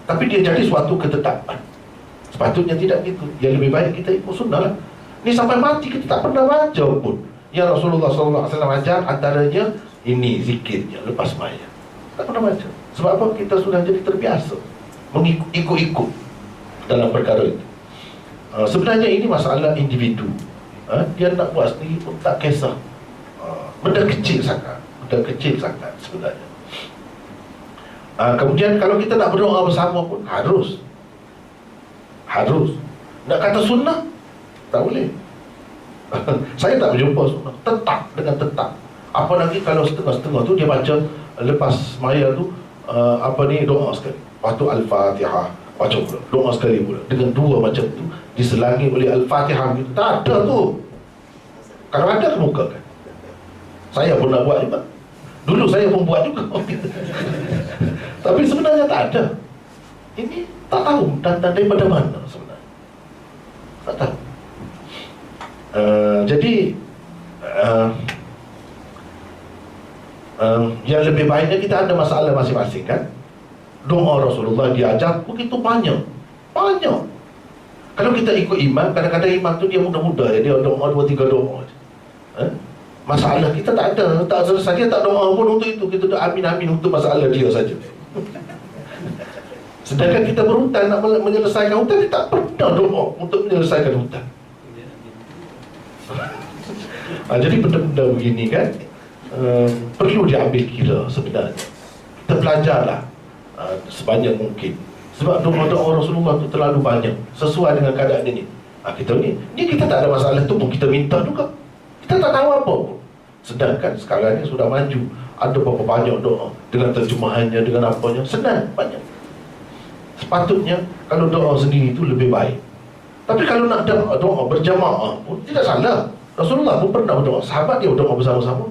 Tapi dia jadi suatu ketetapan. Sepatutnya tidak gitu. Yang lebih baik kita ikut sunnah lah. Ni sampai mati kita tak pernah baca pun yang Rasulullah SAW ajar, antaranya ini zikirnya lepas sembahyang. Tak pernah baca. Sebab apa? Kita sudah jadi terbiasa mengikut-ikut dalam perkara itu. Sebenarnya ini masalah individu. Dia nak buat sendiri pun tak kisah. Benda kecil sangat sebenarnya. Kemudian kalau kita nak berdoa bersama pun harus. Nak kata sunnah tak boleh. Saya tak berjumpa sunnah tetap. Apa lagi kalau setengah-setengah tu dia baca lepas sembahyang tu doa sekali, lepas tu Al-Fatihah baca pula, doa sekali pula, dengan dua macam tu diselangi oleh Al-Fatihah gitu. Tak ada tu. Kalau ada kemukakan. Saya pun nak buat juga. Dulu saya pun buat juga. Tapi sebenarnya tak ada. Ini tak tahu datang daripada mana sebenarnya. Tak tahu. Jadi yang lebih baiknya kita ada masalah masing-masing kan. Doa Rasulullah diajar begitu banyak. Kalau kita ikut imam, kadang-kadang imam tu dia muda-muda, dia doa 2-3 doa. Masalah kita tak ada, tak selesai. Dia tak doa pun untuk itu. Kita doa amin-amin untuk masalah dia saja. Sedangkan kita berhutang nak menyelesaikan hutang, kita tak pernah doa untuk menyelesaikan hutang. Jadi benda-benda begini kan perlu diambil kira sebenarnya. Kita belajarlah sebanyak mungkin. Sebab doa-doa Rasulullah tu terlalu banyak sesuai dengan keadaan ini. Kita ni kita tak ada masalah tu pun kita minta juga. Kita tak tahu apa pun. Sedangkan sekarang ni sudah maju. Ada berapa banyak doa dengan terjemahannya, dengan apanya, senang, banyak. Sepatutnya kalau doa sendiri itu lebih baik. Tapi kalau nak doa berjamaah pun tidak salah. Rasulullah pun pernah berdoa, sahabat dia berdoa bersama-sama.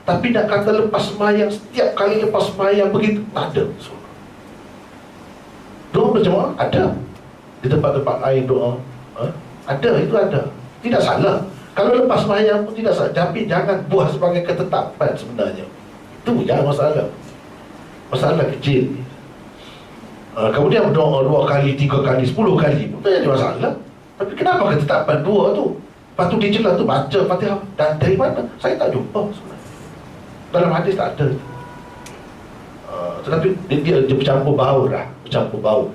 Tapi nak kata lepas sembahyang, setiap kali lepas sembahyang begitu, tak ada. Doa berjamaah ada. Di tempat-tempat lain doa ada, itu ada. Tidak salah. Kalau lepas sembahyang pun tidak salah. Tapi jangan buat sebagai ketetapan sebenarnya. Itu jangan masalah. Masalah kecil. Kemudian berdoa 2 kali, 3 kali, 10 kali pun tak ada masalah. Tapi kenapa ketetapan 2 tu? Lepas tu dia jelas tu baca Fatihah. Dan dari mana? Saya tak jumpa sebenarnya. Dalam hadis tak ada. Tetapi dia bercampur baur lah. Bercampur baur.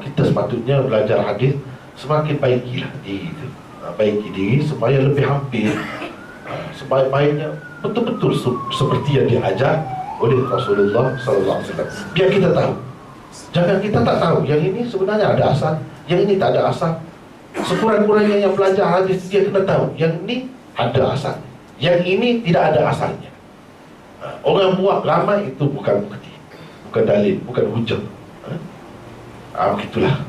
Kita sepatutnya belajar hadis, semakin baikilah diri itu. Baiki diri supaya lebih hampir, sebaik-baiknya betul-betul seperti yang diajar oleh Rasulullah SAW. Biar kita tahu. Jangan kita tak tahu. Yang ini sebenarnya ada asal, yang ini tak ada asal. Sekurang-kurangnya yang belajar hadis dia kena tahu yang ini ada asal, yang ini tidak ada asalnya. Orang buat ramai itu bukan bukti, bukan dalil, bukan hujah. Begitulah.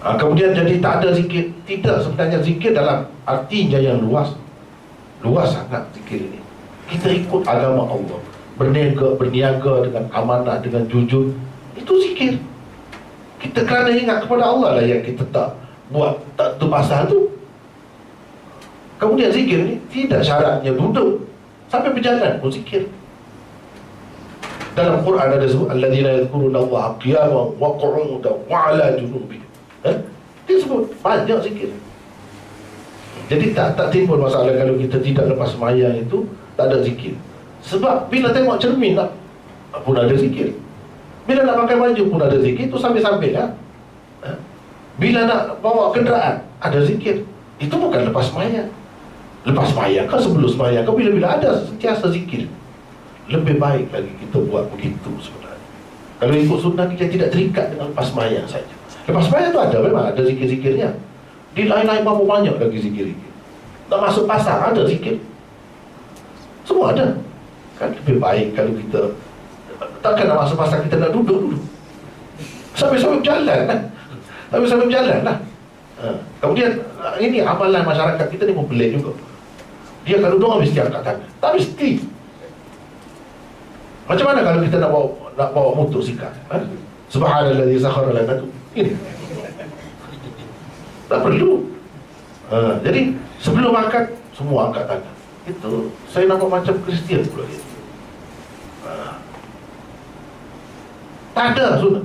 Kemudian jadi tak ada zikir. Tidak, sebenarnya zikir dalam artinya yang luas. Luas sangat zikir ini. Kita ikut agama Allah, berniaga dengan amanah, dengan jujur. Itu zikir. Kita kerana ingat kepada Allah lah yang kita tak buat tak tu pasal tu. Kemudian zikir ni tidak syaratnya duduk, sampai berjalan pun zikir. Dalam Quran ada sebut alladzina yadhkuruna Allah qiyaman wa qu'udan wa 'ala junubihim. Dia sebut banyak zikir. Jadi tak timbul masalah kalau kita tidak lepas sembahyang itu tak ada zikir. Sebab bila tengok cermin pun ada zikir. Bila nak pakai baju pun ada zikir. Itu sambil-sambil lah. Bila nak bawa kenderaan ada zikir. Itu bukan lepas sembahyang. Lepas sembahyang kan, sebelum sembahyang kan, bila-bila ada sentiasa zikir. Lebih baik lagi kita buat begitu sebenarnya. Kalau ikut sunnah kita tidak terikat dengan lepas sembahyang saja. Lepas sembahyang tu ada, memang ada zikir-zikirnya. Di lain-lain berapa banyak lagi zikir-zikir. Nak masuk pasar ada zikir. Semua ada. Kan lebih baik kalau kita takkan nak masuk pasar kita nak duduk. Sambil-sambil berjalan kan. Sambil-sambil berjalan lah. Kemudian ini amalan masyarakat kita ni pun pelik juga. Dia kalau doa mesti angkat tangan. Tak mesti. Macam mana kalau kita nak bawa motor sikap? Subhanallazi sakhara lana tu. Ini. Tak perlu. Jadi sebelum makan semua angkat tangan. Itu saya nampak macam Kristian pula. Tak ada sunnah.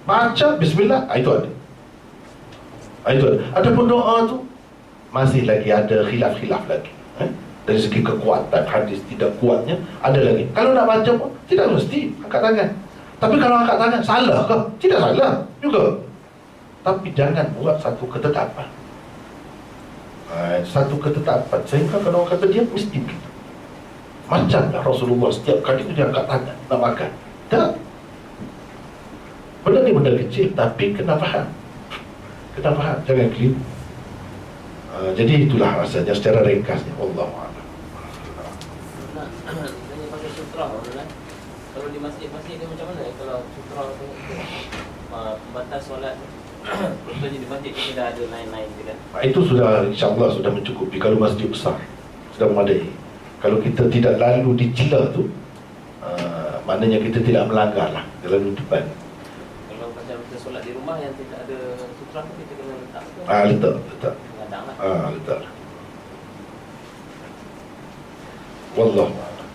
Baca bismillah, itu ada. Itu ada. Adapun doa tu masih lagi ada khilaf-khilaf lagi. Dari segi kekuatan hadis tidak kuatnya ada lagi. Kalau nak baca pun tidak mesti angkat tangan. Tapi kalau angkat tangan salah ke? Tidak salah juga. Tapi jangan buat satu ketetapan. Satu ketetapan sehingga kalau orang kata dia mesti begitu. Macamlah Rasulullah setiap kali dia angkat tangan nak makan. Tak. Benda ni benda kecil tapi kena faham. Kena faham, jangan keliru. Jadi itulah rasanya secara ringkasnya. Wallahu a'lam. Tanya pakai sutra kan? Kalau di masjid-masjid ni macam mana? Kalau sutra tu pembatas solat, contohnya di masjid kita dah ada lain-lain je kan? Itu sudah insyaAllah sudah mencukupi. Kalau masjid besar sudah memadai. Kalau kita tidak lalu di celah tu, maknanya kita tidak melanggar lah, lalu depan. Kalau macam kita solat di rumah yang tidak ada sutra tu, kita kena letak ke? Letak. Kadang lah. Letak. Wallahu a'lam.